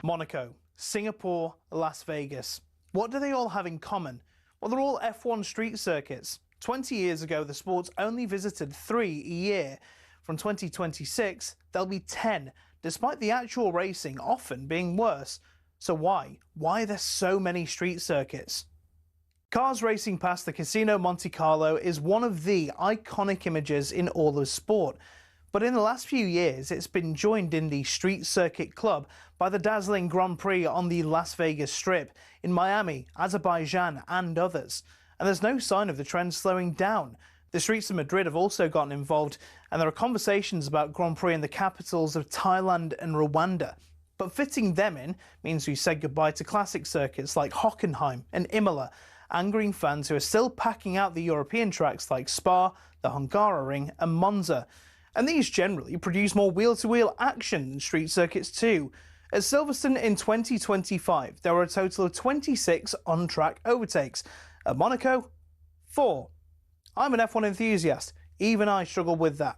Monaco, Singapore, Las Vegas. What do they all have in common? Well, they're all F1 street circuits. 20 years ago, the sports only visited 3 a year. From 2026, there'll be 10, despite the actual racing often being worse. So why? Why are there so many street circuits? Cars racing past the Casino Monte Carlo is one of the iconic images in all of sport. But in the last few years, it's been joined in the Street Circuit Club by the dazzling Grand Prix on the Las Vegas Strip, in Miami, Azerbaijan and others. And there's no sign of the trend slowing down. The streets of Madrid have also gotten involved, and there are conversations about Grand Prix in the capitals of Thailand and Rwanda. But fitting them in means we said goodbye to classic circuits like Hockenheim and Imola, angering fans who are still packing out the European tracks like Spa, the Hungaroring and Monza. And these generally produce more wheel-to-wheel action than street circuits too. At Silverstone in 2025, there were a total of 26 on-track overtakes. At Monaco, 4. I'm an F1 enthusiast. Even I struggle with that.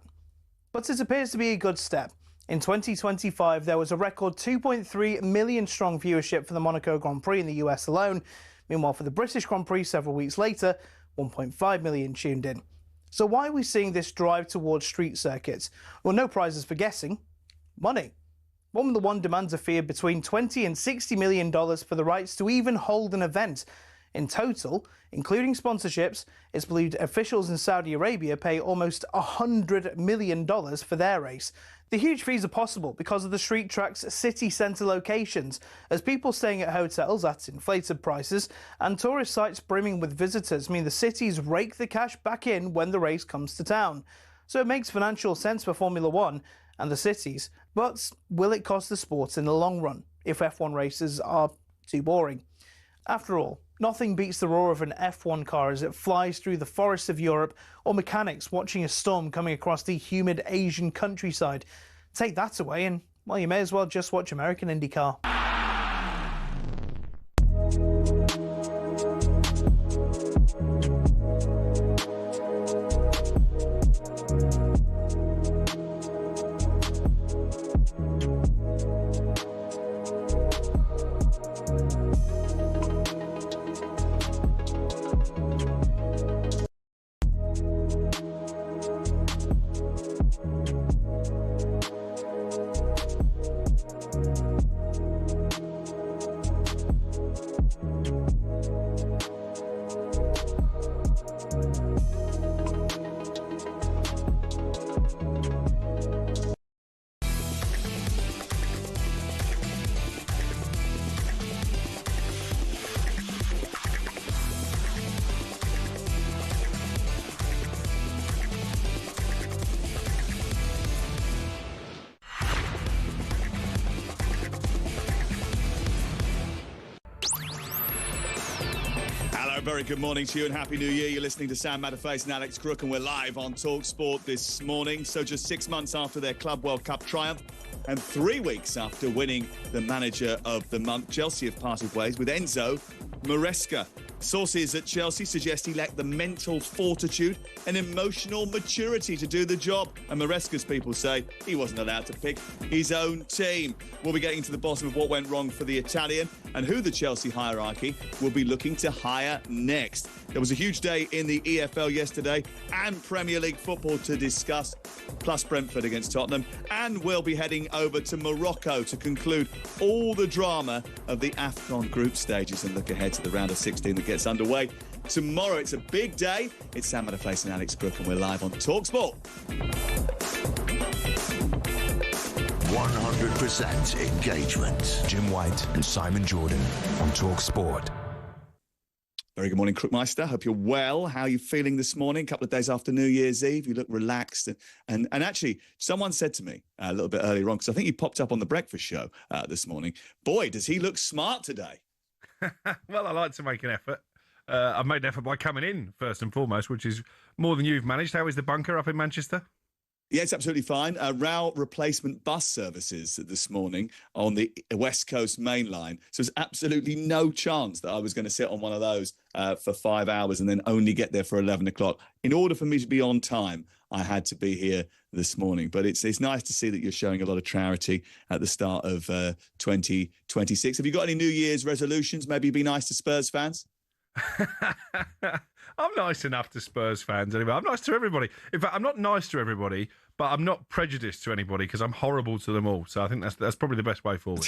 But it appears to be a good step. In 2025, there was a record 2.3 million strong viewership for the Monaco Grand Prix in the US alone. Meanwhile, for the British Grand Prix several weeks later, 1.5 million tuned in. So why are we seeing this drive towards street circuits? Well, no prizes for guessing. Money. Formula One demands a fee of between $20 and $60 million for the rights to even hold an event. In total, including sponsorships, it's believed officials in Saudi Arabia pay almost $100 million for their race. The huge fees are possible because of the street track's city centre locations, as people staying at hotels at inflated prices and tourist sites brimming with visitors mean the cities rake the cash back in when the race comes to town. So it makes financial sense for Formula One and the cities, but will it cost the sport in the long run if F1 races are too boring? After all, nothing beats the roar of an F1 car as it flies through the forests of Europe, or mechanics watching a storm coming across the humid Asian countryside. Take that away and, well, you may as well just watch American IndyCar. Very good morning to you and Happy New Year. You're listening to Sam Matterface and Alex Crook, and we're live on talkSPORT this morning. So just 6 months after their Club World Cup triumph and 3 weeks after winning the Manager of the Month, Chelsea have parted ways with Enzo Maresca. Sources at Chelsea suggest he lacked the mental fortitude and emotional maturity to do the job. And Maresca's people say he wasn't allowed to pick his own team. We'll be getting to the bottom of what went wrong for the Italian and who the Chelsea hierarchy will be looking to hire next. There was a huge day in the EFL yesterday and Premier League football to discuss, plus Brentford against Tottenham. And we'll be heading over to Morocco to conclude all the drama of the AFCON group stages and look ahead to the round of 16 that gets underway tomorrow. It's a big day. It's Sam Matterface and Alex Crook, and we're live on talkSPORT. 100% engagement. Jim White and Simon Jordan on talkSPORT. Very good morning, Crookmeister. Hope you're well. How are you feeling this morning? A couple of days after New Year's Eve, you look relaxed. And actually, someone said to me a little bit earlier on, because I think he popped up on the breakfast show this morning, boy, does he look smart today. Well, I like to make an effort. I've made an effort by coming in, first and foremost, which is more than you've managed. How is the bunker up in Manchester? Yeah, it's absolutely fine. Rail replacement bus services this morning on the West Coast main line. So there's absolutely no chance that I was going to sit on one of those for 5 hours and then only get there for 11 o'clock. In order for me to be on time, I had to be here this morning. But it's nice to see that you're showing a lot of charity at the start of 2026. Have you got any New Year's resolutions? Maybe be nice to Spurs fans? I'm nice enough to Spurs fans anyway. I'm nice to everybody. In fact, I'm not nice to everybody, but I'm not prejudiced to anybody because I'm horrible to them all. So I think that's probably the best way forward.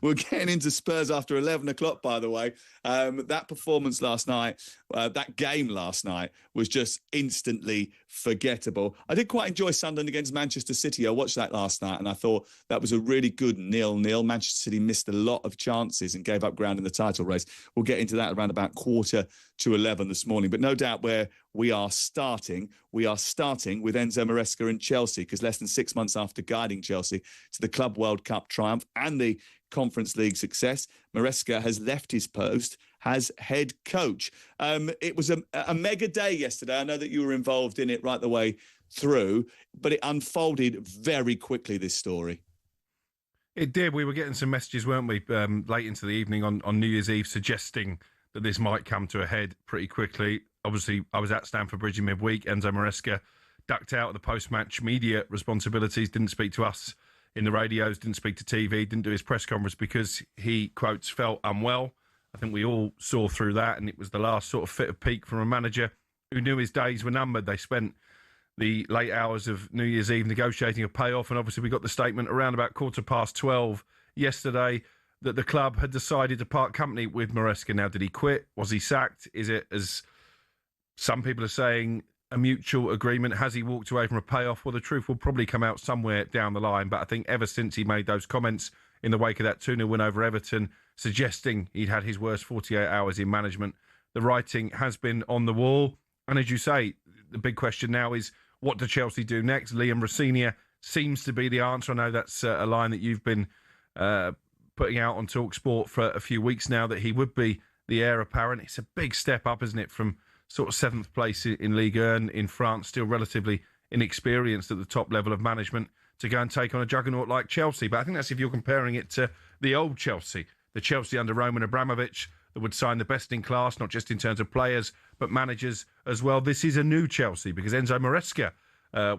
We're getting into Spurs after 11 o'clock, by the way. That performance last night, that game last night was just instantly forgettable. I did quite enjoy Sunderland against Manchester City. I watched that last night and I thought that was a really good 0-0. Manchester City missed a lot of chances and gave up ground in the title race. We'll get into that around about 11:15 this morning. But no doubt where we are starting with Enzo Maresca and Chelsea, because less than 6 months after guiding Chelsea to the Club World Cup triumph and the Conference League success, Maresca has left his post as head coach. It was a mega day yesterday. I know that you were involved in it right the way through, but it unfolded very quickly, this story. It did. We were getting some messages, weren't we, late into the evening on New Year's Eve, suggesting that this might come to a head pretty quickly. Obviously, I was at Stamford Bridge in midweek. Enzo Maresca ducked out of the post-match media responsibilities, didn't speak to us in the radios, didn't speak to TV, didn't do his press conference because he, quotes, felt unwell. I think we all saw through that, and it was the last sort of fit of peak from a manager who knew his days were numbered. They spent the late hours of New Year's Eve negotiating a payoff, and obviously we got the statement around about 12:15 yesterday that the club had decided to part company with Maresca. Now, did he quit? Was he sacked? Is it, as some people are saying, a mutual agreement? Has he walked away from a payoff? Well, the truth will probably come out somewhere down the line. But I think ever since he made those comments in the wake of that 2-0 win over Everton, suggesting he'd had his worst 48 hours in management, the writing has been on the wall. And as you say, the big question now is, what do Chelsea do next? Liam Rosenior seems to be the answer. I know that's a line that you've been putting out on talkSPORT for a few weeks now, that he would be the heir apparent. It's a big step up, isn't it, from sort of 7th place in Ligue 1 in France, still relatively inexperienced at the top level of management, to go and take on a juggernaut like Chelsea. But I think that's if you're comparing it to the old Chelsea, the Chelsea under Roman Abramovich, that would sign the best in class, not just in terms of players, but managers as well. This is a new Chelsea because Enzo Maresca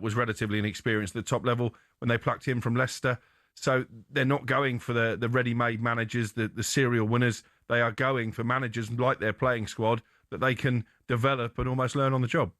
was relatively inexperienced at the top level when they plucked him from Leicester. So they're not going for the ready-made managers, the serial winners. They are going for managers like their playing squad that they can develop and almost learn on the job.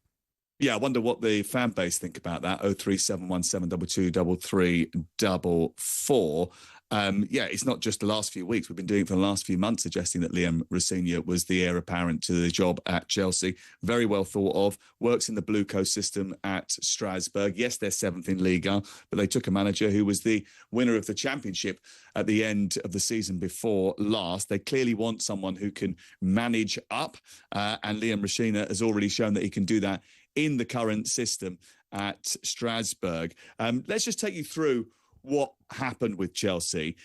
Yeah, I wonder what the fan base think about that. 03717223344. Yeah, it's not just the last few weeks. We've been doing it for the last few months, suggesting that Liam Rosenior was the heir apparent to the job at Chelsea. Very well thought of. Works in the Blue Coast system at Strasbourg. Yes, they're 7th in Liga, but they took a manager who was the winner of the Championship at the end of the season before last. They clearly want someone who can manage up, and Liam Rosenior has already shown that he can do that in the current system at Strasbourg. Let's just take you through what happened with Chelsea.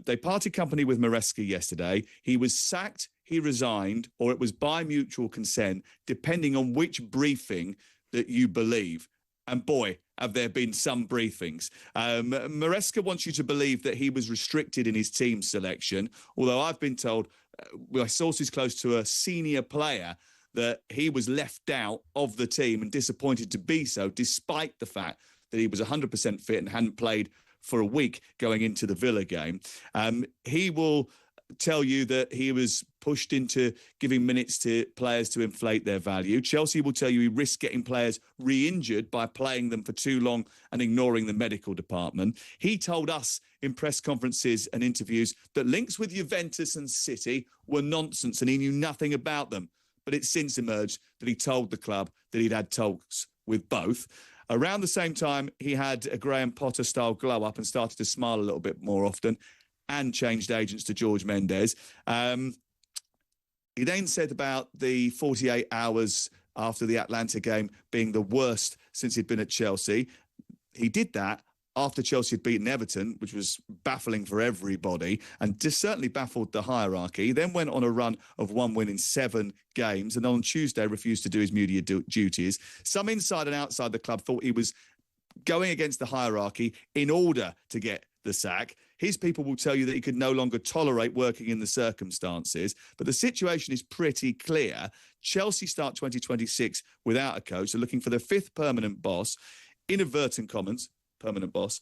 They parted company with Maresca yesterday. He was sacked, he resigned, or it was by mutual consent, depending on which briefing that you believe. And boy, have there been some briefings. Maresca wants you to believe that he was restricted in his team selection, although I've been told by sources close to a senior player that he was left out of the team and disappointed to be so, despite the fact that he was 100% fit and hadn't played for a week going into the Villa game. He will tell you that he was pushed into giving minutes to players to inflate their value. Chelsea will tell you he risked getting players re-injured by playing them for too long and ignoring the medical department. He told us in press conferences and interviews that links with Juventus and City were nonsense and he knew nothing about them. But it's since emerged that he told the club that he'd had talks with both. Around the same time, he had a Graham Potter-style glow-up and started to smile a little bit more often and changed agents to George Mendes. He then said about the 48 hours after the Atlanta game being the worst since he'd been at Chelsea. He did that after Chelsea had beaten Everton, which was baffling for everybody and just certainly baffled the hierarchy. He then went on a run of 1 win in 7 games and on Tuesday refused to do his media duties. Some inside and outside the club thought he was going against the hierarchy in order to get the sack. His people will tell you that he could no longer tolerate working in the circumstances. But the situation is pretty clear. Chelsea start 2026 without a coach. They're looking for their fifth permanent boss. Inadvertent comments, permanent boss.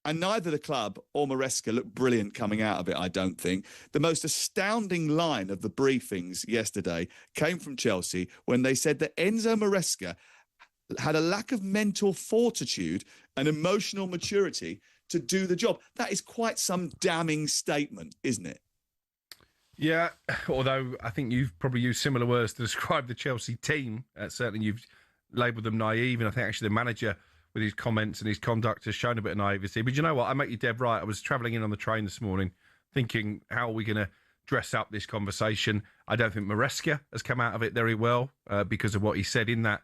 And neither the club or Maresca looked brilliant coming out of it, I don't think. The most astounding line of the briefings yesterday came from Chelsea when they said that Enzo Maresca had a lack of mental fortitude and emotional maturity to do the job. That is quite some damning statement, isn't it? Yeah, although I think you've probably used similar words to describe the Chelsea team. Certainly you've labelled them naive, and I think actually the manager, with his comments and his conduct, has shown a bit of naivety. But you know what? I make you dead right. I was travelling in on the train this morning thinking, how are we going to dress up this conversation? I don't think Maresca has come out of it very well because of what he said in that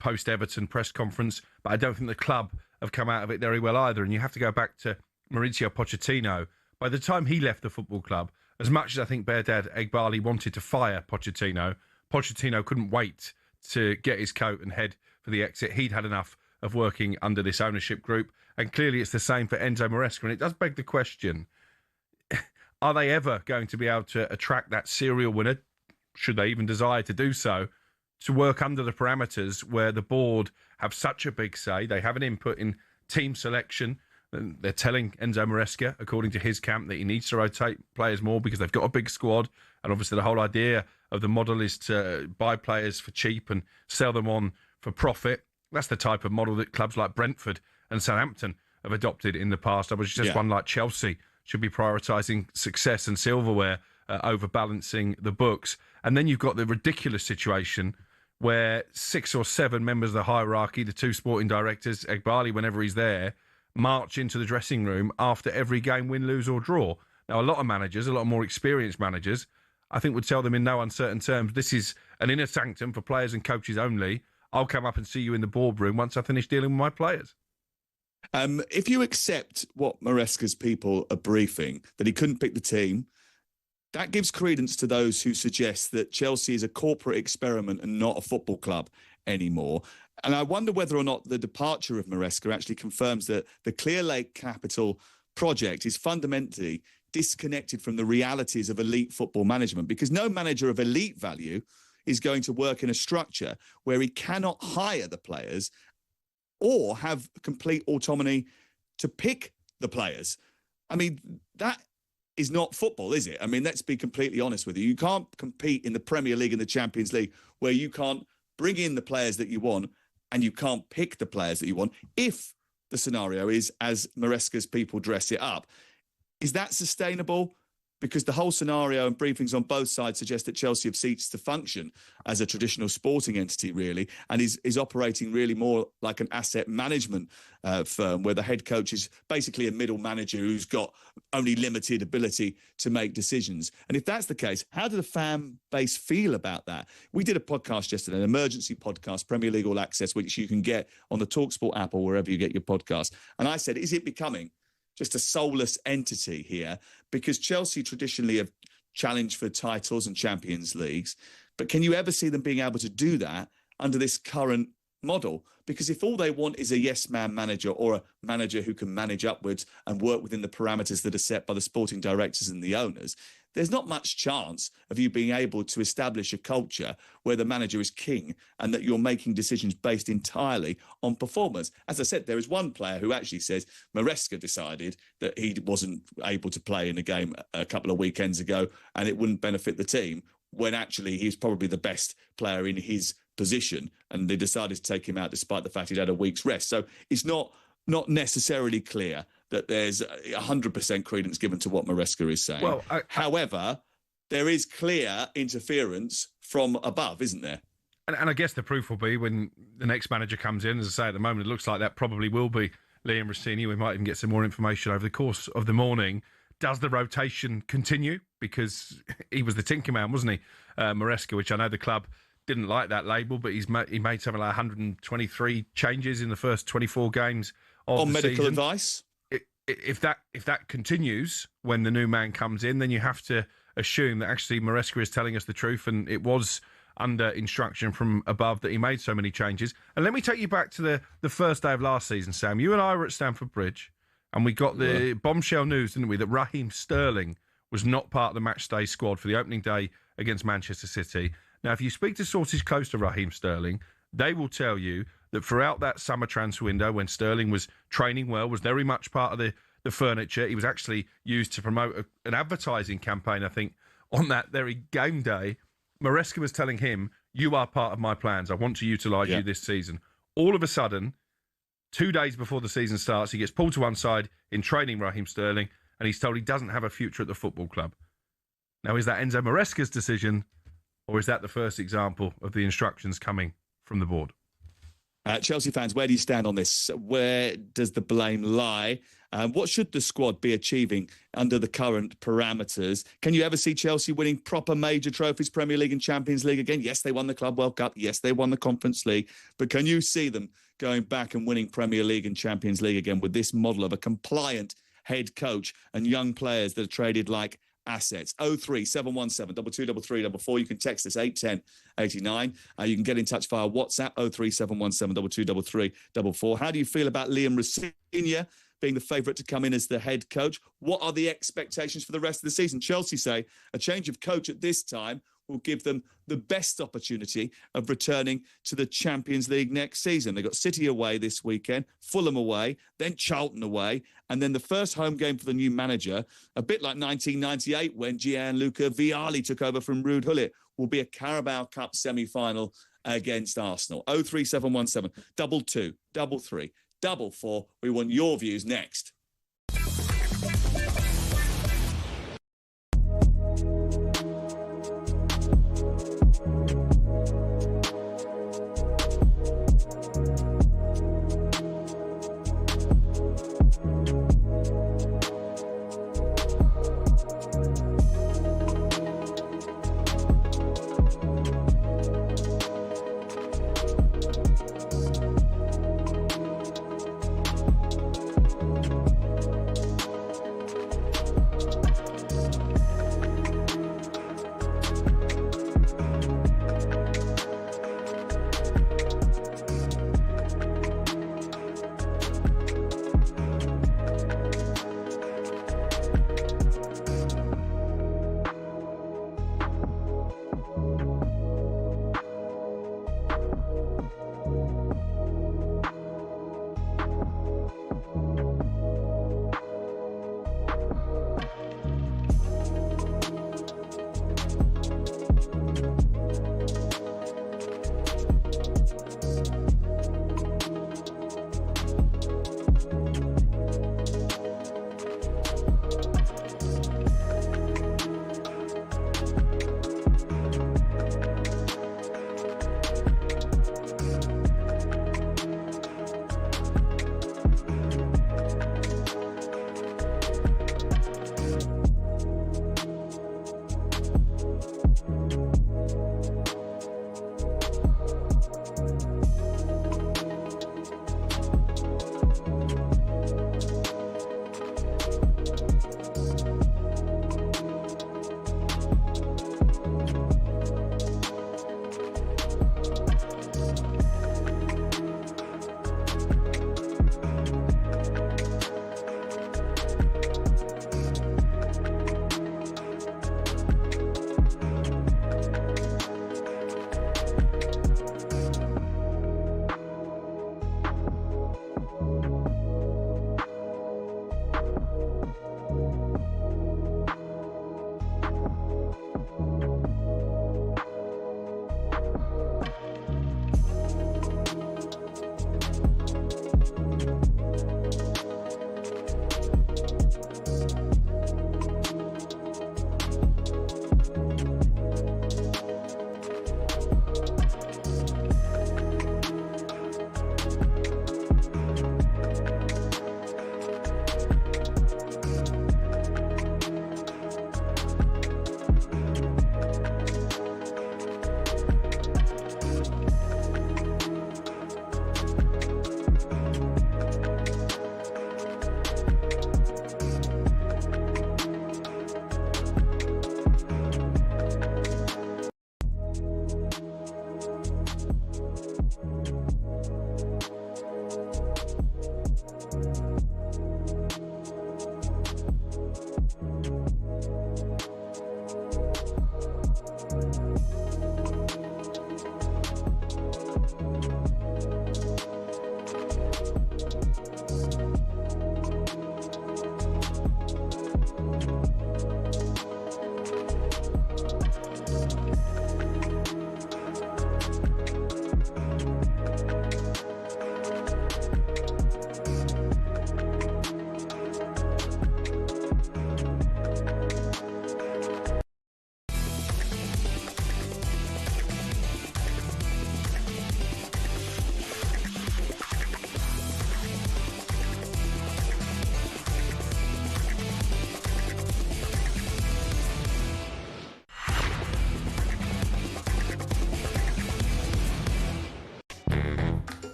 post-Everton press conference. But I don't think the club have come out of it very well either. And you have to go back to Mauricio Pochettino. By the time he left the football club, as much as I think Behdad Eghbali wanted to fire Pochettino, Pochettino couldn't wait to get his coat and head for the exit. He'd had enough of working under this ownership group. And clearly it's the same for Enzo Maresca. And it does beg the question, are they ever going to be able to attract that serial winner, should they even desire to do so, to work under the parameters where the board have such a big say? They have an input in team selection. And they're telling Enzo Maresca, according to his camp, that he needs to rotate players more because they've got a big squad. And obviously the whole idea of the model is to buy players for cheap and sell them on for profit. That's the type of model that clubs like Brentford and Southampton have adopted in the past. I was just one like Chelsea should be prioritising success and silverware over balancing the books. And then you've got the ridiculous situation where 6 or 7 members of the hierarchy, the 2 sporting directors, Eghbali, whenever he's there, march into the dressing room after every game, win, lose or draw. Now, a lot of managers, a lot more experienced managers, I think would tell them in no uncertain terms, this is an inner sanctum for players and coaches only. I'll come up and see you in the boardroom once I finish dealing with my players. If you accept what Maresca's people are briefing, that he couldn't pick the team, that gives credence to those who suggest that Chelsea is a corporate experiment and not a football club anymore. And I wonder whether or not the departure of Maresca actually confirms that the Clear Lake Capital project is fundamentally disconnected from the realities of elite football management, because no manager of elite value is going to work in a structure where he cannot hire the players or have complete autonomy to pick the players. I mean, that is not football, is it? I mean, let's be completely honest with you. You can't compete in the Premier League and the Champions League where you can't bring in the players that you want and you can't pick the players that you want if the scenario is as Maresca's people dress it up. Is that sustainable? Because the whole scenario and briefings on both sides suggest that Chelsea have ceased to function as a traditional sporting entity, really, and is operating really more like an asset management firm where the head coach is basically a middle manager who's got only limited ability to make decisions. And if that's the case, how do the fan base feel about that? We did a podcast yesterday, an emergency podcast, Premier League All Access, which you can get on the talkSPORT app or wherever you get your podcast. And I said, is it becoming just a soulless entity here? Because Chelsea traditionally have challenged for titles and Champions Leagues, but can you ever see them being able to do that under this current model? Because if all they want is a yes-man manager or a manager who can manage upwards and work within the parameters that are set by the sporting directors and the owners, there's not much chance of you being able to establish a culture where the manager is king and that you're making decisions based entirely on performance. As I said, there is one player who actually says Maresca decided that he wasn't able to play in a game a couple of weekends ago and it wouldn't benefit the team, when actually he's probably the best player in his position and they decided to take him out despite the fact he'd had a week's rest. So it's not necessarily clear that there's 100% credence given to what Maresca is saying. Well, however, there is clear interference from above, isn't there? And I guess the proof will be when the next manager comes in. As I say, at the moment, it looks like that probably will be Liam Rossini. We might even get some more information over the course of the morning. Does the rotation continue? Because he was the tinker man, wasn't he? Maresca, which I know the club didn't like that label, but he made something like 123 changes in the first 24 games of on the medical season. Advice. If that continues when the new man comes in, then you have to assume that actually Maresca is telling us the truth, and it was under instruction from above that he made so many changes. And let me take you back to the first day of last season, Sam. You and I were at Stamford Bridge, and we got the bombshell news, didn't we, that Raheem Sterling was not part of the matchday squad for the opening day against Manchester City. Now, if you speak to sources close to Raheem Sterling, they will tell you that throughout that summer transfer window, when Sterling was training well, was very much part of the furniture. He was actually used to promote an advertising campaign, I think, on that very game day. Maresca was telling him, you are part of my plans. I want to utilise you this season. All of a sudden, 2 days before the season starts, he gets pulled to one side in training, Raheem Sterling, and he's told he doesn't have a future at the football club. Now, is that Enzo Maresca's decision, or is that the first example of the instructions coming from the board? Chelsea fans, where do you stand on this? Where does the blame lie? What should the squad be achieving under the current parameters? Can you ever see Chelsea winning proper major trophies, Premier League and Champions League again? Yes, they won the Club World Cup. Yes, they won the Conference League. But can you see them going back and winning Premier League and Champions League again with this model of a compliant head coach and young players that are traded like assets? 03717 223344. You can text us 81089. You can get in touch via WhatsApp 03717 223344. How do you feel about Liam Rosenior being the favourite to come in as the head coach? What are the expectations for the rest of the season? Chelsea say a change of coach at this time will give them the best opportunity of returning to the Champions League next season. They've got City away this weekend, Fulham away, then Charlton away, and then the first home game for the new manager, a bit like 1998 when Gianluca Vialli took over from Ruud Gullit, will be a Carabao Cup semi-final against Arsenal. 03717 22 33 44. We want your views next.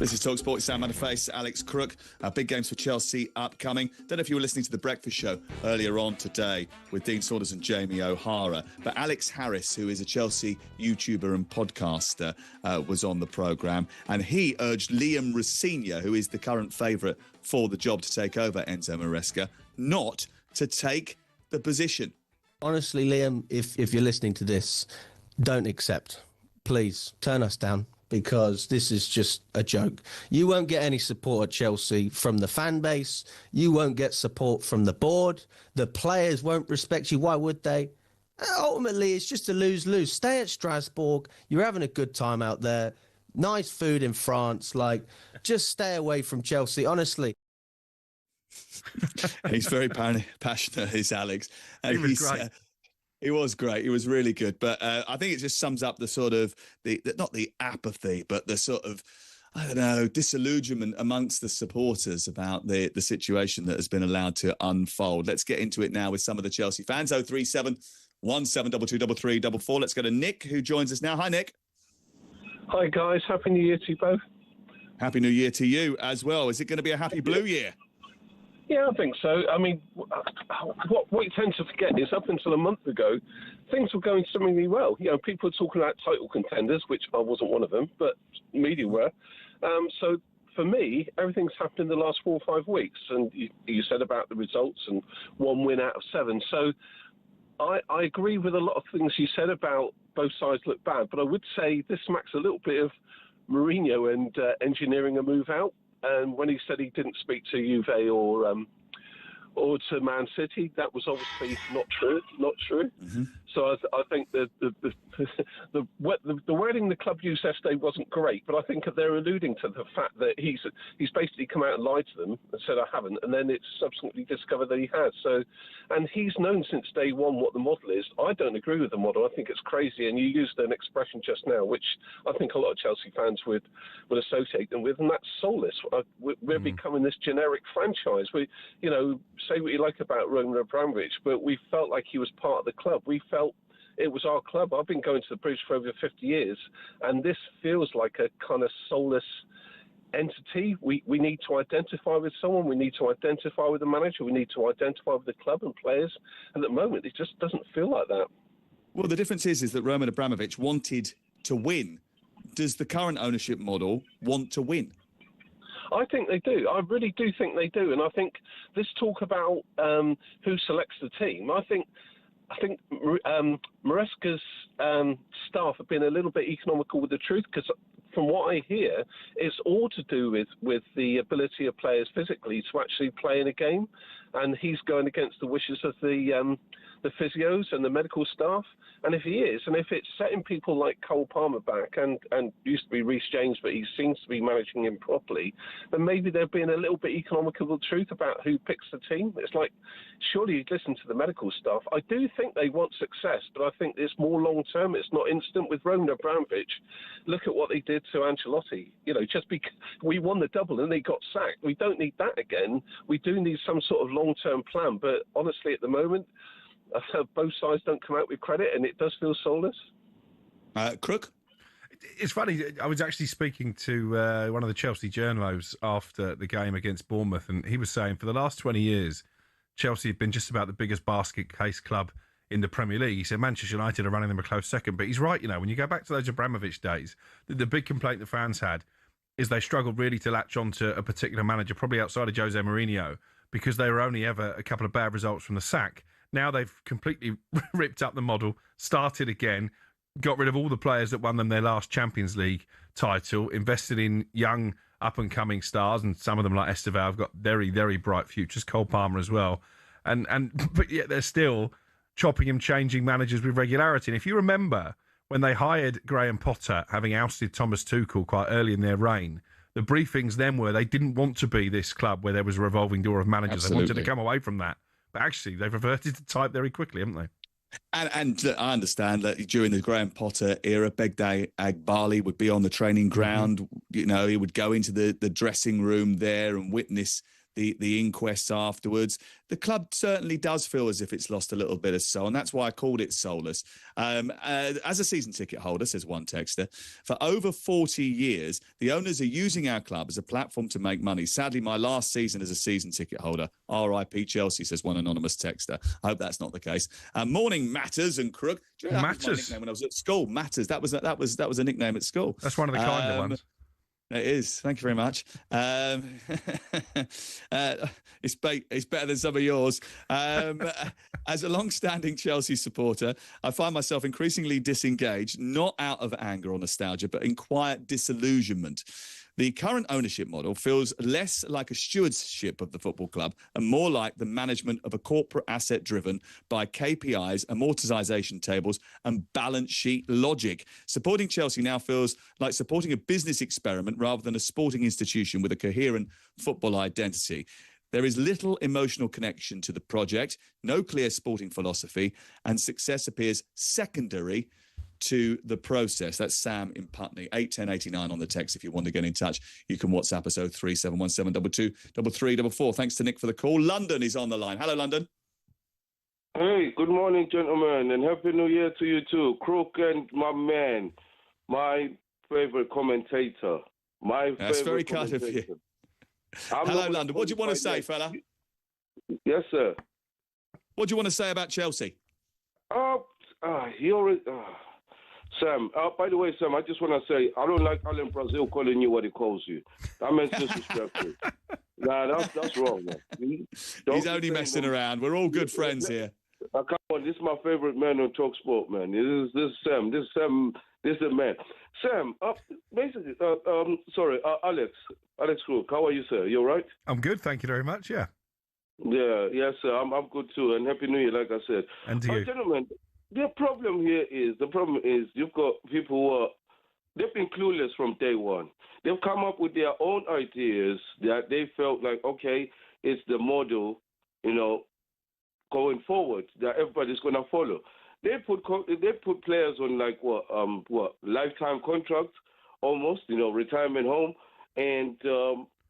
This is talkSPORT. Sam Matterface, Alex Crook. Big games for Chelsea upcoming. Don't know if you were listening to The Breakfast Show earlier on today with Dean Saunders and Jamie O'Hara, but Alex Harris, who is a Chelsea YouTuber and podcaster, was on the programme, and he urged Liam Rosenior, who is the current favourite for the job to take over Enzo Maresca, not to take the position. Honestly, Liam, if you're listening to this, don't accept. Please, turn us down, because this is just a joke. You won't get any support at Chelsea from the fan base. You won't get support from the board. The players won't respect you. Why would they? Ultimately, it's just a lose-lose. Stay at Strasbourg. You're having a good time out there. Nice food in France. Like, just stay away from Chelsea, honestly. He's very passionate, is Alex. He was great. He was great. He was really good. But I think it just sums up the sort of, not the apathy, but the sort of, I don't know, disillusionment amongst the supporters about the situation that has been allowed to unfold. Let's get into it now with some of the Chelsea fans. 037 17223344. Let's go to Nick, who joins us now. Hi, Nick. Hi, guys. Happy New Year to you both. Happy New Year to you as well. Is it going to be a happy blue year? Yeah, I think so. I mean, what you tend to forget is up until a month ago, things were going swimmingly well. You know, people were talking about title contenders, which I wasn't one of them, but media were. So for me, everything's happened in the last 4 or 5 weeks. And you said about the results and 1 win out of 7. So I agree with a lot of things you said about both sides look bad. But I would say this smacks a little bit of Mourinho and engineering a move out. And when he said he didn't speak to Juve or to Man City, that was obviously not true. Mm-hmm. So I think the wording the club used yesterday wasn't great, but I think they're alluding to the fact that he's basically come out and lied to them and said I haven't, and then it's subsequently discovered that he has. So, and he's known since day one what the model is. I don't agree with the model. I think it's crazy, and you used an expression just now, which I think a lot of Chelsea fans would associate them with, and that's soulless. We're becoming this generic franchise. We, say what you like about Roman Abramovich, but we felt like he was part of the club. We felt it was our club. I've been going to the Bridge for over 50 years, and this feels like a kind of soulless entity. We need to identify with someone. We need to identify with the manager. We need to identify with the club and players. And at the moment, it just doesn't feel like that. Well, the difference is that Roman Abramovich wanted to win. Does the current ownership model want to win? I think they do. I really do think they do. And I think this talk about who selects the team, I think Maresca's staff have been a little bit economical with the truth, because from what I hear, it's all to do with the ability of players physically to actually play in a game. And he's going against the wishes of the physios and the medical staff. And if he is, and if it's setting people like Cole Palmer back and used to be Reece James, but he seems to be managing him properly, then maybe they're being a little bit economical with the truth about who picks the team. It's like, surely you'd listen to the medical staff. I do think they want success, but I think it's more long-term. It's not instant. With Roman Abramovich, look at what they did to Ancelotti. Just because we won the double and they got sacked, we don't need that again. We do need some sort of long-term plan. But honestly, at the moment, both sides don't come out with credit, and it does feel soulless. Crook? It's funny. I was actually speaking to one of the Chelsea journos after the game against Bournemouth, and he was saying for the last 20 years, Chelsea have been just about the biggest basket case club in the Premier League. He said Manchester United are running them a close second. But he's right, when you go back to those Abramovich days, the big complaint the fans had is they struggled really to latch on to a particular manager, probably outside of Jose Mourinho, because they were only ever a couple of bad results from the sack. Now they've completely ripped up the model, started again, got rid of all the players that won them their last Champions League title, invested in young up-and-coming stars, and some of them, like Estevao, have got very, very bright futures, Cole Palmer as well. But yet they're still chopping and changing managers with regularity. And if you remember, when they hired Graham Potter, having ousted Thomas Tuchel quite early in their reign, the briefings then were they didn't want to be this club where there was a revolving door of managers. Absolutely. They wanted to come away from that. But actually, they've reverted to type very quickly, haven't they? And I understand that during the Graham Potter era, Begday Agbali would be on the training ground. He would go into the dressing room there and witness the inquests afterwards. The club certainly does feel as if it's lost a little bit of soul, and that's why I called it soulless. As a season ticket holder, says one texter, for over 40 years, the owners are using our club as a platform to make money. Sadly, my last season as a season ticket holder, RIP Chelsea, says one anonymous texter. I hope that's not the case. Morning, Matters and Crook. Do you know that was my nickname when I was at school? Matters. That was a nickname at school. That's one of the kinder ones. It is. Thank you very much. It's better than some of yours. As a long-standing Chelsea supporter, I find myself increasingly disengaged, not out of anger or nostalgia, but in quiet disillusionment. The current ownership model feels less like a stewardship of the football club and more like the management of a corporate asset driven by KPIs, amortization tables and balance sheet logic. Supporting Chelsea now feels like supporting a business experiment rather than a sporting institution with a coherent football identity. There is little emotional connection to the project, no clear sporting philosophy, and success appears secondary to the process. That's Sam in Putney. 81089 on the text. If you want to get in touch, you can WhatsApp us 03717223344. Thanks to Nick for the call. London is on the line. Hello, London. Hey, good morning, gentlemen, and Happy New Year to you too. Crook and my man, my favorite commentator. That's very kind of you. Hello, London. What do you want to say, fella? Yes, sir. What do you want to say about Chelsea? He already... Sam, by the way, Sam, I just want to say, I don't like Alan Brazil calling you what he calls you. That meant disrespectful. Nah, that's wrong, man. He's only messing around. We're all good friends here. Come on, this is my favorite man on talkSPORT, man. This is Sam. This is the man. Sam, basically, Alex Crook, how are you, sir? You all right? I'm good, thank you very much, yeah. Yeah, yes, sir. I'm good, too, and Happy New Year, like I said. And to you. Gentlemen, the problem is you've got people who they've been clueless from day one. They've come up with their own ideas that they felt like, okay, it's the model, going forward that everybody's going to follow. They put players on like lifetime contracts, almost, retirement home, and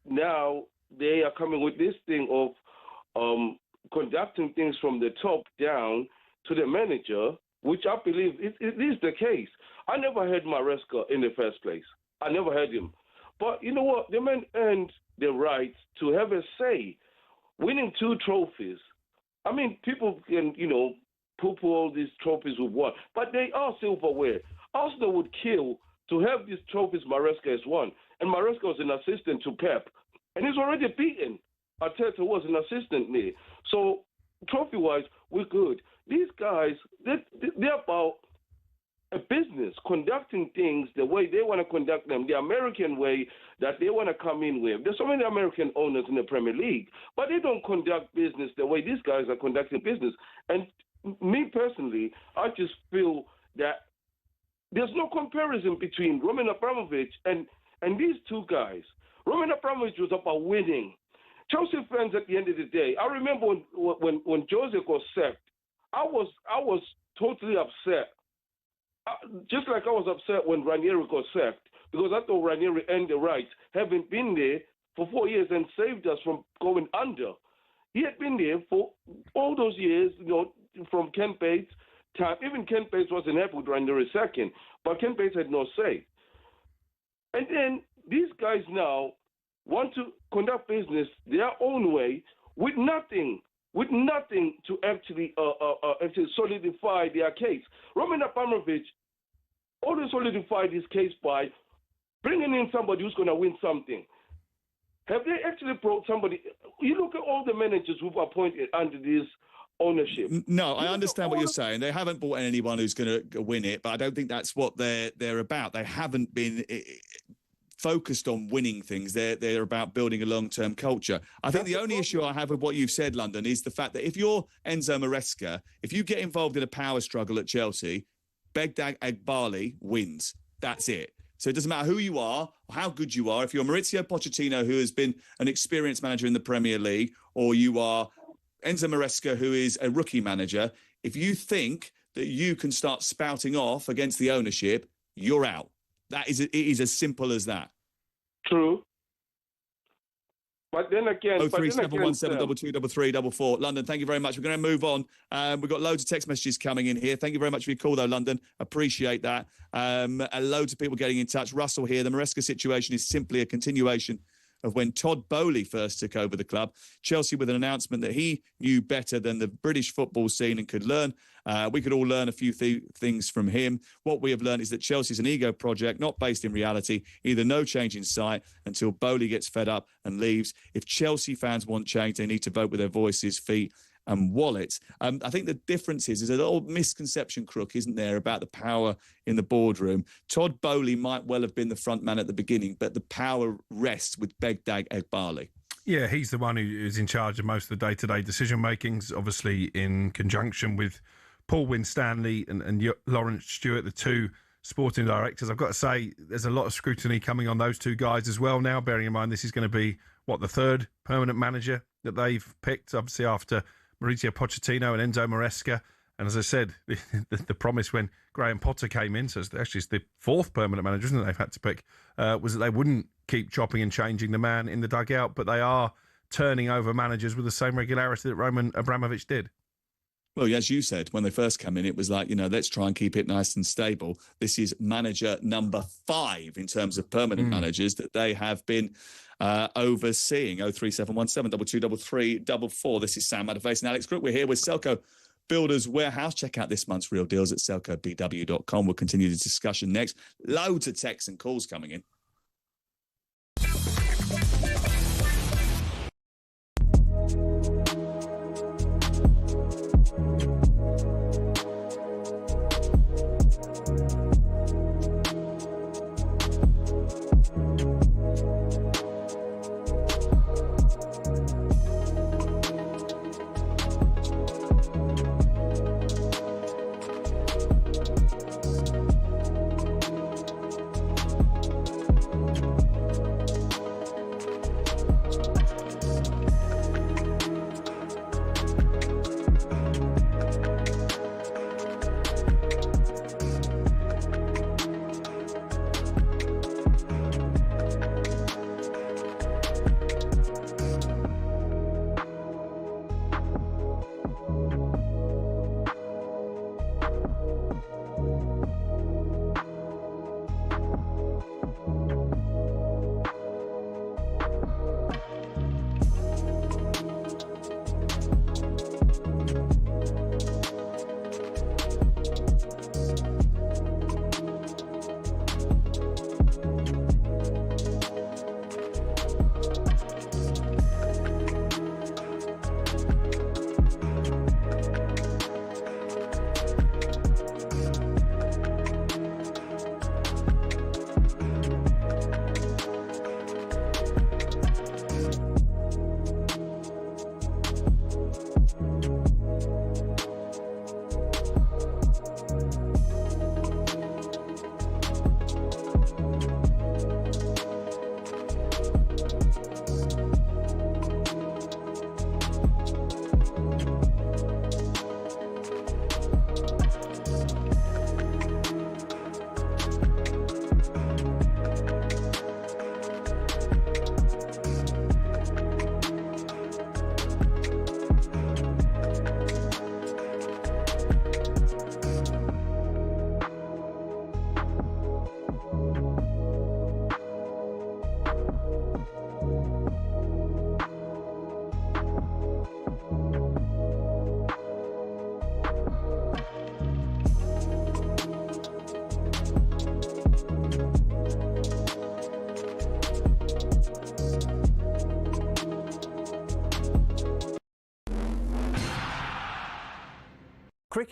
now they are coming with this thing of conducting things from the top down to the manager, which I believe it is the case. I never had Maresca in the first place. I never had him. But you know what? The man earned the right to have a say. Winning 2 trophies. I mean, people can, poo-poo all these trophies we've won, but they are silverware. Arsenal would kill to have these trophies Maresca has won. And Maresca was an assistant to Pep. And he's already beaten. Arteta was an assistant there. So, trophy-wise, we're good. These guys, they're about a business, conducting things the way they want to conduct them, the American way that they want to come in with. There's so many American owners in the Premier League, but they don't conduct business the way these guys are conducting business. And me personally, I just feel that there's no comparison between Roman Abramovich and these two guys. Roman Abramovich was about winning. Chelsea fans, at the end of the day, I remember when Jose was sacked, I was totally upset. Just like I was upset when Ranieri got sacked, because I thought Ranieri earned the right, having been there for 4 years and saved us from going under. He had been there for all those years, from Ken Bates' time. Even Ken Bates wasn't happy with Ranieri second, but Ken Bates had no say. And then these guys now want to conduct business their own way with nothing with nothing to actually solidify their case. Roman Abramovich always solidified his case by bringing in somebody who's going to win something. Have they actually brought somebody? You look at all the managers who've appointed under this ownership. No, I understand what you're saying. They haven't brought in anyone who's going to win it, but I don't think that's what they're about. They haven't been focused on winning things. They're about building a long-term culture. I think the only issue I have with what you've said, London, is the fact that if you're Enzo Maresca, if you get involved in a power struggle at Chelsea, Begdad Eghbali wins. That's it. So it doesn't matter who you are or how good you are. If you're Maurizio Pochettino, who has been an experienced manager in the Premier League, or you are Enzo Maresca, who is a rookie manager, if you think that you can start spouting off against the ownership, you're out. It is as simple as that. True. But then again, 03717223344. London, thank you very much. We're going to move on. We've got loads of text messages coming in here. Thank you very much for your call, though, London. Appreciate that. Loads of people getting in touch. Russell here. The Maresca situation is simply a continuation of when Todd Bowley first took over the club. Chelsea with an announcement that he knew better than the British football scene and could learn. We could all learn a few things from him. What we have learned is that Chelsea's an ego project, not based in reality. Either no change in sight until Bowley gets fed up and leaves. If Chelsea fans want change, they need to vote with their voices, feet and wallets. I think the difference is there's a little misconception, Crook, isn't there, about the power in the boardroom. Todd Bowley might well have been the front man at the beginning, but the power rests with Begdad Eghbali. Yeah, he's the one who is in charge of most of the day-to-day decision-makings, obviously in conjunction with Paul Winstanley and Lawrence Stewart, the two sporting directors. I've got to say, there's a lot of scrutiny coming on those two guys as well now, bearing in mind this is going to be, the third permanent manager that they've picked, obviously after Maurizio Pochettino and Enzo Maresca. And as I said, the promise when Graham Potter came in, so it's the fourth permanent manager, isn't it, they've had to pick, was that they wouldn't keep chopping and changing the man in the dugout, but they are turning over managers with the same regularity that Roman Abramovich did. Well, as you said, when they first come in, it was like, let's try and keep it nice and stable. This is manager number 5 in terms of permanent managers that they have been overseeing. 03717223344. This is Sam Matterface and Alex Crook. We're here with Selco Builders Warehouse. Check out this month's real deals at selcobw.com. We'll continue the discussion next. Loads of texts and calls coming in.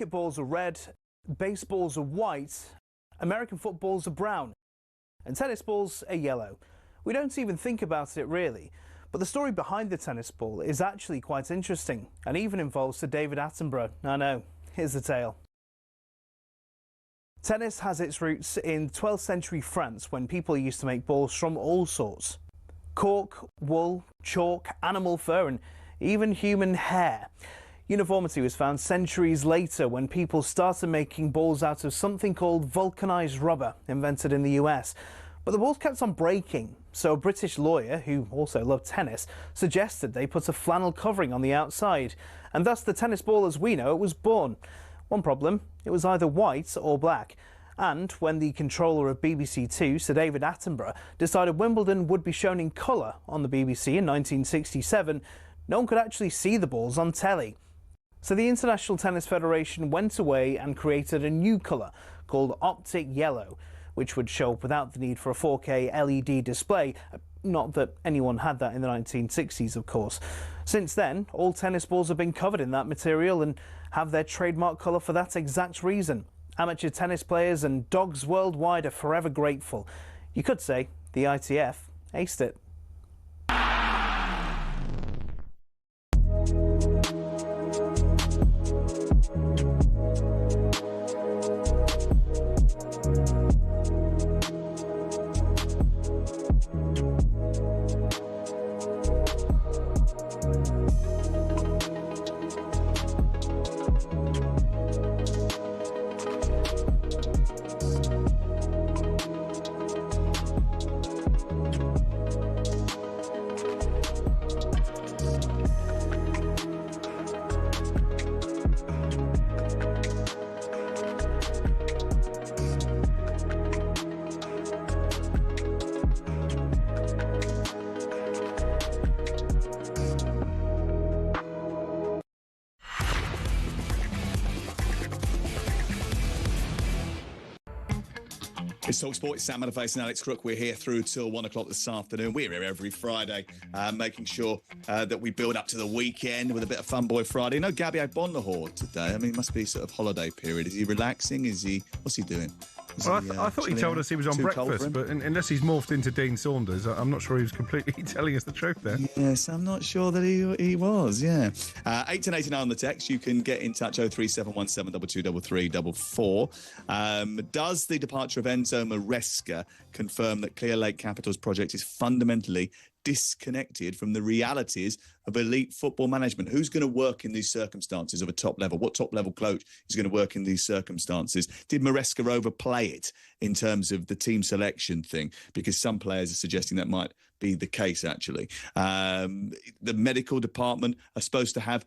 cricket balls are red, baseballs are white, American footballs are brown, and tennis balls are yellow. We don't even think about it really, but the story behind the tennis ball is actually quite interesting and even involves Sir David Attenborough. I know, here's the tale. Tennis has its roots in 12th century France when people used to make balls from all sorts. Cork, wool, chalk, animal fur and even human hair. Uniformity was found centuries later when people started making balls out of something called vulcanized rubber, invented in the US. But the balls kept on breaking, so a British lawyer, who also loved tennis, suggested they put a flannel covering on the outside, and thus the tennis ball as we know it was born. One problem, it was either white or black. And when the controller of BBC Two, Sir David Attenborough, decided Wimbledon would be shown in colour on the BBC in 1967, no one could actually see the balls on telly. So the International Tennis Federation went away and created a new colour called Optic Yellow, which would show up without the need for a 4K LED display. Not that anyone had that in the 1960s, of course. Since then, all tennis balls have been covered in that material and have their trademark colour for that exact reason. Amateur tennis players and dogs worldwide are forever grateful. You could say the ITF aced it. It's talkSPORT, it's Sam Matterface and Alex Crook. We're here through till 1 o'clock this afternoon. We're here every Friday, making sure that we build up to the weekend with a bit of Fun Boy Friday. No Gabby Bonlahor today. I mean, it must be sort of holiday period. Is he relaxing? What's he doing? Well, I thought he told us he was on breakfast, but unless he's morphed into Dean Saunders, I'm not sure he was completely telling us the truth there. Yes, I'm not sure that he was, yeah. 1889 on the text. You can get in touch, 03717223344. Does the departure of Enzo Maresca confirm that Clear Lake Capital's project is fundamentally disconnected from the realities of elite football management? Who's going to work in these circumstances of a top level? What top level coach is going to work in these circumstances? Did Maresca overplay it in terms of the team selection thing? Because some players are suggesting that might be the case, actually. The medical department are supposed to have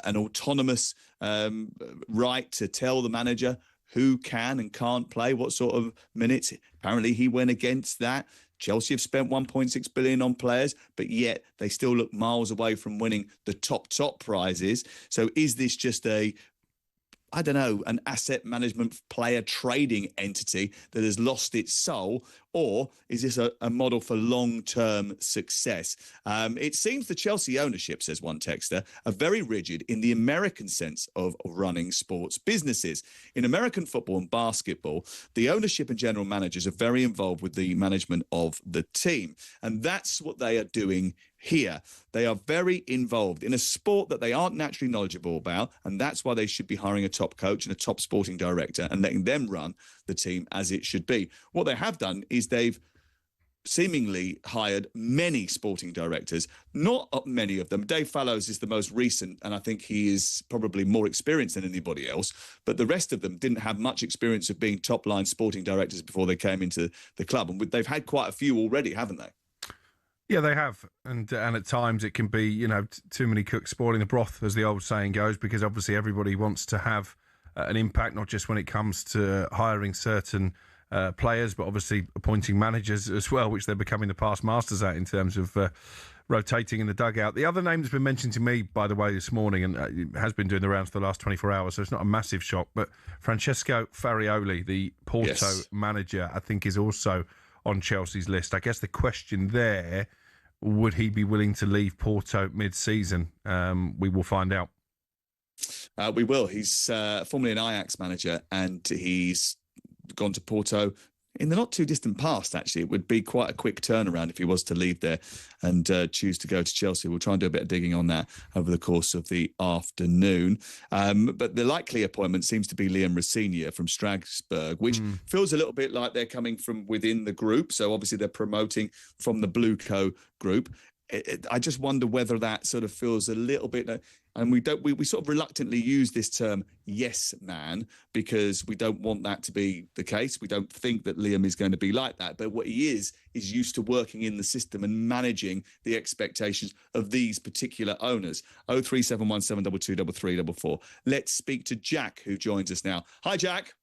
an autonomous right to tell the manager who can and can't play, what sort of minutes. Apparently he went against that. Chelsea have spent 1.6 billion on players, but yet they still look miles away from winning the top prizes. So is this just an asset management player trading entity that has lost its soul, or is this a model for long-term success? It seems the Chelsea ownership, says one texter, are very rigid in the American sense of running sports businesses. In American football and basketball, the ownership and general managers are very involved with the management of the team. And that's what they are doing here. They are very involved in a sport that they aren't naturally knowledgeable about, and that's why they should be hiring a top coach and a top sporting director and letting them run the team as it should be. What they have done is they've seemingly hired many sporting directors, not many of them. Dave Fallows is the most recent, and I think he is probably more experienced than anybody else, but the rest of them didn't have much experience of being top-line sporting directors before they came into the club, and they've had quite a few already, haven't they? Yeah, they have, and at times it can be, too many cooks spoiling the broth, as the old saying goes, because obviously everybody wants to have an impact, not just when it comes to hiring certain players, but obviously appointing managers as well, which they're becoming the past masters at in terms of rotating in the dugout. The other name that's been mentioned to me, by the way, this morning, and it has been doing the rounds for the last 24 hours, so it's not a massive shock, but Francesco Farioli, the Porto manager, I think is also on Chelsea's list. I guess the question there, would he be willing to leave Porto mid-season? We will find out. We will. He's formerly an Ajax manager, and he's gone to Porto in the not too distant past, actually. It would be quite a quick turnaround if he was to leave there and choose to go to Chelsea. We'll try and do a bit of digging on that over the course of the afternoon. But the likely appointment seems to be Liam Rosenior from Strasbourg, which feels a little bit like they're coming from within the group. So obviously they're promoting from the Blue Co group. I just wonder whether that sort of feels a little bit, and we sort of reluctantly use this term yes man because we don't want that to be the case. We don't think that Liam is going to be like that, but what he is used to working in the system and managing the expectations of these particular owners. 03717223344. Let's speak to Jack, who joins us now. Hi, Jack.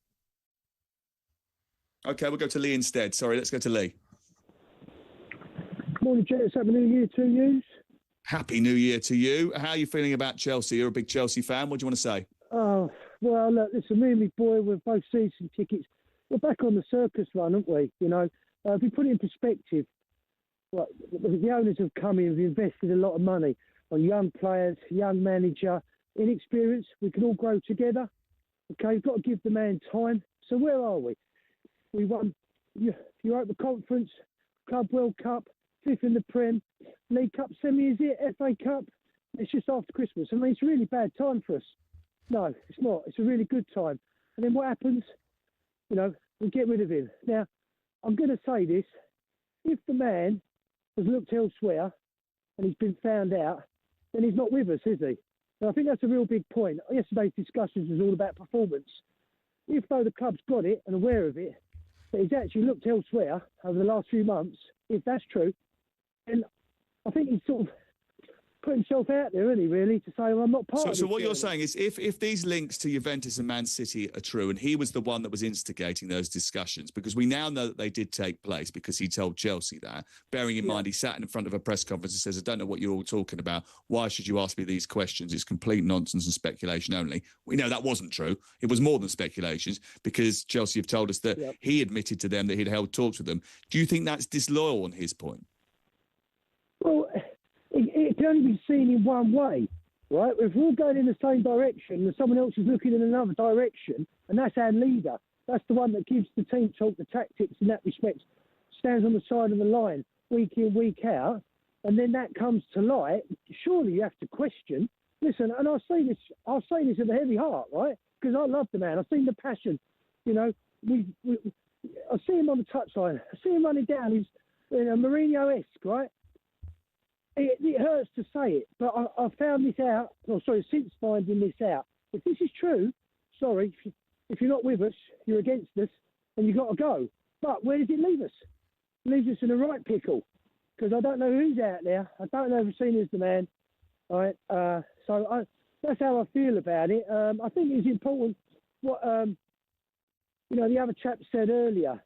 Okay, we'll go to Lee instead. Sorry, let's go to Lee. Morning, gents. Happy New Year to you. Happy New Year to you. How are you feeling about Chelsea? You're a big Chelsea fan. What do you want to say? Oh, well, look, listen, me and my boy, we're both season tickets. We're back on the circus run, aren't we? You know, if we put it in perspective, well, the owners have come in, have invested a lot of money on young players, young manager, inexperience. We can all grow together. Okay, you've got to give the man time. So where are we? We won Europa Conference, Club World Cup, 5th in the Prem, League Cup semi, is it? FA Cup? It's just after Christmas. I mean, it's a really bad time for us. No, it's not. It's a really good time. And then what happens? You know, we get rid of him. Now, I'm going to say this. If the man has looked elsewhere and he's been found out, then he's not with us, is he? And I think that's a real big point. Yesterday's discussions was all about performance. If, though, the club's got it and aware of it, but he's actually looked elsewhere over the last few months, if that's true, and I think he's sort of put himself out there, isn't he, really, to say, well, I'm not part of it. So what you're saying is if these links to Juventus and Man City are true, and he was the one that was instigating those discussions, because we now know that they did take place because he told Chelsea that, bearing in mind he sat in front of a press conference and says, I don't know what you're all talking about. Why should you ask me these questions? It's complete nonsense and speculation only. We know that wasn't true. It was more than speculations because Chelsea have told us that he admitted to them that he'd held talks with them. Do you think that's disloyal on his point? Well, it can only be seen in one way, right? If we're all going in the same direction and someone else is looking in another direction, and that's our leader, that's the one that gives the team talk, the tactics in that respect, stands on the side of the line week in, week out, and then that comes to light, surely you have to question. Listen, and I'll say this with a heavy heart, right? Because I love the man. I've seen the passion. You know, I see him on the touchline. I see him running down. He's Mourinho-esque, right? It hurts to say it, but I found this out. Since finding this out, if this is true, sorry, if you're not with us, you're against us, and you've got to go. But where does it leave us? It leaves us in a right pickle, because I don't know who's out there. I don't know if Rosenior's the man. All right, that's how I feel about it. I think it's important what the other chap said earlier.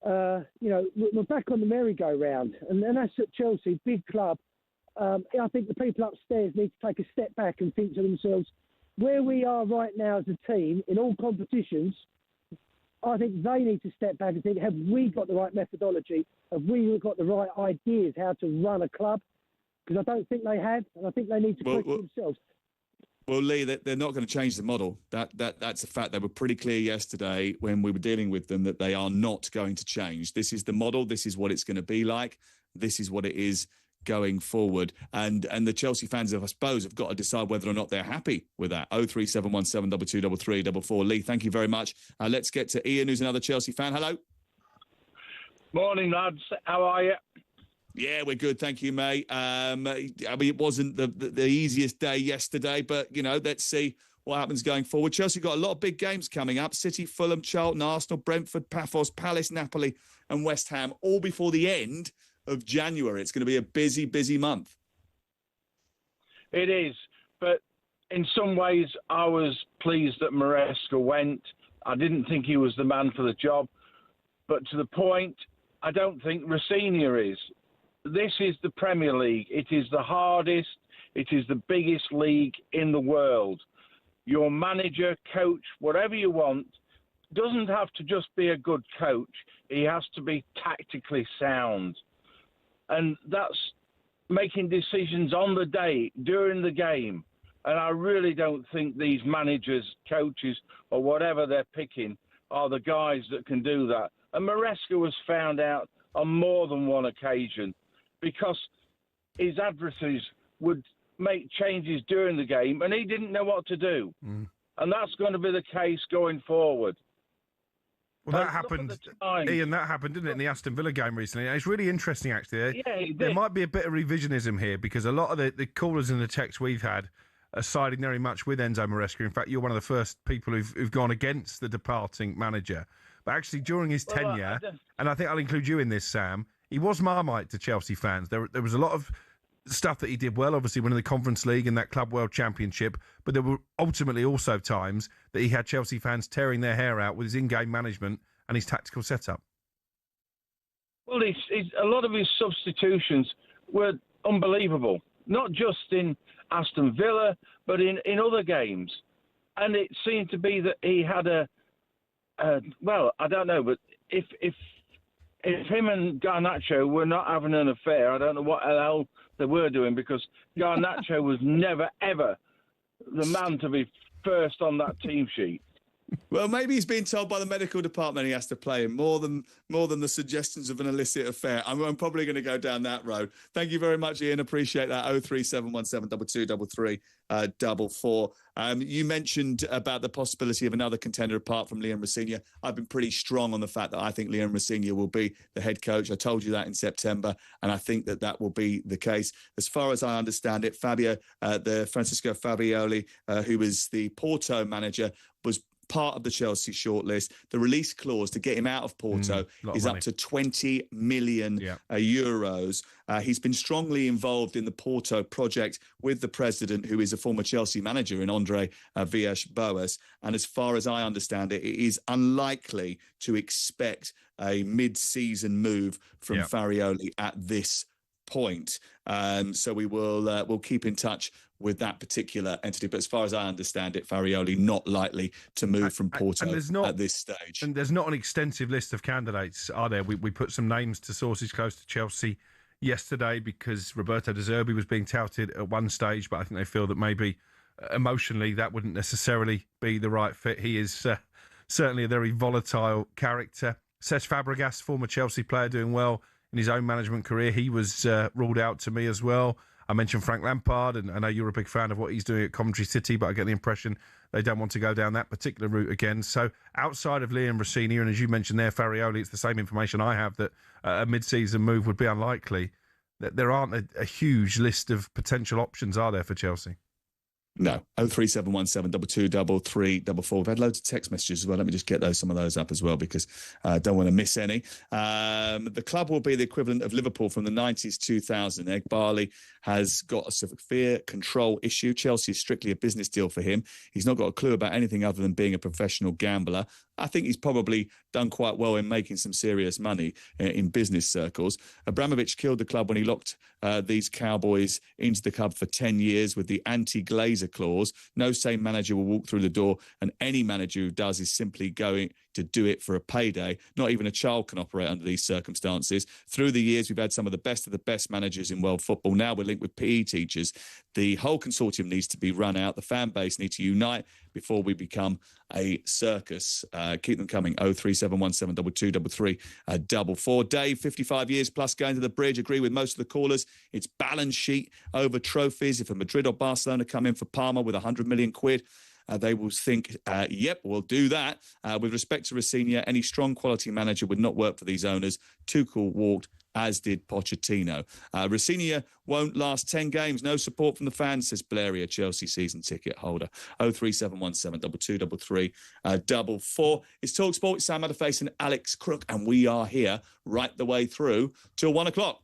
We're back on the merry-go-round, and that's at Chelsea, big club. I think the people upstairs need to take a step back and think to themselves, where we are right now as a team in all competitions, I think they need to step back and think, have we got the right methodology? Have we got the right ideas how to run a club? Because I don't think they have, and I think they need to question themselves. Well, Lee, they're not going to change the model. That's a fact. They were pretty clear yesterday when we were dealing with them that they are not going to change. This is the model. This is what it's going to be like. This is what it is going forward. And the Chelsea fans, I suppose, have got to decide whether or not they're happy with that. 03717223344. Lee, thank you very much. Let's get to Ian, who's another Chelsea fan. Hello. Morning, lads. How are you? Yeah, we're good. Thank you, mate. I mean, it wasn't the easiest day yesterday, but, let's see what happens going forward. Chelsea got a lot of big games coming up. City, Fulham, Charlton, Arsenal, Brentford, Paphos, Palace, Napoli and West Ham, all before the end of January. It's going to be a busy, busy month. It is. But in some ways, I was pleased that Maresca went. I didn't think he was the man for the job. But to the point, I don't think Rosenior is. This is the Premier League. It is the hardest. It is the biggest league in the world. Your manager, coach, whatever you want, doesn't have to just be a good coach. He has to be tactically sound. And that's making decisions on the day, during the game. And I really don't think these managers, coaches, or whatever they're picking are the guys that can do that. And Maresca was found out on more than one occasion because his adversaries would make changes during the game and he didn't know what to do. And that's going to be the case going forward. Well, that happened, Ian, that happened, didn't it, in the Aston Villa game recently? It's really interesting, actually. Yeah, it there did. might be a bit of revisionism here because a lot of the callers in the text we've had are siding very much with Enzo Maresca. In fact, you're one of the first people who've gone against the departing manager. But actually, during his tenure, and I think I'll include you in this, Sam, he was Marmite to Chelsea fans. There was a lot of stuff that he did well, obviously winning the Conference League and that Club World Championship, but there were ultimately also times that he had Chelsea fans tearing their hair out with his in-game management and his tactical setup. Well, a lot of his substitutions were unbelievable, not just in Aston Villa, but in other games. And it seemed to be that he had well, I don't know, but if him and Garnacho were not having an affair, I don't know what the hell they were doing, because Garnacho was never, ever the man to be first on that team sheet. Well, maybe he's been told by the medical department he has to play him more than the suggestions of an illicit affair. I'm probably going to go down that road. Thank you very much, Ian. Appreciate that. 03717 2233 44. You mentioned about the possibility of another contender apart from Liam Rosenior. I've been pretty strong on the fact that I think Liam Rosenior will be the head coach. I told you that in September, and I think that will be the case. As far as I understand it, Francisco Fabioli, who was the Porto manager, was part of the Chelsea shortlist. The release clause to get him out of Porto is up to 20 million euros. He's been strongly involved in the Porto project with the president, who is a former Chelsea manager in Andre Villas-Boas. And as far as I understand it, it is unlikely to expect a mid-season move from Farioli at this point. So we'll keep in touch with that particular entity. But as far as I understand it, Farioli not likely to move from Porto at this stage. And there's not an extensive list of candidates, are there? We put some names to sources close to Chelsea yesterday because Roberto De Zerbi was being touted at one stage, but I think they feel that maybe emotionally that wouldn't necessarily be the right fit. He is certainly a very volatile character. Cesc Fabregas, former Chelsea player, doing well in his own management career. He was ruled out to me as well. I mentioned Frank Lampard, and I know you're a big fan of what he's doing at Coventry City, but I get the impression they don't want to go down that particular route again. So outside of Liam Rosenior, and as you mentioned there, Farioli, it's the same information I have that a mid-season move would be unlikely. That there aren't a huge list of potential options, are there, for Chelsea? No. 03717 223344. We've had loads of text messages as well. Let me just get some of those up as well, because I don't want to miss any. The club will be the equivalent of Liverpool from the 90s, 2000. Egg Barley has got a severe control issue. Chelsea is strictly a business deal for him. He's not got a clue about anything other than being a professional gambler. I think he's probably done quite well in making some serious money in business circles. Abramovich killed the club when he locked these Cowboys into the club for 10 years with the anti-Glazer clause. No sane manager will walk through the door, and any manager who does is simply going to do it for a payday. Not even a child can operate under these circumstances. Through the years, we've had some of the best managers in world football. Now we're linked with PE teachers. The whole consortium needs to be run out. The fan base needs to unite before we become a circus. Keep them coming. 03717 2233 44. Dave, 55 years plus, going to the bridge. Agree with most of the callers. It's balance sheet over trophies. If a Madrid or Barcelona come in for Parma with 100 million quid, they will think, yep, we'll do that. With respect to Rosenior, any strong quality manager would not work for these owners. Tuchel walked, as did Pochettino. Rosenior won't last 10 games. No support from the fans, says Blairy, Chelsea season ticket holder. 03717 2233 44. It's talkSPORT, it's Sam Matterface and Alex Crook, and we are here right the way through till 1 o'clock.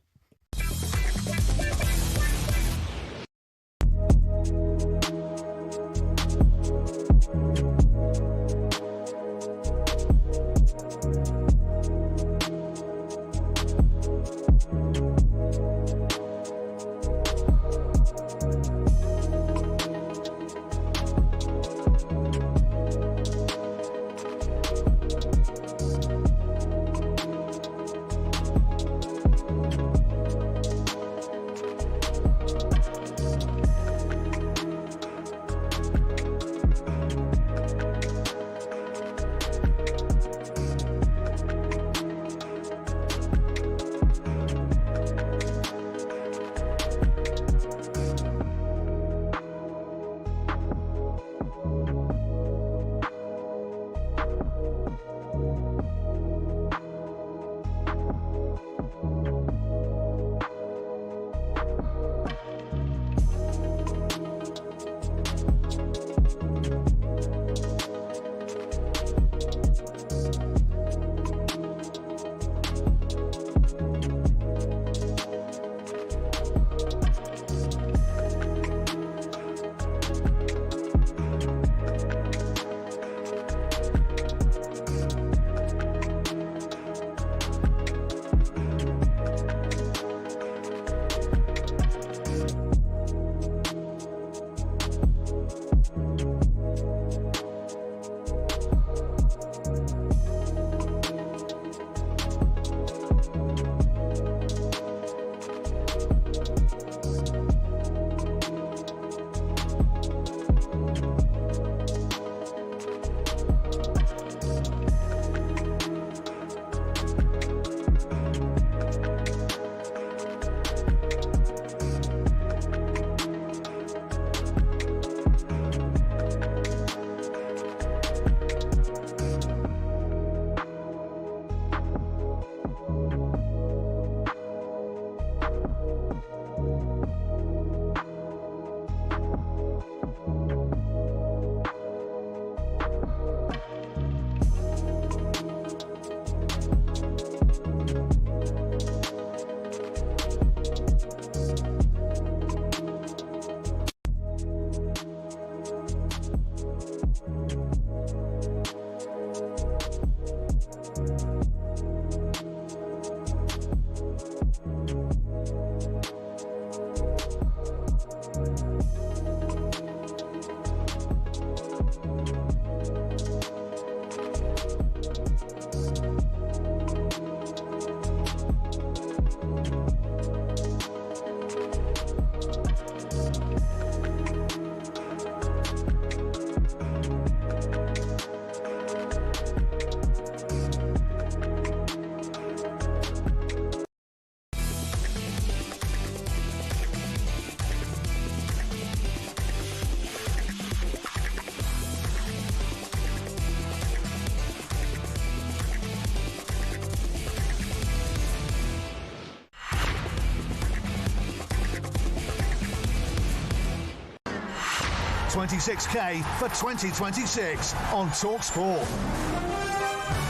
26k for 2026 on talkSPORT.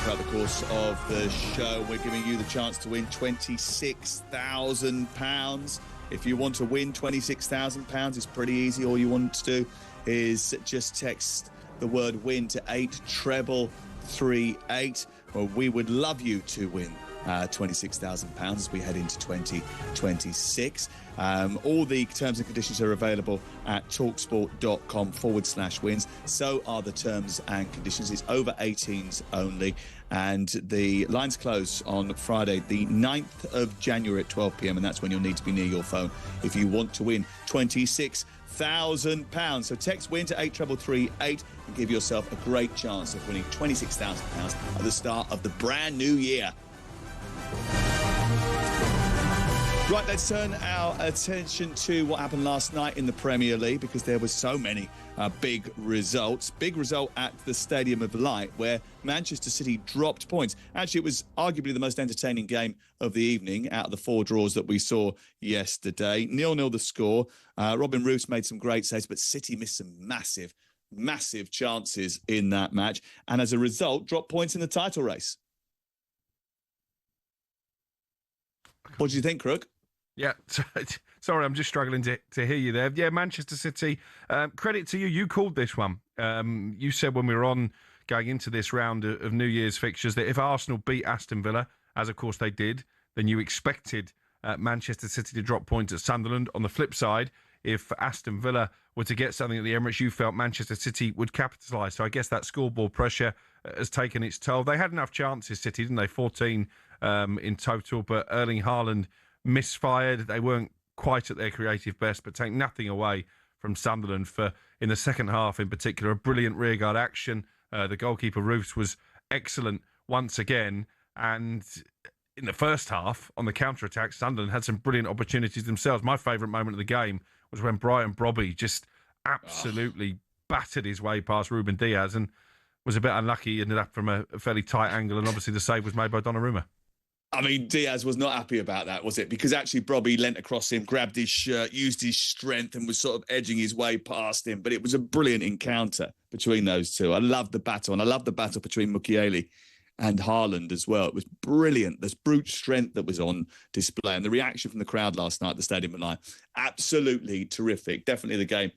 Throughout the course of the show, we're giving you the chance to win £26,000. If you want to win £26,000, it's pretty easy. All you want to do is just text the word win to 83338. Well, we would love you to win £26,000 as we head into 2026. All the terms and conditions are available at talksport.com/wins. So are the terms and conditions. It's over 18s only. And the lines close on Friday, the 9th of January at 12 p.m. And that's when you'll need to be near your phone if you want to win £26,000. So text win to 83338 and give yourself a great chance of winning £26,000 at the start of the brand new year. Right, let's turn our attention to what happened last night in the Premier League, because there were so many big results. Big result at the Stadium of Light, where Manchester City dropped points. Actually, it was arguably the most entertaining game of the evening out of the 4 draws that we saw yesterday. 0-0 the score. Robin Roos made some great saves, but City missed some massive chances in that match, and as a result, dropped points in the title race. What do you think, Crook? Yeah, sorry, I'm just struggling to hear you there. Yeah, Manchester City, credit to you. You called this one. You said when we were on going into this round of New Year's fixtures that if Arsenal beat Aston Villa, as of course they did, then you expected Manchester City to drop points at Sunderland. On the flip side, if Aston Villa were to get something at the Emirates, you felt Manchester City would capitalise. So I guess that scoreboard pressure has taken its toll. They had enough chances, City, didn't they? 14 in total, but Erling Haaland misfired. They weren't quite at their creative best, but take nothing away from Sunderland for, in the second half in particular, a brilliant rearguard action. The goalkeeper, Roos, was excellent once again. And in the first half, on the counter-attack, Sunderland had some brilliant opportunities themselves. My favourite moment of the game was when Brian Brobby just absolutely battered his way past Ruben Diaz and was a bit unlucky. He ended up from a fairly tight angle, and obviously the save was made by Donnarumma. I mean, Diaz was not happy about that, was it? Because actually Brobby leant across him, grabbed his shirt, used his strength and was sort of edging his way past him. But it was a brilliant encounter between those two. I loved the battle, and I loved the battle between Mukiele and Haaland as well. It was brilliant. This brute strength that was on display, and the reaction from the crowd last night at the Stadium of Light, absolutely terrific. Definitely the game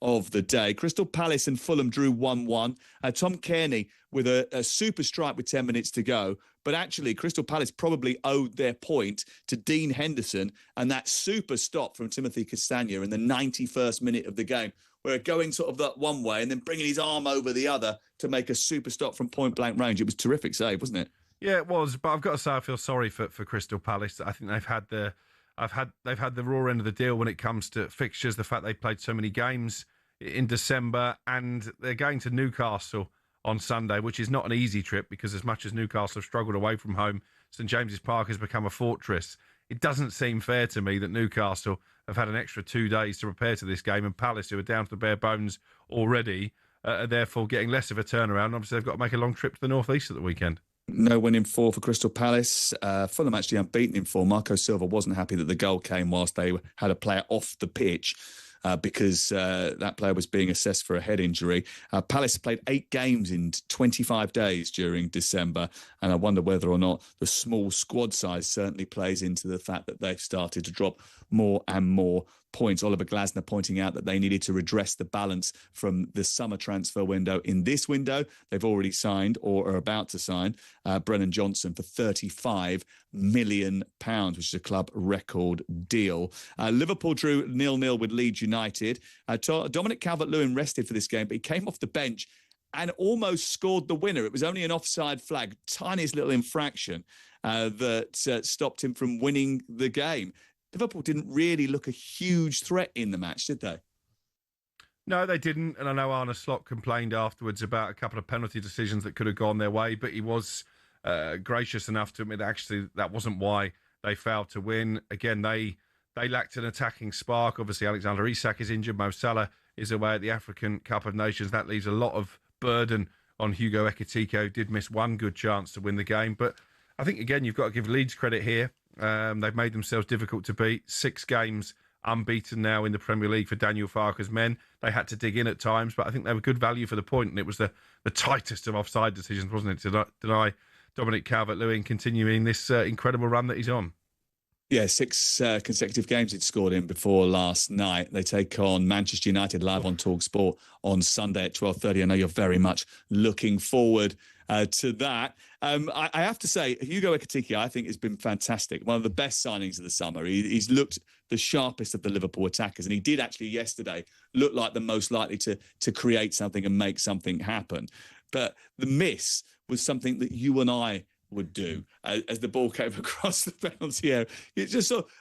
of the day. Crystal Palace and Fulham drew 1-1. Tom Kearney with a super strike with 10 minutes to go. But actually, Crystal Palace probably owed their point to Dean Henderson and that super stop from Timothy Castagna in the 91st minute of the game, where going sort of that one way and then bringing his arm over the other to make a super stop from point-blank range. It was a terrific save, wasn't it? Yeah, it was. But I've got to say, I feel sorry for Crystal Palace. I think they've had the raw end of the deal when it comes to fixtures. The fact they played so many games in December, and they're going to Newcastle on Sunday, which is not an easy trip, because as much as Newcastle have struggled away from home, St James's Park has become a fortress. It doesn't seem fair to me that Newcastle have had an extra 2 days to prepare to this game, and Palace, who are down to the bare bones already, are therefore getting less of a turnaround. Obviously, they've got to make a long trip to the North East at the weekend. No win in 4 for Crystal Palace. Fulham actually unbeaten in 4. Marco Silva wasn't happy that the goal came whilst they had a player off the pitch, because that player was being assessed for a head injury. Palace played 8 games in 25 days during December, and I wonder whether or not the small squad size certainly plays into the fact that they've started to drop more and more points. Oliver Glasner pointing out that they needed to redress the balance from the summer transfer window. In this window, they've already signed or are about to sign Brennan Johnson for £35 million, which is a club record deal. Liverpool drew 0-0 with Leeds United. Dominic Calvert-Lewin rested for this game, but he came off the bench and almost scored the winner. It was only an offside flag, tiniest little infraction that stopped him from winning the game. Liverpool didn't really look a huge threat in the match, did they? No, they didn't. And I know Arne Slot complained afterwards about a couple of penalty decisions that could have gone their way, but he was gracious enough to admit that actually that wasn't why they failed to win. Again, they lacked an attacking spark. Obviously, Alexander Isak is injured. Mo Salah is away at the African Cup of Nations. That leaves a lot of burden on Hugo Ekitike, who did miss one good chance to win the game. But I think, again, you've got to give Leeds credit here. They've made themselves difficult to beat. 6 games unbeaten now in the Premier League for Daniel Farke's men. They had to dig in at times, but I think they were good value for the point, and it was the tightest of offside decisions, wasn't it, to deny Dominic Calvert-Lewin continuing this incredible run that he's on. Yeah, 6 consecutive games he'd scored in before last night. They take on Manchester United live on talkSPORT on Sunday at 12:30. I know you're very much looking forward to that. I have to say, Hugo Ekitike, I think, has been fantastic. One of the best signings of the summer. He's looked the sharpest of the Liverpool attackers, and he did actually yesterday look like the most likely to create something and make something happen. But the miss was something that you and I would do as the ball came across the penalty area. It just sort of,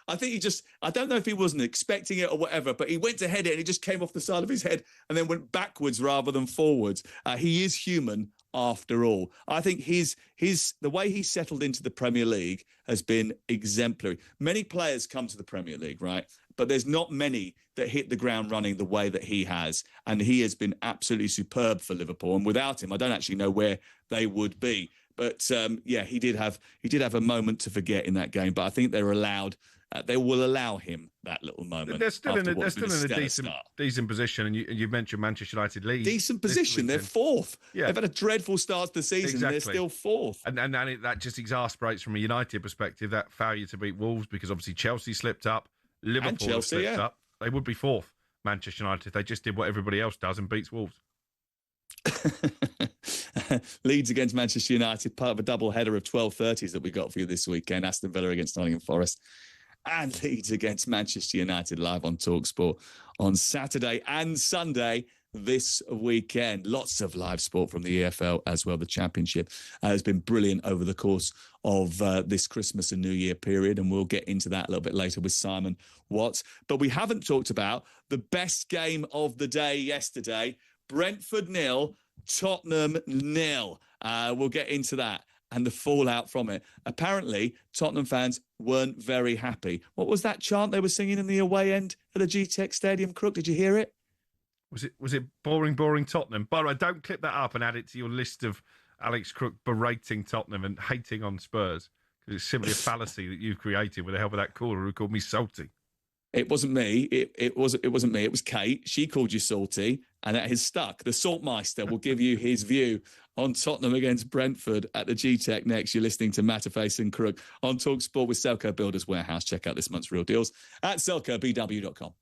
I don't know if he wasn't expecting it or whatever, but he went to head it and it just came off the side of his head and then went backwards rather than forwards. He is human after all. I think the way he settled into the Premier League has been exemplary. Many players come to the Premier League, right? But there's not many that hit the ground running the way that he has. And he has been absolutely superb for Liverpool. And without him, I don't actually know where they would be. But he did have a moment to forget in that game. But I think they will allow him that little moment. They're still in a decent position. And you mentioned Manchester United lead. Decent position. They're fourth. Yeah. They've had a dreadful start to the season. Exactly. They're still fourth. And that just exasperates from a United perspective, that failure to beat Wolves, because obviously Chelsea slipped up. Liverpool slipped up. They would be fourth, Manchester United, if they just did what everybody else does and beats Wolves. Leeds against Manchester United, part of a double header of 12:30s that we got for you this weekend. Aston Villa against Nottingham Forest, and Leeds against Manchester United live on talkSPORT on Saturday and Sunday this weekend. Lots of live sport from the EFL as well. The Championship has been brilliant over the course of this Christmas and New Year period, and we'll get into that a little bit later with Simon Watts. But we haven't talked about the best game of the day yesterday. Brentford 0, Tottenham 0. We'll get into that and the fallout from it. Apparently, Tottenham fans weren't very happy. What was that chant they were singing in the away end of the GTEC Stadium, Crook? Did you hear it? Was it boring Tottenham? By the way, don't clip that up and add it to your list of Alex Crook berating Tottenham and hating on Spurs, because it's simply a fallacy that you've created with the help of that caller who called me salty. It wasn't me. It wasn't me. It was Kate. She called you salty, and that has stuck. The Saltmeister will give you his view on Tottenham against Brentford at the GTEC next. You're listening to Matterface and Crook on talkSPORT with Selco Builders Warehouse. Check out this month's real deals at selcobw.com.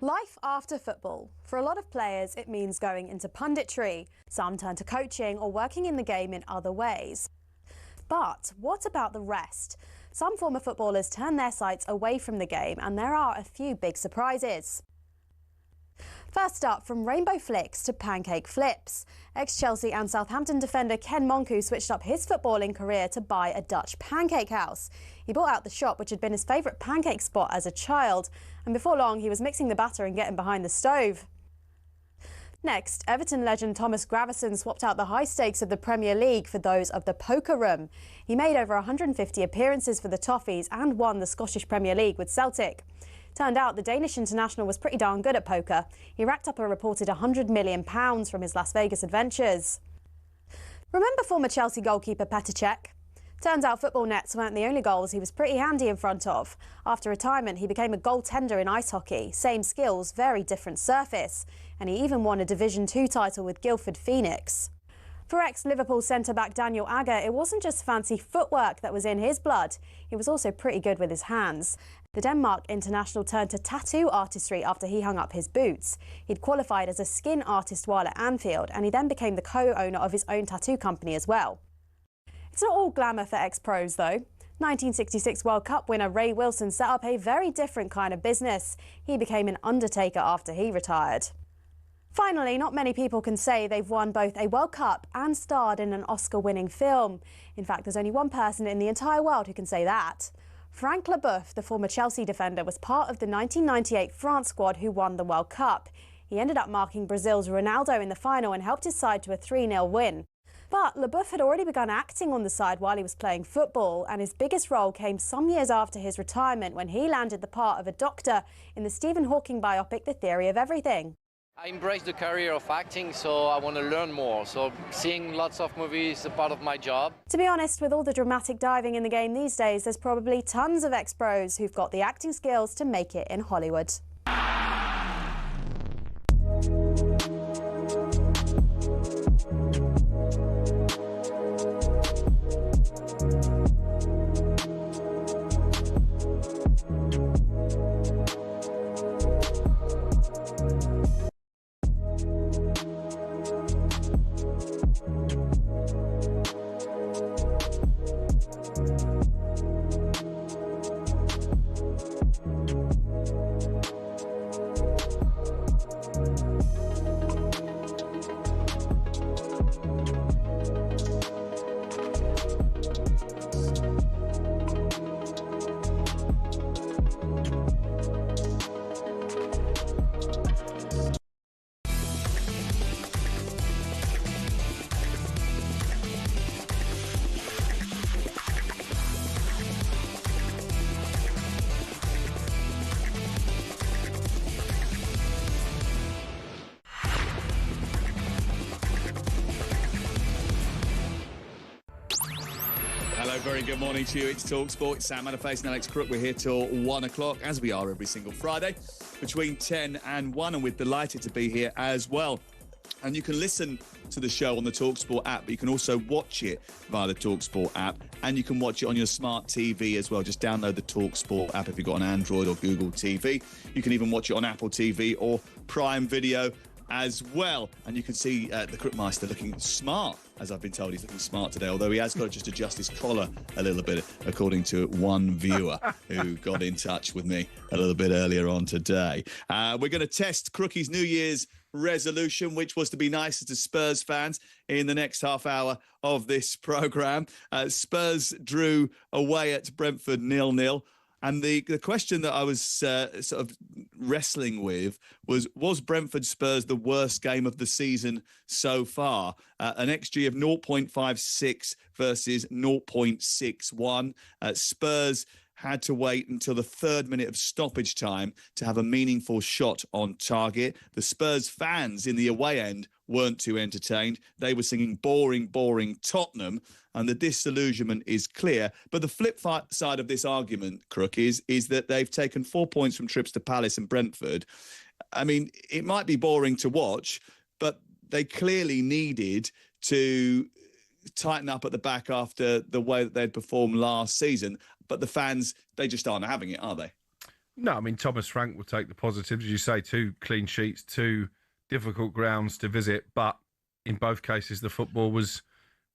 Life after football. For a lot of players, it means going into punditry. Some turn to coaching or working in the game in other ways. But what about the rest? Some former footballers turn their sights away from the game, and there are a few big surprises. First up, from rainbow flicks to pancake flips. Ex-Chelsea and Southampton defender Ken Monku switched up his footballing career to buy a Dutch pancake house. He bought out the shop, which had been his favourite pancake spot as a child, and before long he was mixing the batter and getting behind the stove. Next, Everton legend Thomas Gravesen swapped out the high stakes of the Premier League for those of the poker room. He made over 150 appearances for the Toffees and won the Scottish Premier League with Celtic. Turned out the Danish international was pretty darn good at poker. He racked up a reported £100 million from his Las Vegas adventures. Remember former Chelsea goalkeeper Petr Cech? Turns out football nets weren't the only goals he was pretty handy in front of. After retirement, he became a goaltender in ice hockey. Same skills, very different surface. And he even won a Division 2 title with Guildford Phoenix. For ex-Liverpool centre-back Daniel Agger, it wasn't just fancy footwork that was in his blood. He was also pretty good with his hands. The Denmark international turned to tattoo artistry after he hung up his boots. He'd qualified as a skin artist while at Anfield, and he then became the co-owner of his own tattoo company as well. It's not all glamour for ex-pros, though. 1966 World Cup winner Ray Wilson set up a very different kind of business. He became an undertaker after he retired. Finally, not many people can say they've won both a World Cup and starred in an Oscar-winning film. In fact, there's only one person in the entire world who can say that. Frank Leboeuf, the former Chelsea defender, was part of the 1998 France squad who won the World Cup. He ended up marking Brazil's Ronaldo in the final and helped his side to a 3-0 win. But Leboeuf had already begun acting on the side while he was playing football, and his biggest role came some years after his retirement when he landed the part of a doctor in the Stephen Hawking biopic The Theory of Everything. I embrace the career of acting, so I want to learn more. So seeing lots of movies is a part of my job. To be honest, with all the dramatic diving in the game these days, there's probably tons of ex-pros who've got the acting skills to make it in Hollywood. Very good morning to you. It's talkSPORT. It's Sam Matterface and Alex Crook. We're here till 1 o'clock, as we are every single Friday, between 10 and 1, and we're delighted to be here as well. And you can listen to the show on the talkSPORT app, but you can also watch it via the talkSPORT app, and you can watch it on your smart TV as well. Just download the talkSPORT app if you've got an Android or Google TV. You can even watch it on Apple TV or Prime Video as well. And you can see the Crookmeister looking smart, as I've been told. He's looking smart today, although he has got to just adjust his collar a little bit, according to one viewer who got in touch with me a little bit earlier on today. We're going to test Crookie's New Year's resolution, which was to be nicer to Spurs fans, in the next half hour of this programme. Spurs drew away at Brentford 0-0. And the question that I was sort of wrestling with was Brentford Spurs the worst game of the season so far? An XG of 0.56 versus 0.61. Spurs had to wait until the 3rd minute of stoppage time to have a meaningful shot on target. The Spurs fans in the away end weren't too entertained. They were singing boring, boring Tottenham, and the disillusionment is clear. But the flip side of this argument, Crook, is that they've taken 4 points from trips to Palace and Brentford. I mean, it might be boring to watch, but they clearly needed to tighten up at the back after the way that they'd performed last season. But the fans, they just aren't having it, are they? No, I mean, Thomas Frank will take the positives. As you say, 2 clean sheets, 2 difficult grounds to visit, but in both cases, the football was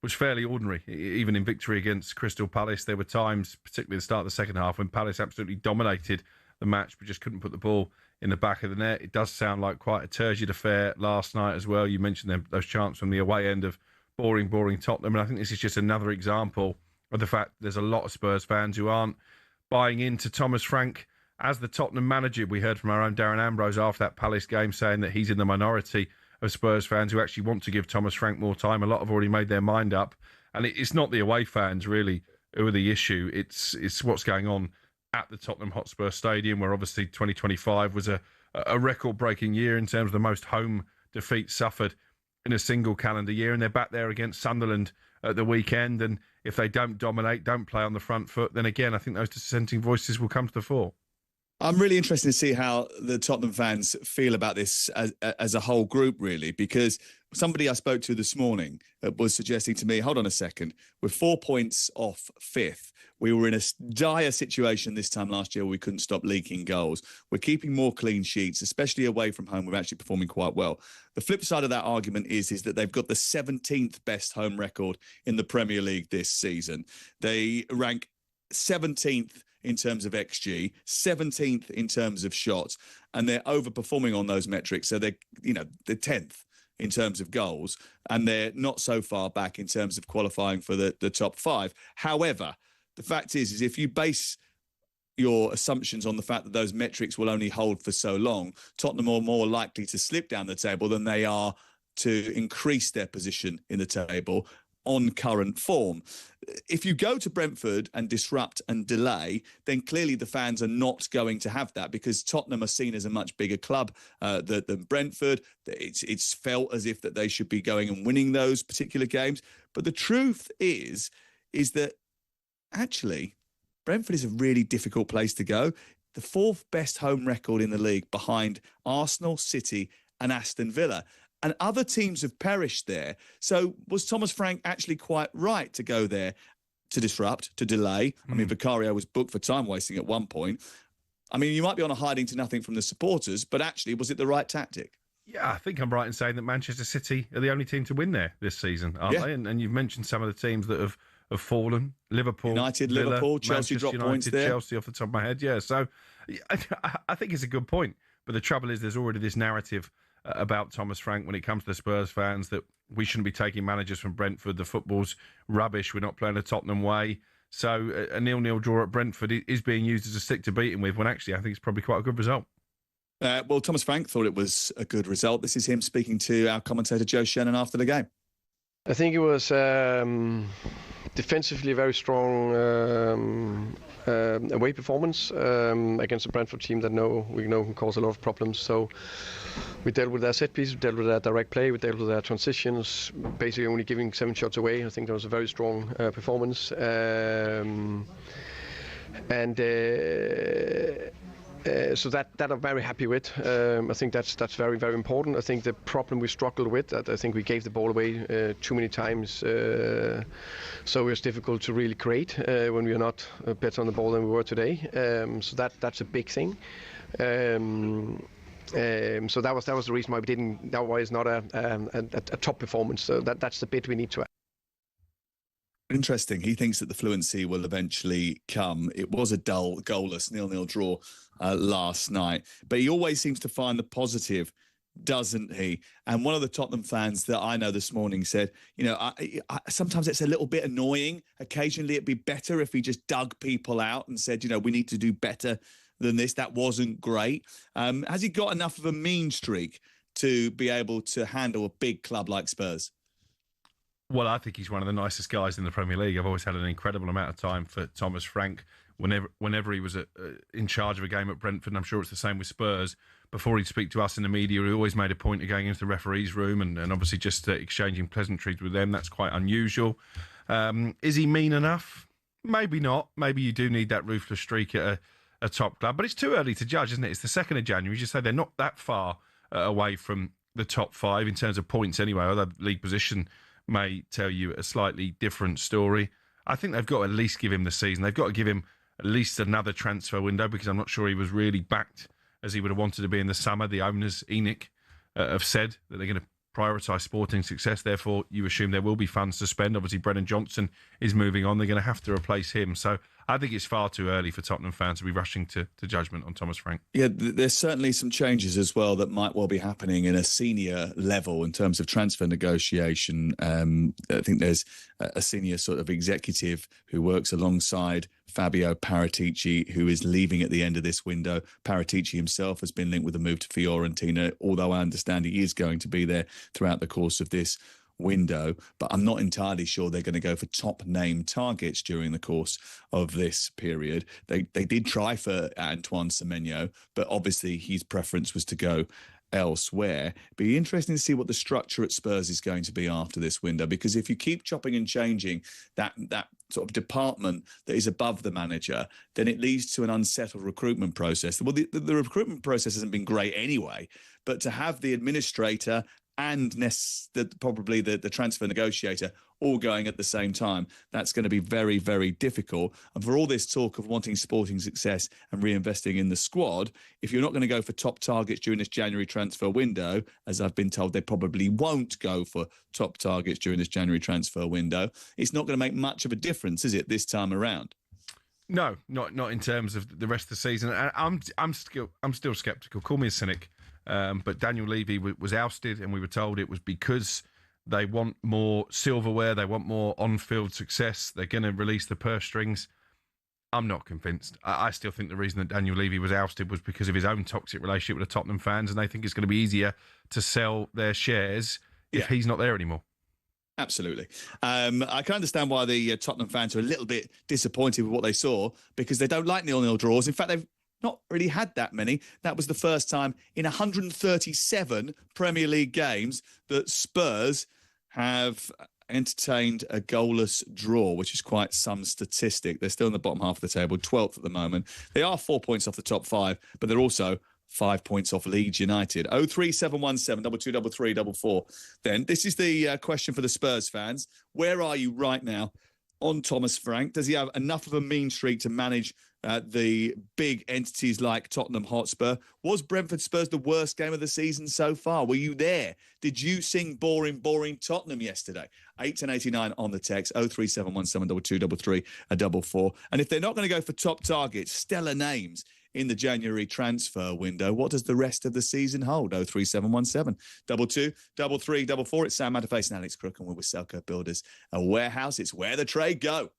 fairly ordinary. Even in victory against Crystal Palace, there were times, particularly at the start of the second half, when Palace absolutely dominated the match, but just couldn't put the ball in the back of the net. It does sound like quite a turgid affair last night as well. You mentioned those chants from the away end of boring Tottenham, and I think this is just another example of the fact there's a lot of Spurs fans who aren't buying into Thomas Frank as the Tottenham manager. We heard from our own Darren Ambrose after that Palace game saying that he's in the minority of Spurs fans who actually want to give Thomas Frank more time. A lot have already made their mind up. And it's not the away fans, really, who are the issue. It's what's going on at the Tottenham Hotspur Stadium, where obviously 2025 was a record-breaking year in terms of the most home defeats suffered in a single calendar year. And they're back there against Sunderland at the weekend. And if they don't dominate, don't play on the front foot, then again, I think those dissenting voices will come to the fore. I'm really interested to see how the Tottenham fans feel about this as a whole group, really, because somebody I spoke to this morning was suggesting to me, hold on a second, we're 4 points off 5th. We were in a dire situation this time last year where we couldn't stop leaking goals. We're keeping more clean sheets, especially away from home. We're actually performing quite well. The flip side of that argument is that they've got the 17th best home record in the Premier League this season. They rank 17th in terms of XG, 17th in terms of shots, and they're overperforming on those metrics. So they're 10th in terms of goals, and they're not so far back in terms of qualifying for the top 5. However, the fact is if you base your assumptions on the fact that those metrics will only hold for so long, Tottenham are more likely to slip down the table than they are to increase their position in the table on current form. If you go to Brentford and disrupt and delay, then clearly the fans are not going to have that, because Tottenham are seen as a much bigger club than Brentford. It's felt as if that they should be going and winning those particular games. But the truth is that actually Brentford is a really difficult place to go. The 4th best home record in the league behind Arsenal, City and Aston Villa. And other teams have perished there. So was Thomas Frank actually quite right to go there to disrupt, to delay? I mean, Vicario was booked for time wasting at one point. I mean, you might be on a hiding to nothing from the supporters, but actually, was it the right tactic? Yeah, I think I'm right in saying that Manchester City are the only team to win there this season, aren't they? And you've mentioned some of the teams that have fallen. Liverpool, United, Villa, Liverpool, Chelsea Manchester dropped United, points there. Chelsea off the top of my head, yeah. So I think it's a good point. But the trouble is there's already this narrative about Thomas Frank when it comes to the Spurs fans that we shouldn't be taking managers from Brentford. The football's rubbish. We're not playing a Tottenham way. So a 0-0 draw at Brentford is being used as a stick to beat him with, when actually I think it's probably quite a good result. Well, Thomas Frank thought it was a good result. This is him speaking to our commentator Joe Shannon after the game. I think it was defensively very strong away performance against a Brentford team that we know can cause a lot of problems. So we dealt with their set piece, we dealt with their direct play, we dealt with their transitions, basically only giving 7 shots away. I think that was a very strong performance. So that I'm very happy with. I think that's very, very important. I think the problem we struggled with, that I think we gave the ball away too many times. So it was difficult to really create when we are not better on the ball than we were today. So that's a big thing. So that was the reason why we didn't. That was not a top performance. So that's the bit we need to add. Interesting. He thinks that the fluency will eventually come. It was a dull, goalless 0-0 draw last night, but he always seems to find the positive, doesn't he? And one of the Tottenham fans that I know this morning said, sometimes it's a little bit annoying. Occasionally it'd be better if he just dug people out and said, we need to do better than this. That wasn't great. Has he got enough of a mean streak to be able to handle a big club like Spurs? Well, I think he's one of the nicest guys in the Premier League. I've always had an incredible amount of time for Thomas Frank. Whenever he was in charge of a game at Brentford, and I'm sure it's the same with Spurs, before he'd speak to us in the media, he always made a point of going into the referee's room and obviously just exchanging pleasantries with them. That's quite unusual. Is he mean enough? Maybe not. Maybe you do need that ruthless streak at a top club. But it's too early to judge, isn't it? It's the 2nd of January. As you say, they're not that far away from the top 5 in terms of points anyway, although league position may tell you a slightly different story. I think they've got to at least give him the season. They've got to give him at least another transfer window, because I'm not sure he was really backed as he would have wanted to be in the summer. The owners, ENIC, have said that they're going to prioritise sporting success. Therefore, you assume there will be funds to spend. Obviously, Brennan Johnson is moving on. They're going to have to replace him. So I think it's far too early for Tottenham fans to be rushing to judgment on Thomas Frank. Yeah, there's certainly some changes as well that might well be happening in a senior level in terms of transfer negotiation. I think there's a senior sort of executive who works alongside Fabio Paratici, who is leaving at the end of this window. Paratici himself has been linked with a move to Fiorentina, although I understand he is going to be there throughout the course of this window, but I'm not entirely sure they're going to go for top name targets during the course of this period. They did try for Antoine Semenyo, but obviously his preference was to go elsewhere. Be interesting to see what the structure at Spurs is going to be after this window, because if you keep chopping and changing that sort of department that is above the manager, then it leads to an unsettled recruitment process. Well, the recruitment process hasn't been great anyway, but to have the administrator and probably the transfer negotiator all going at the same time, that's going to be very, very difficult. And for all this talk of wanting sporting success and reinvesting in the squad, if you're not going to go for top targets during this January transfer window, as I've been told they probably won't go for top targets during this January transfer window, it's not going to make much of a difference, is it, this time around? No, not in terms of the rest of the season. I'm still sceptical. Call me a cynic. But Daniel Levy was ousted, and we were told it was because they want more silverware, they want more on-field success, they're going to release the purse strings. I'm not convinced. I still think the reason that Daniel Levy was ousted was because of his own toxic relationship with the Tottenham fans, and they think it's going to be easier to sell their shares if he's not there anymore. Absolutely. I can understand why the Tottenham fans are a little bit disappointed with what they saw, because they don't like 0-0 draws. In fact, they've not really had that many. That was the first time in 137 Premier League games that Spurs have entertained a goalless draw, which is quite some statistic. They're still in the bottom half of the table, 12th at the moment. They are 4 points off the top five, but they're also 5 points off Leeds United. 03717 223344. Then this is the question for the Spurs fans. Where are you right now on Thomas Frank? Does he have enough of a mean streak to manage the big entities like Tottenham Hotspur? Was Brentford Spurs the worst game of the season so far? Were you there? Did you sing boring, boring Tottenham yesterday? 81089 on the text, 03717 223344. And if they're not going to go for top targets, stellar names in the January transfer window, what does the rest of the season hold? 03717 223344. It's Sam Matterface and Alex Crook, and we're with Selco Builders, a warehouse. It's where the trade go.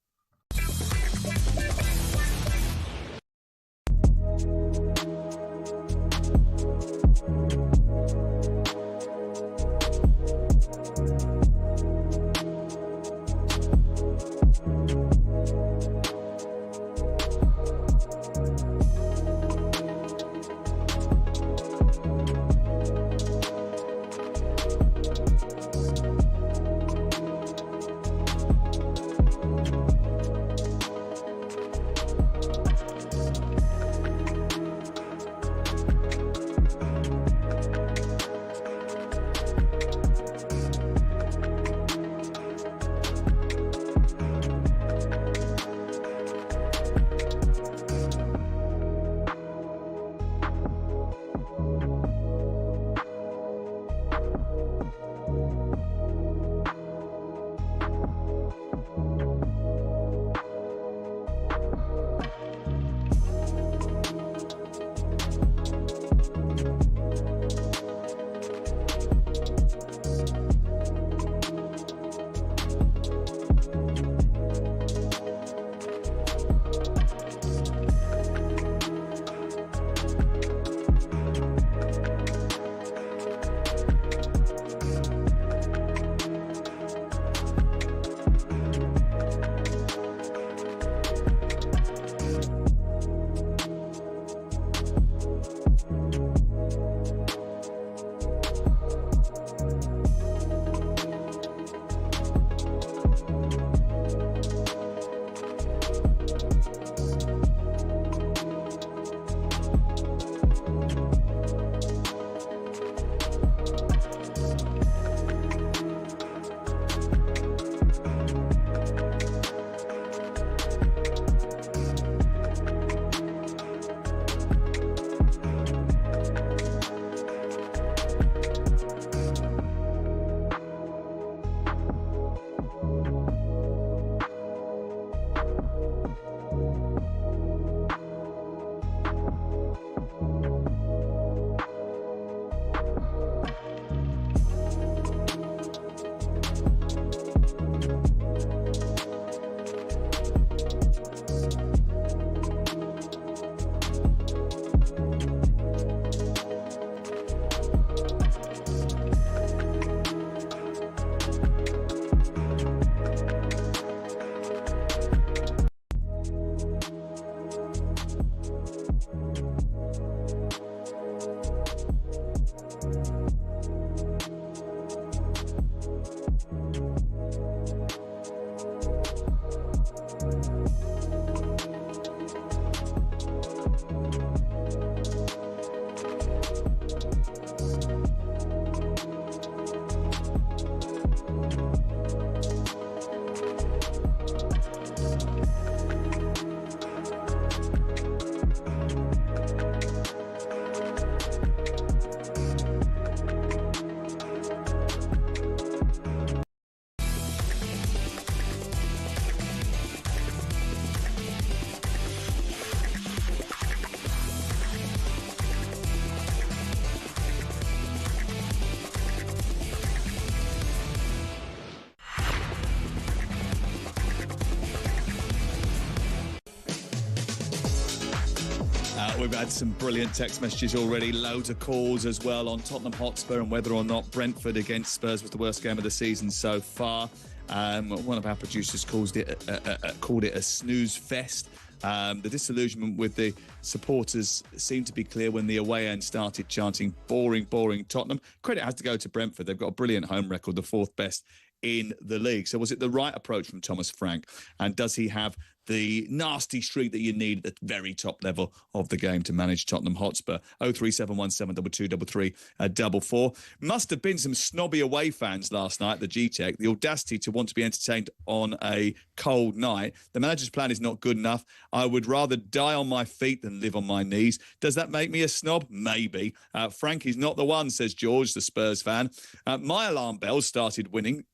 We've had some brilliant text messages already, loads of calls as well on Tottenham Hotspur and whether or not Brentford against Spurs was the worst game of the season so far. One of our producers called it a snooze fest. The disillusionment with the supporters seemed to be clear when the away end started chanting boring, boring Tottenham. Credit has to go to Brentford. They've got a brilliant home record, the fourth best in the league. So was it the right approach from Thomas Frank? And does he have the nasty streak that you need at the very top level of the game to manage Tottenham Hotspur? 03717223344. Must have been some snobby away fans last night at the G-Tech. The audacity to want to be entertained on a cold night. The manager's plan is not good enough. I would rather die on my feet than live on my knees. Does that make me a snob? Maybe. Frankie's not the one, says George, the Spurs fan. My alarm bells started ringing,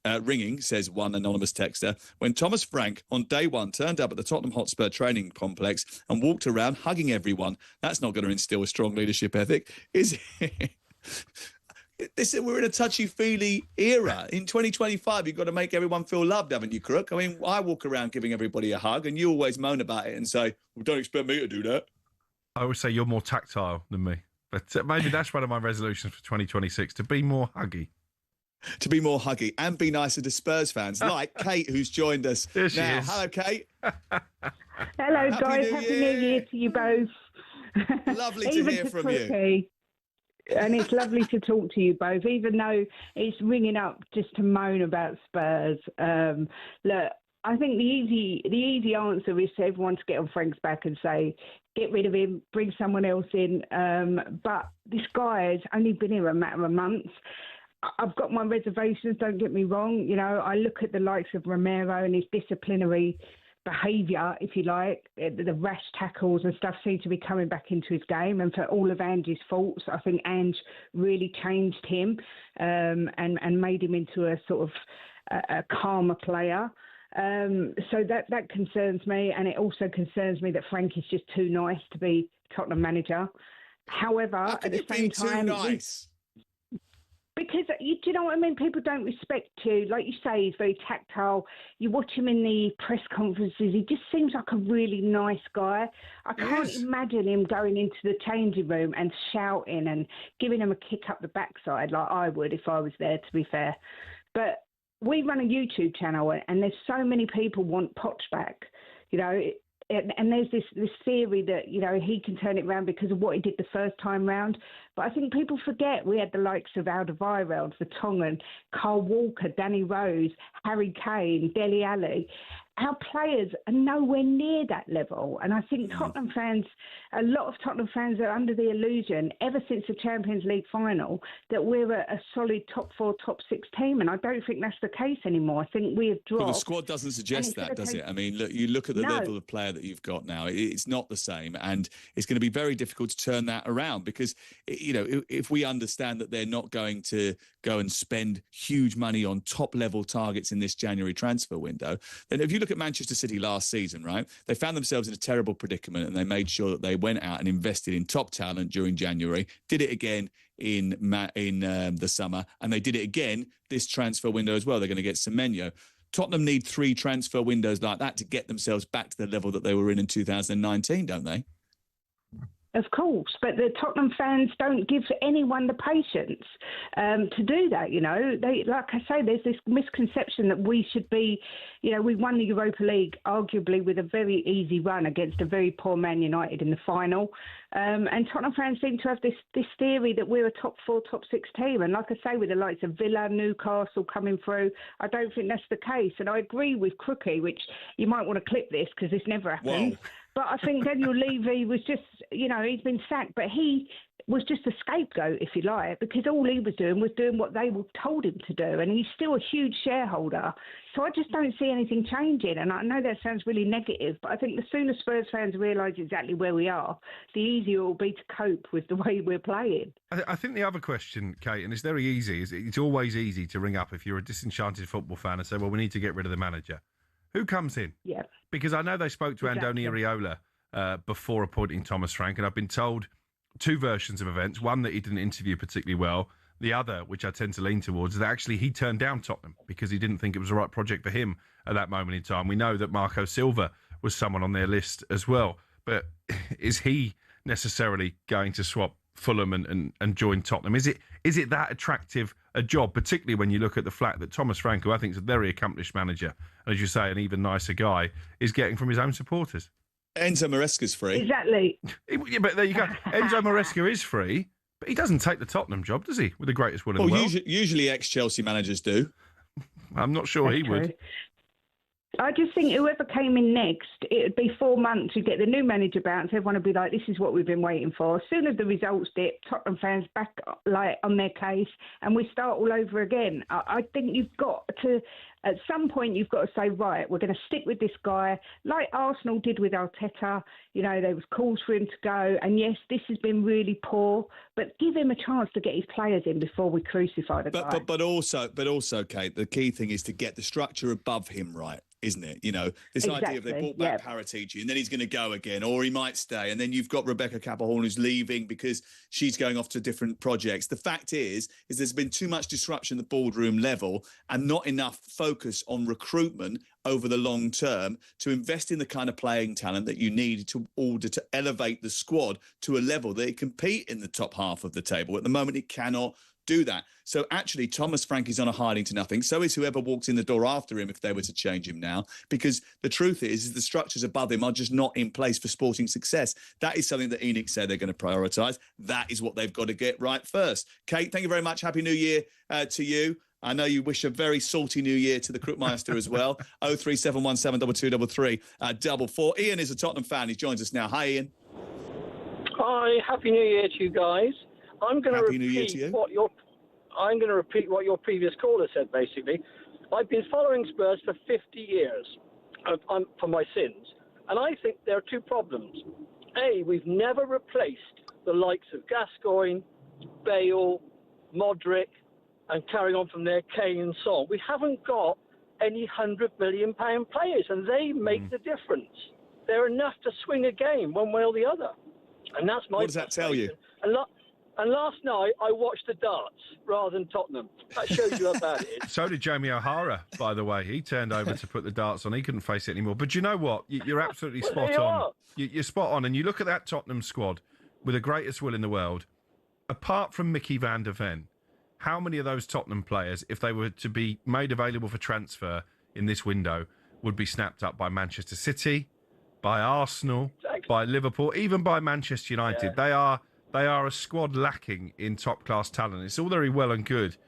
says one anonymous texter, when Thomas Frank on day one turned up at the Tottenham Hotspur training complex and walked around hugging everyone. That's not going to instill a strong leadership ethic, is it? We're in a touchy-feely era. In 2025, you've got to make everyone feel loved, haven't you, Crook? I mean, I walk around giving everybody a hug, and you always moan about it and say, well, don't expect me to do that. I would say you're more tactile than me. But maybe that's one of my resolutions for 2026, to be more huggy. To be more huggy and be nicer to Spurs fans, like Kate, who's joined us now. Hello, Kate. Hello, guys. Happy New Year to you both. Lovely to hear from you. And it's lovely to talk to you both, even though it's ringing up just to moan about Spurs. Look, I think the easy answer is for everyone to get on Frank's back and say, get rid of him, bring someone else in. But this guy has only been here a matter of months. I've got my reservations, don't get me wrong. You know, I look at the likes of Romero and his disciplinary behaviour, if you like. The rash tackles and stuff seem to be coming back into his game. And for all of Ange's faults, I think Ange really changed him and made him into a sort of a calmer player. So that concerns me. And it also concerns me that Frank is just too nice to be Tottenham manager. However, at the same time... Too nice? Because, do you know what I mean? People don't respect you. Like you say, he's very tactile. You watch him in the press conferences, he just seems like a really nice guy. I can't imagine him going into the changing room and shouting and giving him a kick up the backside like I would if I was there, to be fair. But we run a YouTube channel and there's so many people want Poch back, you know. And there's this theory that, you know, he can turn it around because of what he did the first time round. But I think people forget we had the likes of Alderweireld, Vertonghen, Carl Walker, Danny Rose, Harry Kane, Dele Alli. Our players are nowhere near that level. And I think Tottenham fans, a lot of Tottenham fans are under the illusion, ever since the Champions League final, that we're a solid top 4, top 6 team. And I don't think that's the case anymore. I think we have dropped. Well, the squad doesn't suggest that, does it? I mean, look, you look at the level of player that you've got now, it's not the same. And it's going to be very difficult to turn that around because, you know, if we understand that they're not going to go and spend huge money on top level targets in this January transfer window, then if you look at Manchester City last season, right, they found themselves in a terrible predicament and they made sure that they went out and invested in top talent during January, did it again in the summer, and they did it again this transfer window as well. They're going to get Semenyo. Tottenham need 3 transfer windows like that to get themselves back to the level that they were in 2019, don't they? Of course, but the Tottenham fans don't give anyone the patience to do that, you know. They, like I say, there's this misconception that we should be, you know, we won the Europa League arguably with a very easy run against a very poor Man United in the final. And Tottenham fans seem to have this theory that we're a top 4, top 6 team. And like I say, with the likes of Villa, Newcastle coming through, I don't think that's the case. And I agree with Crookie, which you might want to clip this because this never happened. Whoa. But I think Daniel Levy was just, you know, he's been sacked, but he was just a scapegoat, if you like, because all he was doing what they told him to do, and he's still a huge shareholder. So I just don't see anything changing, and I know that sounds really negative, but I think the sooner Spurs fans realise exactly where we are, the easier it will be to cope with the way we're playing. I think the other question, Kate, and it's very easy, is it's always easy to ring up if you're a disenchanted football fan and say, well, we need to get rid of the manager. Who comes in? Yeah. Because I know they spoke to Andoni Iraola before appointing Thomas Frank, and I've been told 2 versions of events. One, that he didn't interview particularly well. The other, which I tend to lean towards, is that actually he turned down Tottenham because he didn't think it was the right project for him at that moment in time. We know that Marco Silva was someone on their list as well. But is he necessarily going to swap Fulham and join Tottenham. Is it that attractive a job, particularly when you look at the fact that Thomas Frank, who I think is a very accomplished manager, and as you say, an even nicer guy, is getting from his own supporters? Enzo Maresca's free. Exactly. Yeah, but there you go. Enzo Maresca is free, but he doesn't take the Tottenham job, does he? With the greatest will in the world. Usually ex-Chelsea managers do. I'm not sure he would. I just think whoever came in next, it would be 4 months to get the new manager bounce. Everyone would be like, this is what we've been waiting for. As soon as the results dip, Tottenham fans back like on their case and we start all over again. I think you've got to, at some point, you've got to say, right, we're going to stick with this guy, like Arsenal did with Arteta. You know, there was calls for him to go. And yes, this has been really poor, but give him a chance to get his players in before we crucify the guy. But also, Kate, the key thing is to get the structure above him right. Isn't it? You know, this idea of they brought back Paratici and then he's going to go again, or he might stay. And then you've got Rebecca Cappelhorn who's leaving because she's going off to different projects. The fact is there's been too much disruption at the boardroom level and not enough focus on recruitment over the long term to invest in the kind of playing talent that you need to order to elevate the squad to a level that it compete in the top half of the table. At the moment, it cannot do that. So actually, Thomas Frank is on a hiding to nothing. So is whoever walks in the door after him if they were to change him now, because the truth is the structures above him are just not in place for sporting success. That is something that ENIC said they're going to prioritise. That is what they've got to get right first. Kate, thank you very much. Happy New Year to you. I know you wish a very salty new year to the Crookmeister as well. 03717 2233 44. Ian is a Tottenham fan. He joins us now. Hi, Ian. Hi, Happy New Year to you guys. I'm going to repeat what your previous caller said, basically. I've been following Spurs for 50 years for my sins, and I think there are two problems. A, we've never replaced the likes of Gascoigne, Bale, Modric, and carrying on from there, Kane and Son. We haven't got any £100 million players, and they make the difference. They're enough to swing a game one way or the other. And that's my What does that tell you? And last night, I watched the darts rather than Tottenham. That shows you how bad it is. So did Jamie O'Hara, by the way. He turned over to put the darts on. He couldn't face it anymore. But you know what? You're absolutely spot on. You're spot on. And you look at that Tottenham squad with the greatest will in the world, apart from Mickey van der Ven, how many of those Tottenham players, if they were to be made available for transfer in this window, would be snapped up by Manchester City, by Arsenal, by Liverpool, even by Manchester United? Yeah. They are a squad lacking in top-class talent. It's all very well and good.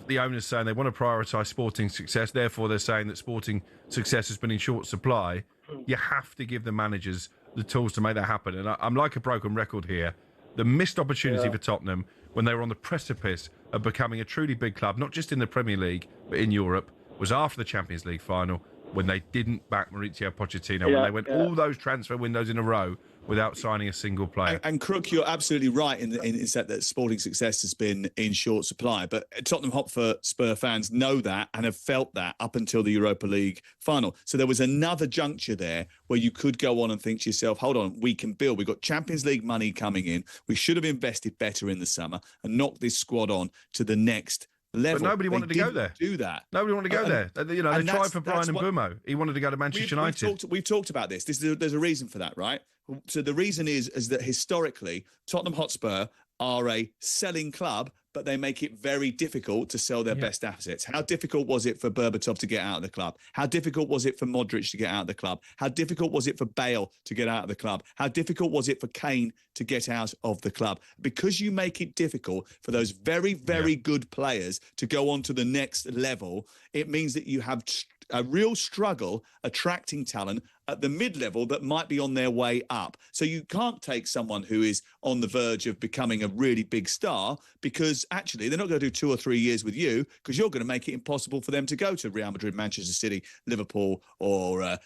The owners saying they want to prioritise sporting success, therefore they're saying that sporting success has been in short supply. You have to give the managers the tools to make that happen. And I'm like a broken record here. The missed opportunity for Tottenham when they were on the precipice of becoming a truly big club, not just in the Premier League, but in Europe, was after the Champions League final, when they didn't back Mauricio Pochettino, when they went all those transfer windows in a row without signing a single player. And Crook, you're absolutely right in that sporting success has been in short supply. But Tottenham Hotspur Spur fans know that and have felt that up until the Europa League final. So there was another juncture there where you could go on and think to yourself, hold on, we can build. We've got Champions League money coming in. We should have invested better in the summer and knocked this squad on to the next level. But nobody wanted to go there. Do that. Nobody wanted to go there. You know, they tried for Brian Mbeumo. He wanted to go to Manchester United. We've talked about this. There's a reason for that, right? So the reason is that historically, Tottenham Hotspur are a selling club, but they make it very difficult to sell their best assets. How difficult was it for Berbatov to get out of the club? How difficult was it for Modric to get out of the club? How difficult was it for Bale to get out of the club? How difficult was it for Kane to get out of the club? Because you make it difficult for those very, very good players to go on to the next level, it means that you have a real struggle attracting talent at the mid-level that might be on their way up. So you can't take someone who is on the verge of becoming a really big star, because actually they're not going to do 2 or 3 years with you, because you're going to make it impossible for them to go to Real Madrid, Manchester City, Liverpool, or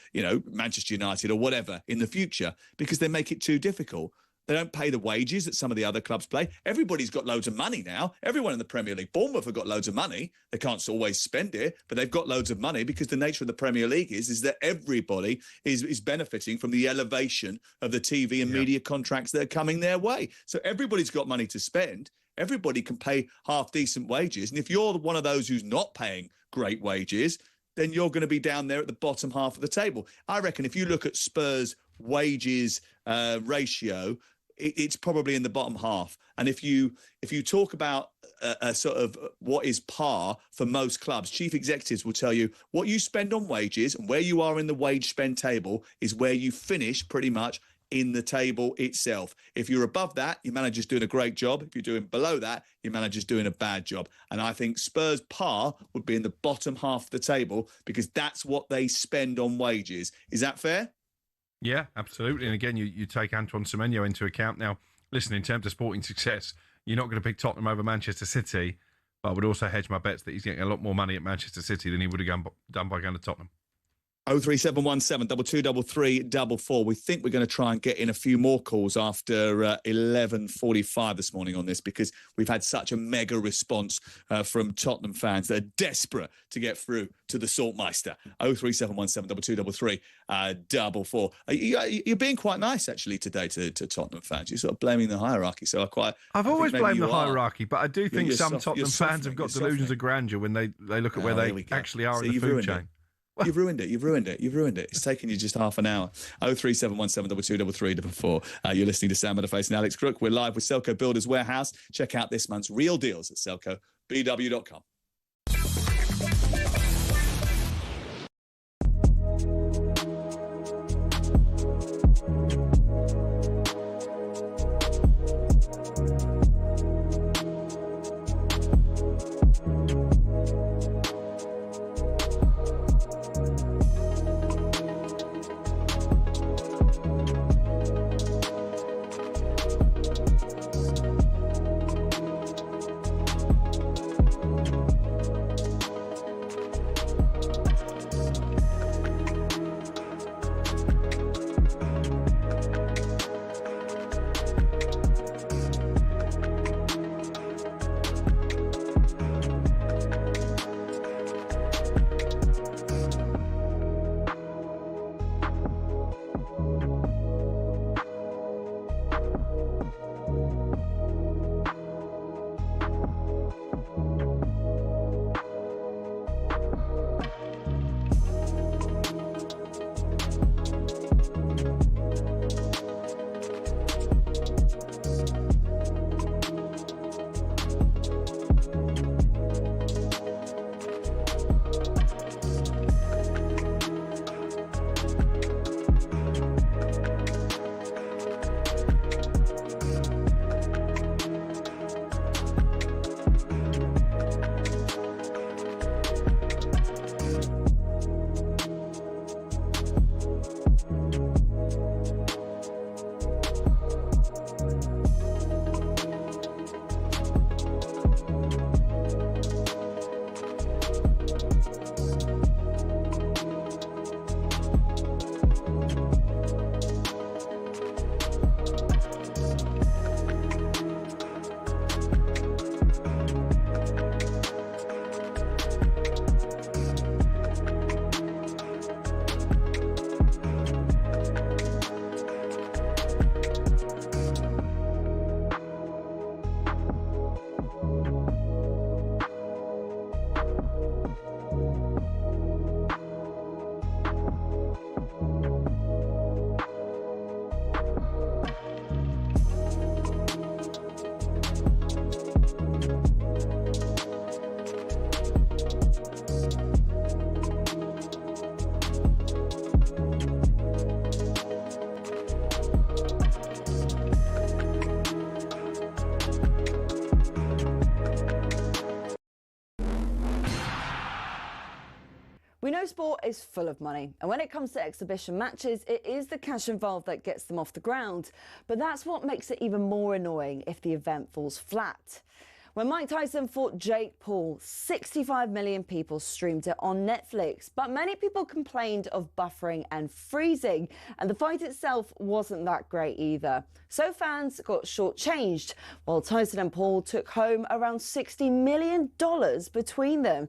Manchester United or whatever in the future, because they make it too difficult. They don't pay the wages that some of the other clubs pay. Everybody's got loads of money now. Everyone in the Premier League. Bournemouth have got loads of money. They can't always spend it, but they've got loads of money because the nature of the Premier League is that everybody is benefiting from the elevation of the TV and media contracts that are coming their way. So everybody's got money to spend. Everybody can pay half-decent wages. And if you're one of those who's not paying great wages, then you're going to be down there at the bottom half of the table. I reckon if you look at Spurs' wages ratio it's probably in the bottom half. And if you talk about a sort of what is par for most clubs, chief executives will tell you what you spend on wages and where you are in the wage spend table is where you finish pretty much in the table itself. If you're above that, your manager's doing a great job. If you're doing below that, your manager's doing a bad job. And I think Spurs par would be in the bottom half of the table because that's what they spend on wages. Is that fair? Yeah, absolutely. And again, you take Antoine Semenyo into account. Now, listen, in terms of sporting success, you're not going to pick Tottenham over Manchester City, but I would also hedge my bets that he's getting a lot more money at Manchester City than he would have done by going to Tottenham. 03717 223344. We think we're going to try and get in a few more calls after 11:45 this morning on this because we've had such a mega response from Tottenham fans. They're desperate to get through to the Saltmeister. 03717 223344. You're being quite nice actually today to Tottenham fans. You're sort of blaming the hierarchy. So I've always blamed the hierarchy, but I do think some Tottenham fans have got delusions of grandeur when they look at where they actually are in the food chain. You've ruined it. It's taken you just half an hour. 03717 223344. You're listening to Sam Matterface and Alex Crook. We're live with Selco Builders Warehouse. Check out this month's real deals at selcobw.com. We know sport is full of money, and when it comes to exhibition matches, it is the cash involved that gets them off the ground. But that's what makes it even more annoying if the event falls flat. When Mike Tyson fought Jake Paul, 65 million people streamed it on Netflix, but many people complained of buffering and freezing, and the fight itself wasn't that great either. So fans got shortchanged, while Tyson and Paul took home around $60 million between them.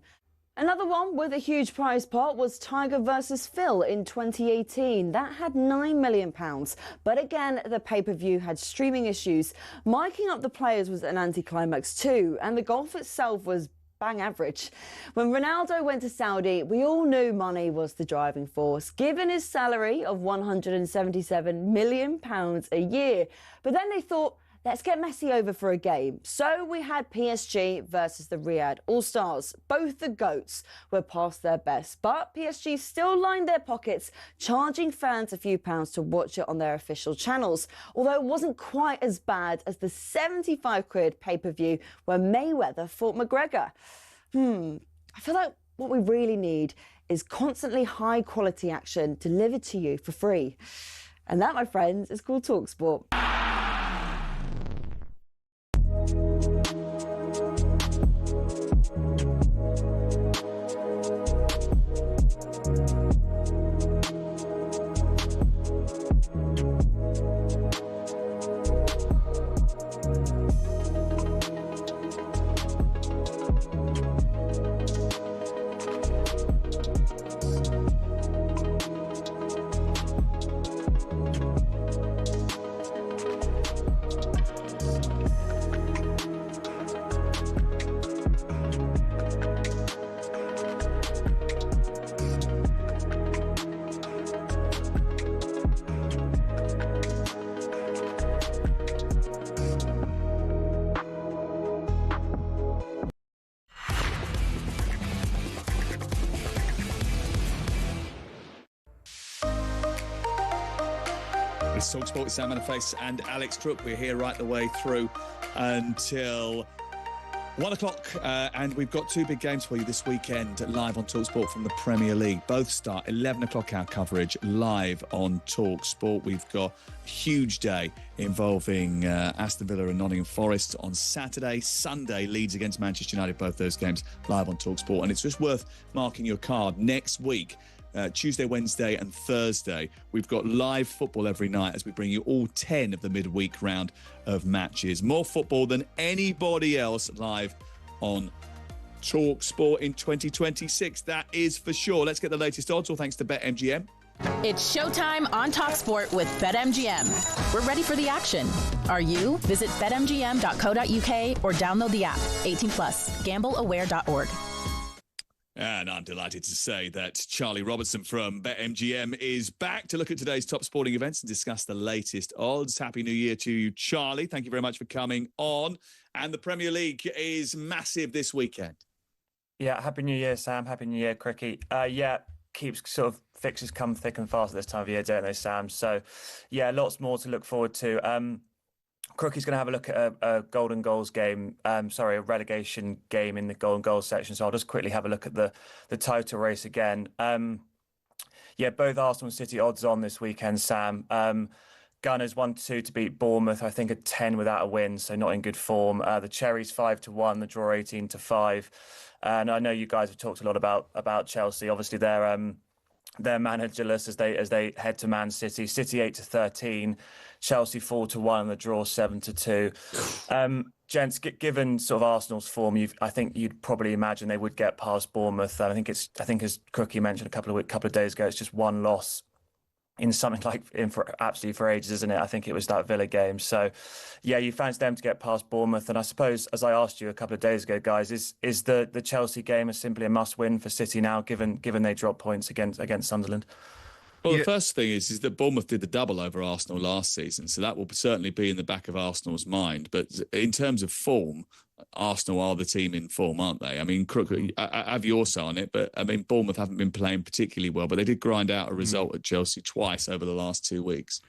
Another one with a huge prize pot was Tiger versus Phil in 2018. That had £9 million. But again, the pay-per-view had streaming issues. Miking up the players was an anticlimax too, and the golf itself was bang average. When Ronaldo went to Saudi, we all knew money was the driving force, given his salary of £177 million a year. But then they thought, let's get Messi over for a game. So we had PSG versus the Riyadh All-Stars. Both the GOATs were past their best, but PSG still lined their pockets, charging fans a few pounds to watch it on their official channels. Although it wasn't quite as bad as the 75 quid pay-per-view where Mayweather fought McGregor. I feel like what we really need is constantly high-quality action delivered to you for free. And that, my friends, is called talkSPORT. It's talkSPORT with Sam Matterface and Alex Crook. We're here right the way through until 1 o'clock, and we've got two big games for you this weekend live on talkSPORT from the Premier League. Both start 11 o'clock our coverage live on talkSPORT. We've got a huge day involving Aston Villa and Nottingham Forest on Saturday. Sunday, Leeds against Manchester United, both those games live on talkSPORT. And it's just worth marking your card next week. Tuesday, Wednesday and Thursday, we've got live football every night as we bring you all 10 of the midweek round of matches. More football than anybody else live on talkSPORT in 2026. That is for sure. Let's get the latest odds, all thanks to BetMGM. It's showtime on talkSPORT with BetMGM. We're ready for the action. Are you? Visit betmgm.co.uk or download the app. 18+. GambleAware.org. And I'm delighted to say that Charlie Robertson from BetMGM is back to look at today's top sporting events and discuss the latest odds. Happy New Year to you, Charlie. Thank you very much for coming on. And the Premier League is massive this weekend. Yeah, Happy New Year, Sam. Happy New Year, Cricky. Yeah, keeps sort of fixtures come thick and fast at this time of year, don't they, Sam? So, yeah, lots more to look forward to. Crookie's going to have a look at a golden goals game, a relegation game in the golden goals section. So I'll just quickly have a look at the title race again. Yeah, both Arsenal and City odds on this weekend, Sam. Gunners 1-2 to beat Bournemouth, I think a 10 without a win, so not in good form. The Cherries 5-1, the draw 18-5. And I know you guys have talked a lot about Chelsea. Obviously, they're managerless as they head to Man City. City 8-13. Chelsea 4-1 and the draw 7-2. Gents, given sort of Arsenal's form, I think you'd probably imagine they would get past Bournemouth. I think as Crookie mentioned a couple of days ago, it's just one loss in something like for ages, isn't it? I think it was that Villa game. So, yeah, you fancy them to get past Bournemouth. And I suppose, as I asked you a couple of days ago, guys, is the Chelsea game simply a must-win for City now, given they dropped points against Sunderland? Well, the first thing is that Bournemouth did the double over Arsenal last season, so that will certainly be in the back of Arsenal's mind. But in terms of form, Arsenal are the team in form, aren't they? I mean, Crook, I have your say on it, but I mean, Bournemouth haven't been playing particularly well, but they did grind out a result at Chelsea twice over the last 2 weeks.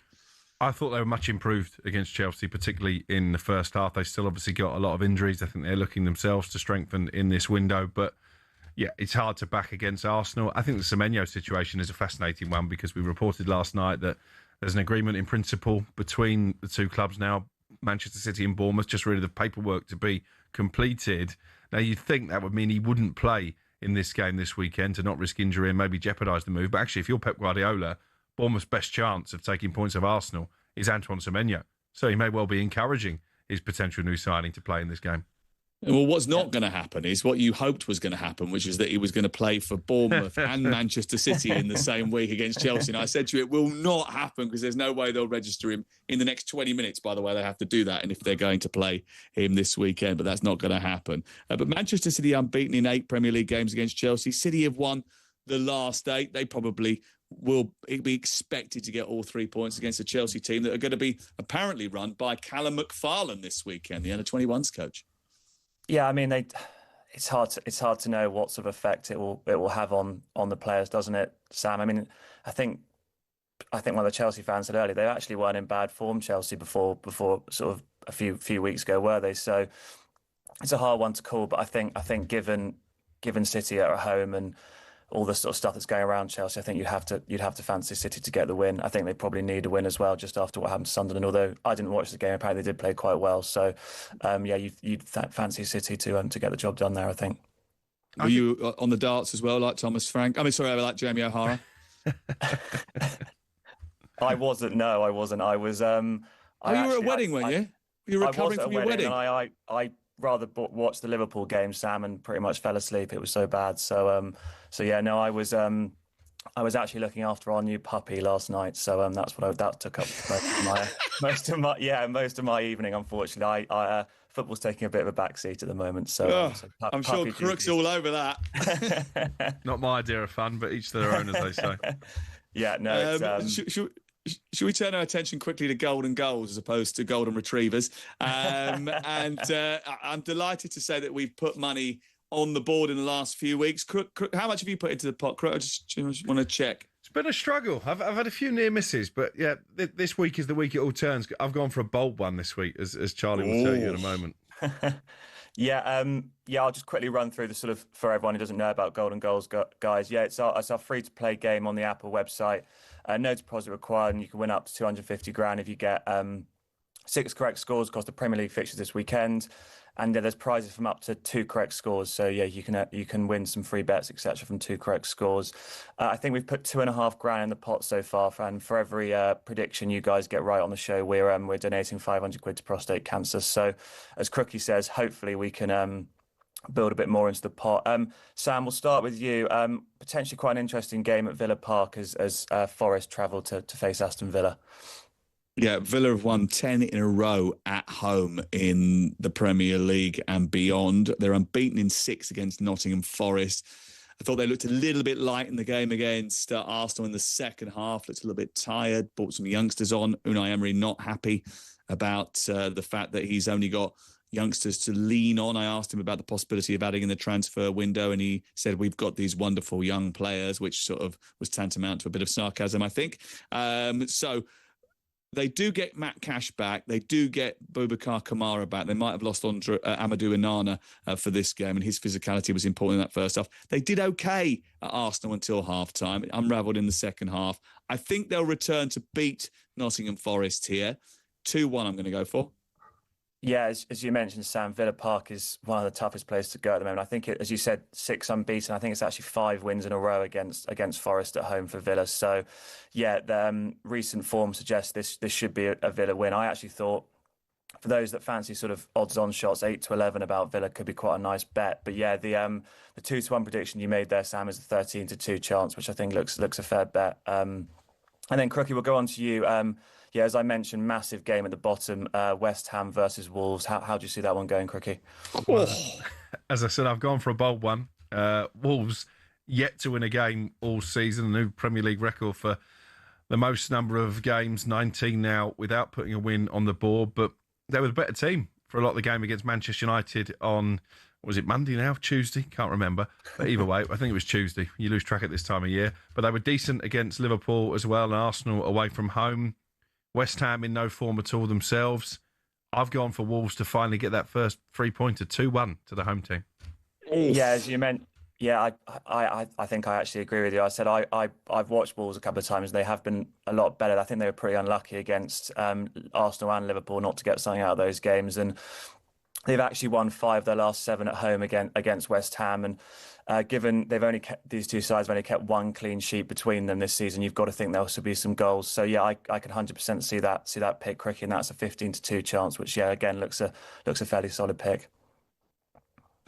I thought they were much improved against Chelsea, particularly in the first half. They still obviously got a lot of injuries. I think they're looking themselves to strengthen in this window, but yeah, it's hard to back against Arsenal. I think the Semenyo situation is a fascinating one because we reported last night that there's an agreement in principle between the two clubs now, Manchester City and Bournemouth, just really the paperwork to be completed. Now, you'd think that would mean he wouldn't play in this game this weekend to not risk injury and maybe jeopardise the move. But actually, if you're Pep Guardiola, Bournemouth's best chance of taking points of Arsenal is Antoine Semenyo. So he may well be encouraging his potential new signing to play in this game. Well, what's not going to happen is what you hoped was going to happen, which is that he was going to play for Bournemouth and Manchester City in the same week against Chelsea. And I said to you, it will not happen because there's no way they'll register him in the next 20 minutes. By the way, they have to do that. And if they're going to play him this weekend, but that's not going to happen. But Manchester City unbeaten in 8 Premier League games against Chelsea. City have won the last 8. They probably will be expected to get all 3 points against a Chelsea team that are going to be apparently run by Callum McFarlane this weekend, the under-21s coach. Yeah, I mean, it's hard to know what sort of effect it will have on the players, doesn't it, Sam? I mean, I think one of the Chelsea fans said earlier they actually weren't in bad form, Chelsea, before sort of a few weeks ago, were they? So it's a hard one to call, but I think given City are at home and all the sort of stuff that's going around Chelsea, I think you'd have to fancy City to get the win. I think they probably need a win as well, just after what happened to Sunderland. Although I didn't watch the game, apparently they did play quite well. So, you'd fancy City to get the job done there, I think. Were you on the darts as well, like Thomas Frank? Like Jamie O'Hara? I wasn't. No, I wasn't. I was. You were at a wedding, weren't you? You were recovering from your wedding. And I rather watched the Liverpool game, Sam, and pretty much fell asleep. It was so bad. So I was actually looking after our new puppy last night. So that's what that took up most of my evening. Unfortunately, football's taking a bit of a backseat at the moment. So, I'm sure Crook's all over that. Not my idea of fun, but each to their own, as they say. Yeah, no. Should we turn our attention quickly to golden goals as opposed to golden retrievers? And I'm delighted to say that we've put money on the board in the last few weeks. Crook, how much have you put into the pot, Crook? I just want to check. It's been a struggle. I've had a few near misses, but yeah, this week is the week it all turns. I've gone for a bold one this week, as Charlie will tell you in a moment. I'll just quickly run through the sort of, for everyone who doesn't know about golden goals, guys. Yeah, it's our free-to-play game on the Apple website. No deposit required, and you can win up to 250 grand if you get 6 correct scores across the Premier League fixtures this weekend. And there's prizes from up to 2 correct scores. So yeah, you can win some free bets, etc., from 2 correct scores. I think we've put 2.5 grand in the pot so far, and for every prediction you guys get right on the show, we're donating 500 quid to prostate cancer. So, as Crookie says, hopefully we can build a bit more into the pot. Sam, we'll start with you. Potentially quite an interesting game at Villa Park as Forest travel to face Aston Villa. Yeah, Villa have won 10 in a row at home in the Premier League and beyond. They're unbeaten in 6 against Nottingham Forest. I thought they looked a little bit light in the game against Arsenal in the second half. Looked a little bit tired, brought some youngsters on. Unai Emery not happy about the fact that he's only got youngsters to lean on. I asked him about the possibility of adding in the transfer window, and he said, we've got these wonderful young players, which sort of was tantamount to a bit of sarcasm, I think. So they do get Matt Cash back. They do get Boubacar Kamara back. They might have lost Amadou Onana for this game, and his physicality was important in that first half. They did okay at Arsenal until half-time. It unravelled in the second half. I think they'll return to beat Nottingham Forest here. 2-1 I'm going to go for. Yeah, as you mentioned, Sam, Villa Park is one of the toughest places to go at the moment. I think, as you said, 6 unbeaten. I think it's actually 5 wins in a row against Forest at home for Villa. So, yeah, the recent form suggests this should be a Villa win. I actually thought, for those that fancy sort of odds-on shots, 8-11 about Villa could be quite a nice bet. But yeah, the 2-1 prediction you made there, Sam, is a 13-2 chance, which I think looks a fair bet. And then, Crookie, we'll go on to you. Yeah, as I mentioned, massive game at the bottom, West Ham versus Wolves. How do you see that one going, Crookie? As I said, I've gone for a bold one. Wolves yet to win a game all season, a new Premier League record for the most number of games, 19 now, without putting a win on the board. But they were the better team for a lot of the game against Manchester United on, was it Monday now? Tuesday? Can't remember. But either way, I think it was Tuesday. You lose track at this time of year. But they were decent against Liverpool as well, and Arsenal away from home. West Ham in no form at all themselves. I've gone for Wolves to finally get that first 3-pointer, 2-1 to the home team. Yeah, as you meant. Yeah, I think I actually agree with you. I said I've watched Wolves a couple of times. They have been a lot better. I think they were pretty unlucky against Arsenal and Liverpool not to get something out of those games. And they've actually won 5 of their last 7 at home against West Ham. And given these two sides have only kept 1 clean sheet between them this season, you've got to think there'll also be some goals. So yeah, I can 100% see that pick, Crookie, and that's a 15-2 chance, which yeah, again looks a fairly solid pick.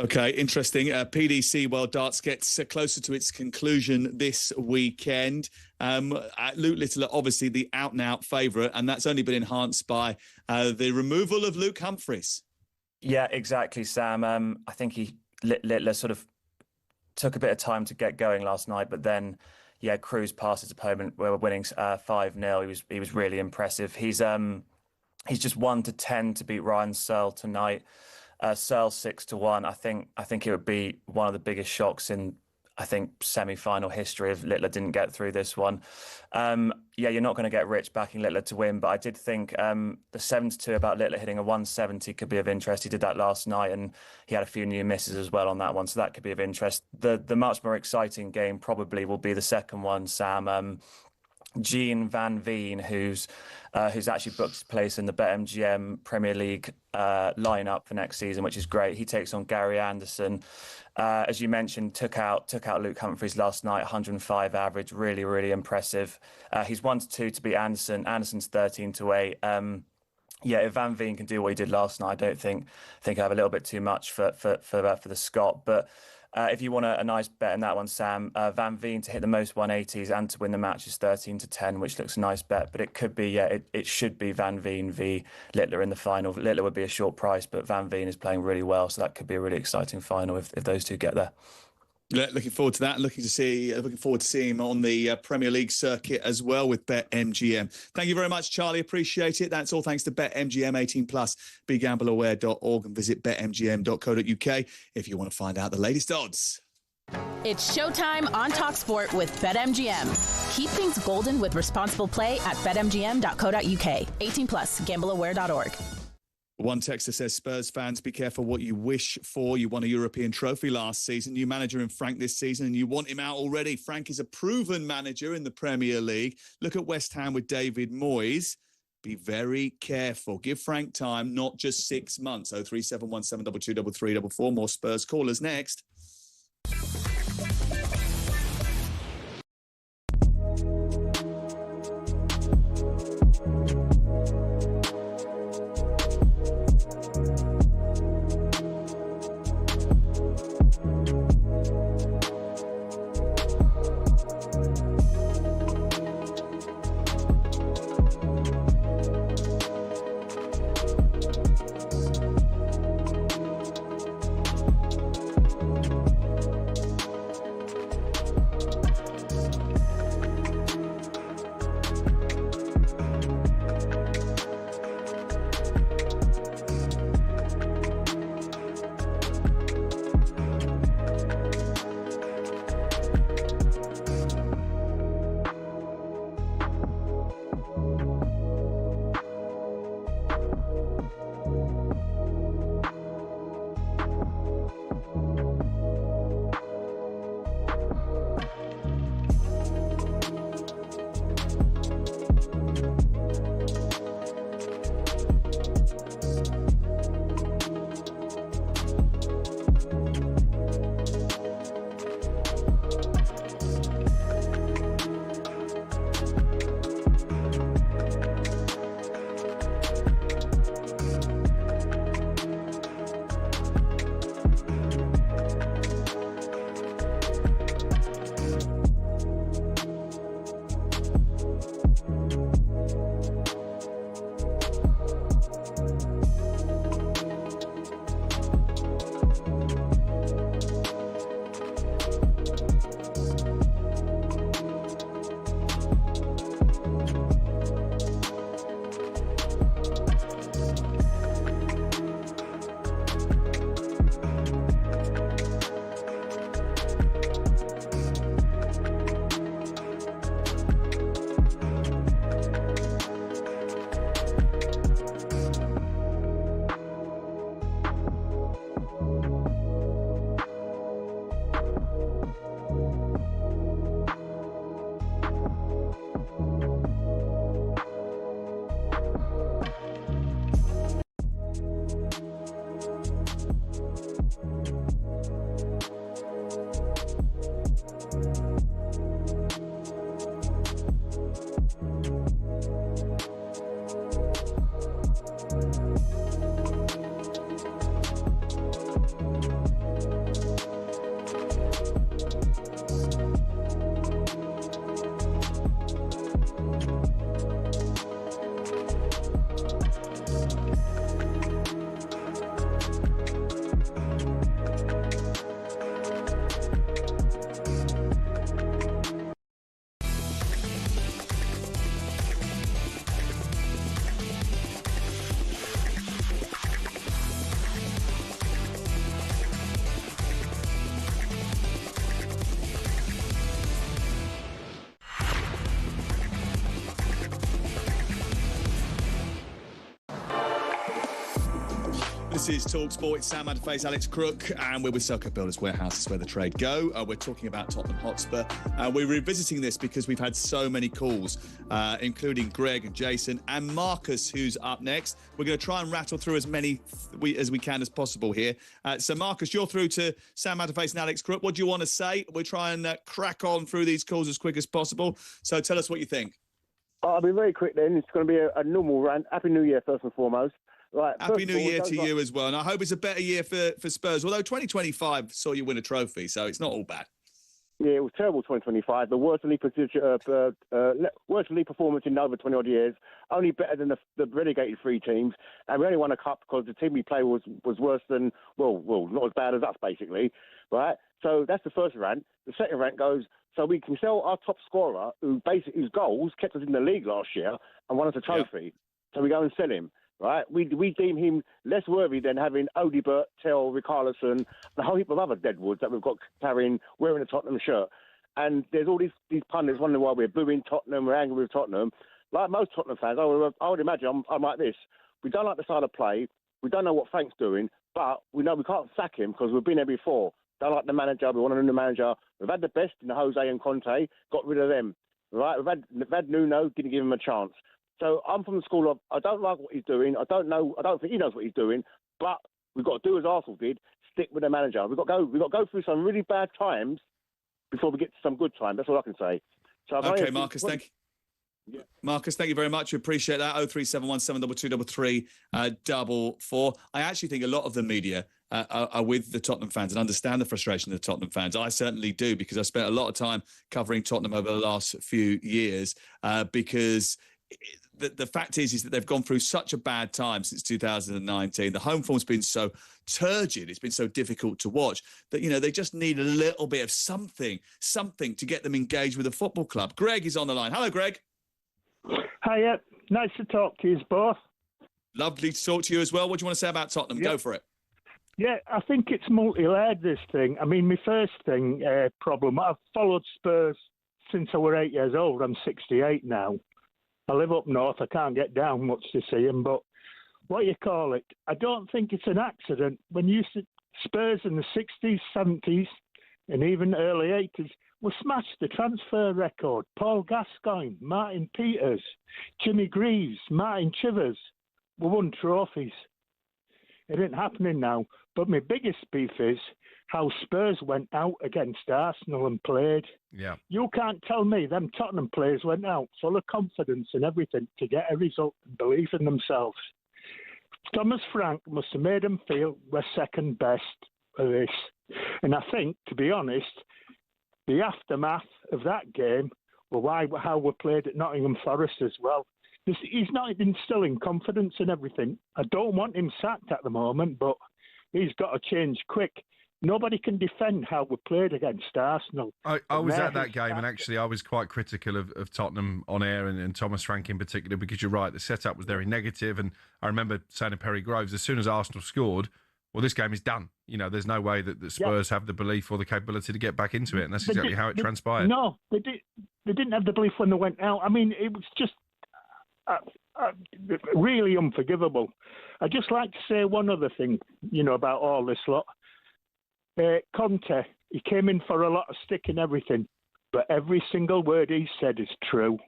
Okay, interesting. PDC World Darts gets closer to its conclusion this weekend. Luke Littler, obviously the out-and-out favourite, and that's only been enhanced by the removal of Luke Humphries. Yeah, exactly, Sam. I think Littler sort of took a bit of time to get going last night, but then, yeah, cruised past his opponent. We were winning 5-0. He was really impressive. He's just 1-10 to beat Ryan Searle tonight. Searle 6-1. I think it would be one of the biggest shocks in semi-final history if Littler didn't get through this one. You're not going to get rich backing Littler to win, but I did think the 7-2 about Littler hitting a 170 could be of interest. He did that last night, and he had a few new misses as well on that one, so that could be of interest. The much more exciting game probably will be the second one, Sam. Gene Van Veen, who's actually booked his place in the BetMGM Premier League lineup for next season, which is great. He takes on Gary Anderson. As you mentioned, took out Luke Humphries last night, 105 average, really, really impressive. He's 1-2 to beat Anderson. Anderson's 13-8. If Van Veen can do what he did last night, I don't think I have a little bit too much for the Scot, but. If you want a nice bet in that one, Sam, Van Veen to hit the most 180s and to win the match is 13-10, which looks a nice bet. But it could be, it should be Van Veen v Littler in the final. Littler would be a short price, but Van Veen is playing really well, so that could be a really exciting final if those two get there. Looking forward to that. Looking forward to seeing him on the Premier League circuit as well with BetMGM. Thank you very much, Charlie. Appreciate it. That's all thanks to BetMGM 18+. BeGambleAware.org and visit betmgm.co.uk if you want to find out the latest odds. It's showtime on talkSPORT with BetMGM. Keep things golden with responsible play at betmgm.co.uk. 18+. GambleAware.org. One texter says, Spurs fans, be careful what you wish for. You won a European trophy last season. New manager in Frank this season, and you want him out already. Frank is a proven manager in the Premier League. Look at West Ham with David Moyes. Be very careful. Give Frank time, not just 6 months. 03717223344. More Spurs callers next. This is talkSPORT. It's Sam Matterface, Alex Crook, and we're with Circuit Builders Warehouse. It's where the trade go. We're talking about Tottenham Hotspur. We're revisiting this because we've had so many calls, including Greg and Jason and Marcus, who's up next. We're going to try and rattle through as many as we can as possible here. So, Marcus, you're through to Sam Matterface and Alex Crook. What do you want to say? We'll try and crack on through these calls as quick as possible. So, tell us what you think. I'll be very quick then. It's going to be a normal rant. Happy New Year, first and foremost. Right, Happy New Year to you as well. And I hope it's a better year for Spurs, although 2025 saw you win a trophy, so it's not all bad. Yeah, it was terrible 2025. The worst league performance in over 20-odd years, only better than the relegated three teams. And we only won a cup because the team we played was worse than, well, not as bad as us, basically. Right? So that's the first rant. The second rant goes, so we can sell our top scorer, whose goals kept us in the league last year and won us a trophy. Yeah. So we go and sell him. Right, we deem him less worthy than having Odibert, Tell, Richarlison, a whole heap of other deadwoods that we've got wearing a Tottenham shirt. And there's all these pundits wondering why we're booing Tottenham, we're angry with Tottenham. Like most Tottenham fans, I would imagine I'm like this. We don't like the style of play. We don't know what Frank's doing, but we know we can't sack him because we've been there before. Don't like the manager. We want a new manager. We've had the best in Jose and Conte. Got rid of them. Right, we've had Nuno. Didn't give him a chance. So I'm from the school of, I don't like what he's doing. I don't think he knows what he's doing. But we've got to do as Arsenal did, stick with the manager. We've got to go through some really bad times before we get to some good times. That's all I can say. So okay, Marcus, thank you. Yeah. Marcus, thank you very much. We appreciate that. 03717222344. I actually think a lot of the media are with the Tottenham fans and understand the frustration of the Tottenham fans. I certainly do, because I spent a lot of time covering Tottenham over the last few years because the fact is that they've gone through such a bad time since 2019. The home form's been so turgid, it's been so difficult to watch that, they just need a little bit of something to get them engaged with a football club. Greg is on the line. Hello, Greg. Hiya. Nice to talk to you both. Lovely to talk to you as well. What do you want to say about Tottenham? Yep. Go for it. Yeah, I think it's multi-layered, this thing. I mean, my first problem, I've followed Spurs since I was 8 years old. I'm 68 now. I live up north. I can't get down much to see them, but what you call it, I don't think it's an accident. When you see Spurs in the 60s, 70s, and even early 80s, we smashed the transfer record. Paul Gascoigne, Martin Peters, Jimmy Greaves, Martin Chivers. We won trophies. It ain't happening now. But my biggest beef is how Spurs went out against Arsenal and played. Yeah. You can't tell me them Tottenham players went out full of confidence and everything to get a result and believe in themselves. Thomas Frank must have made them feel we're second best for this. And I think, to be honest, the aftermath of that game were how we played at Nottingham Forest as well. He's not instilling confidence in everything. I don't want him sacked at the moment, but he's got to change quick. Nobody can defend how we played against Arsenal. I was at that game, and actually I was quite critical of Tottenham on air and Thomas Frank in particular, because you're right, the setup was very negative. And I remember saying to Perry Groves, as soon as Arsenal scored, well, this game is done. There's no way that Spurs have the belief or the capability to get back into it, and that's exactly how it transpired. No, they didn't have the belief when they went out. I mean, it was just really unforgivable. I'd just like to say one other thing, about all this lot. Conte, he came in for a lot of stick and everything, but every single word he said is true.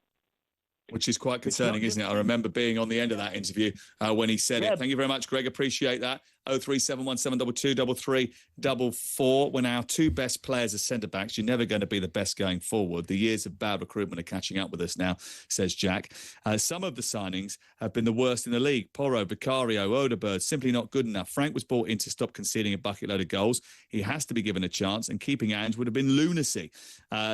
Which is quite concerning, isn't it? I remember being on the end of that interview when he said it. Thank you very much, Greg. Appreciate that. 03717222344. When our two best players are centre-backs, you're never going to be the best going forward. The years of bad recruitment are catching up with us now, says Jack. Some of the signings have been the worst in the league. Porro, Vicario, Odebird, simply not good enough. Frank was brought in to stop conceding a bucket load of goals. He has to be given a chance, and keeping Ange would have been lunacy.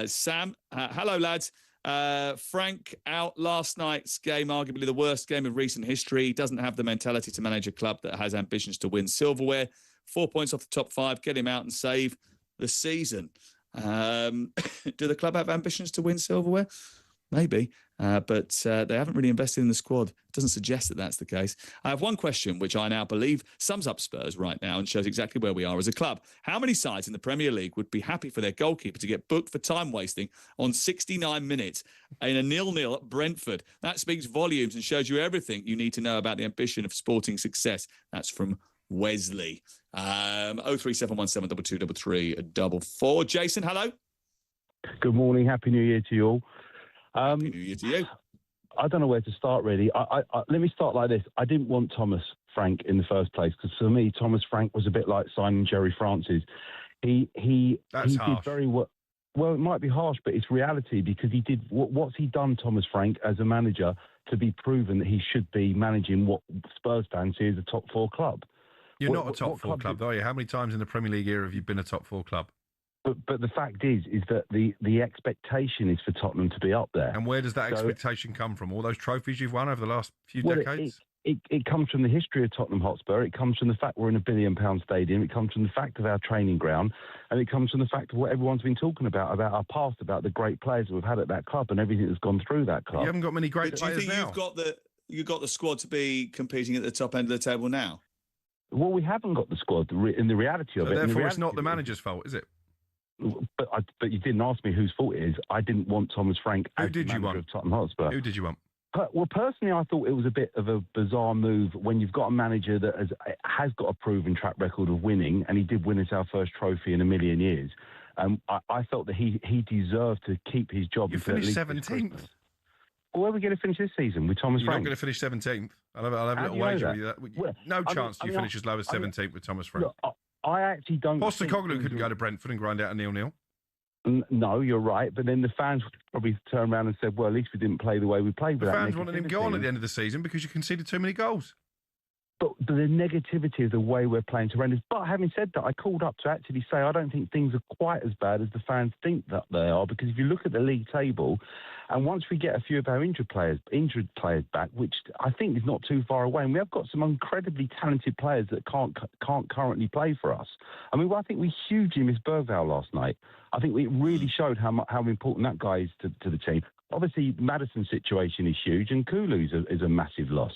Sam, hello, lads. Frank out last night's game, arguably the worst game of recent history. He doesn't have the mentality to manage a club that has ambitions to win silverware. 4 points off the top 5, get him out and save the season. Do the club have ambitions to win silverware? Maybe, but they haven't really invested in the squad. It doesn't suggest that that's the case. I have one question, which I now believe sums up Spurs right now and shows exactly where we are as a club. How many sides in the Premier League would be happy for their goalkeeper to get booked for time wasting on 69 minutes in a 0-0 at Brentford? That speaks volumes and shows you everything you need to know about the ambition of sporting success. That's from Wesley. 03717 2233 Jason, hello. Good morning. Happy New Year to you all. Happy New Year to you. I don't know where to start, really. Let me start like this. I didn't want Thomas Frank in the first place because for me, Thomas Frank was a bit like signing Jerry Francis. He did very well. Well, it might be harsh, but it's reality because he did. What's he done, Thomas Frank, as a manager to be proven that he should be managing what Spurs fans see as a top 4 club? You're not a top 4 club, are you? How many times in the Premier League era have you been a top 4 club? But the fact is that the expectation is for Tottenham to be up there. And where does that expectation come from? All those trophies you've won over the last few decades? It comes from the history of Tottenham Hotspur. It comes from the fact we're in £1 billion stadium. It comes from the fact of our training ground. And it comes from the fact of what everyone's been talking about our past, about the great players that we've had at that club and everything that's gone through that club. You haven't got many great players now. Do you think you've got the squad to be competing at the top end of the table now? Well, we haven't got the squad in the reality of it. Therefore, it's not the manager's fault, is it? But you didn't ask me whose fault it is. I didn't want Thomas Frank as the manager of Tottenham Hotspur. Who did you want? Well, personally, I thought it was a bit of a bizarre move when you've got a manager that has got a proven track record of winning, and he did win us our first trophy in 1,000,000 years. I felt that he deserved to keep his job. You finished 17th. Well, where are we going to finish this season with Thomas Frank? You're not going to finish 17th. I'll have a little wager with you that. No chance you finish as low as 17th with Thomas Frank. Look, I actually don't. Postecoglou couldn't go to Brentford and grind out a 0-0. No, you're right. But then the fans would probably turn around and said, well, at least we didn't play the way we played. The fans wanted him gone at the end of the season because you conceded too many goals. But the negativity of the way we're playing to horrendous. But having said that, I called up to actually say I don't think things are quite as bad as the fans think that they are. Because if you look at the league table, and once we get a few of our injured players back, which I think is not too far away, and we have got some incredibly talented players that can't currently play for us. I mean, I think we hugely missed Bergvall last night. I think it really showed how important that guy is to the team. Obviously, Maddison's situation is huge, and Kulu's is a massive loss.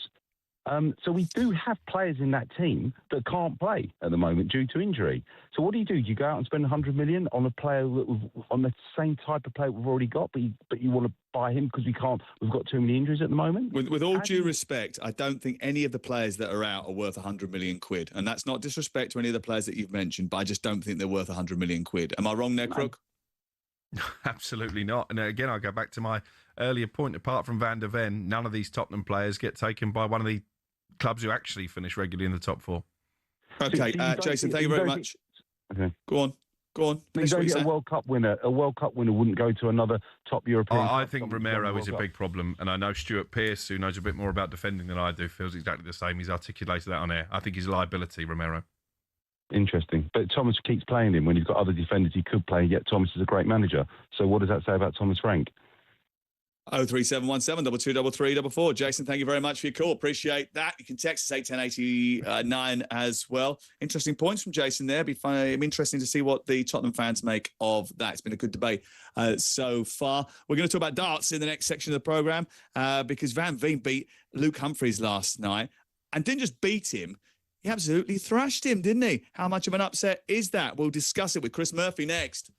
So we do have players in that team that can't play at the moment due to injury. So what do? You go out and spend 100 million on a player on the same type of player we've already got, but you want to buy him because we've got too many injuries at the moment? With all due respect, I don't think any of the players that are out are worth 100 million quid. And that's not disrespect to any of the players that you've mentioned, but I just don't think they're worth 100 million quid. Am I wrong there, Crook? Absolutely not. And again, I go back to my earlier point. Apart from Van der Ven, none of these Tottenham players get taken by one of the clubs who actually finish regularly in the top 4. Okay, Jason, thank you very much. Okay. Go on. You don't get a World Cup winner. A World Cup winner wouldn't go to another top European club. I think Romero is a big problem, and I know Stuart Pearce, who knows a bit more about defending than I do, feels exactly the same. He's articulated that on air. I think he's a liability, Romero. Interesting. But Thomas keeps playing him when he's got other defenders he could play, yet Thomas is a great manager. So what does that say about Thomas Frank? 03717 223344. Jason, thank you very much for your call. Appreciate that. You can text us 81089 as well. Interesting points from Jason there. Be interesting to see what the Tottenham fans make of that. It's been a good debate so far. We're going to talk about darts in the next section of the programme because Van Veen beat Luke Humphries last night and didn't just beat him. He absolutely thrashed him, didn't he? How much of an upset is that? We'll discuss it with Chris Murphy next.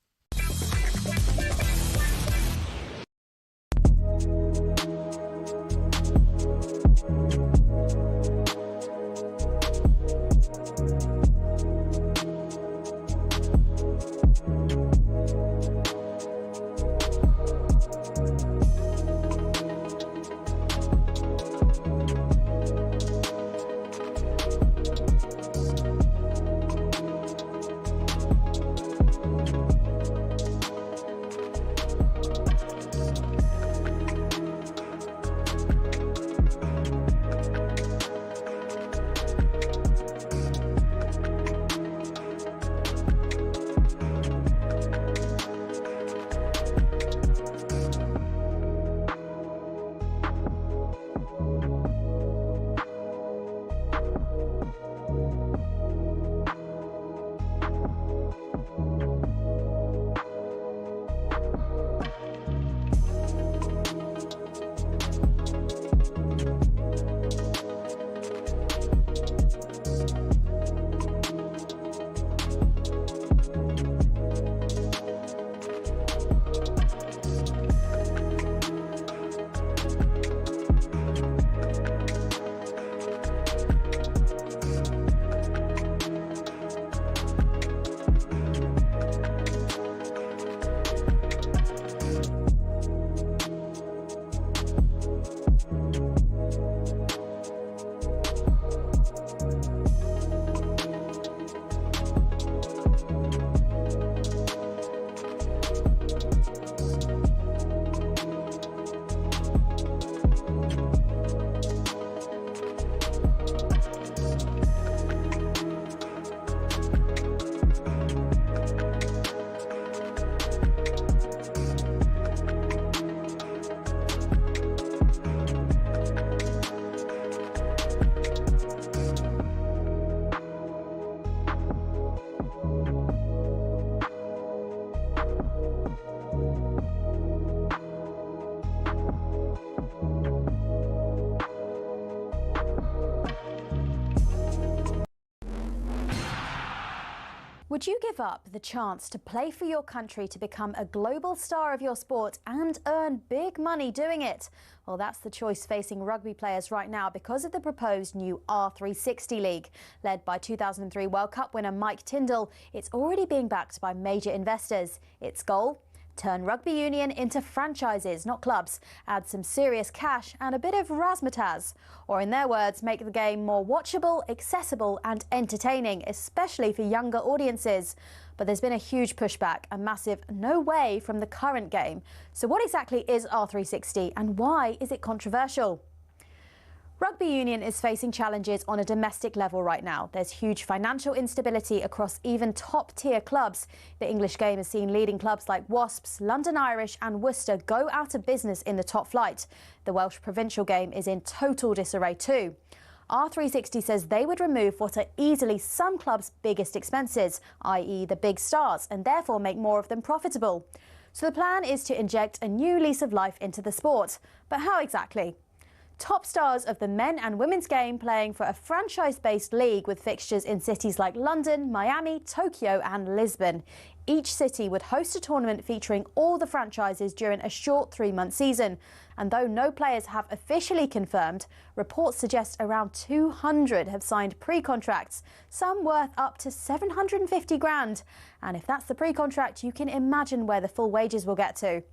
Would you give up the chance to play for your country to become a global star of your sport and earn big money doing it? Well, that's the choice facing rugby players right now because of the proposed new R360 League. Led by 2003 World Cup winner Mike Tindall, it's already being backed by major investors. Its goal? Turn rugby union into franchises, not clubs, add some serious cash and a bit of razzmatazz. Or in their words, make the game more watchable, accessible and entertaining, especially for younger audiences. But there's been a huge pushback, a massive no way from the current game. So what exactly is R360 and why is it controversial? Rugby union is facing challenges on a domestic level right now. There's huge financial instability across even top-tier clubs. The English game has seen leading clubs like Wasps, London Irish and Worcester go out of business in the top flight. The Welsh provincial game is in total disarray too. R360 says they would remove what are easily some clubs' biggest expenses, i.e. the big stars, and therefore make more of them profitable. So the plan is to inject a new lease of life into the sport. But how exactly? Top stars of the men and women's game playing for a franchise-based league with fixtures in cities like London, Miami, Tokyo and Lisbon. Each city would host a tournament featuring all the franchises during a short 3-month season. And though no players have officially confirmed, reports suggest around 200 have signed pre-contracts, some worth up to 750 grand. And if that's the pre-contract, you can imagine where the full wages will get to.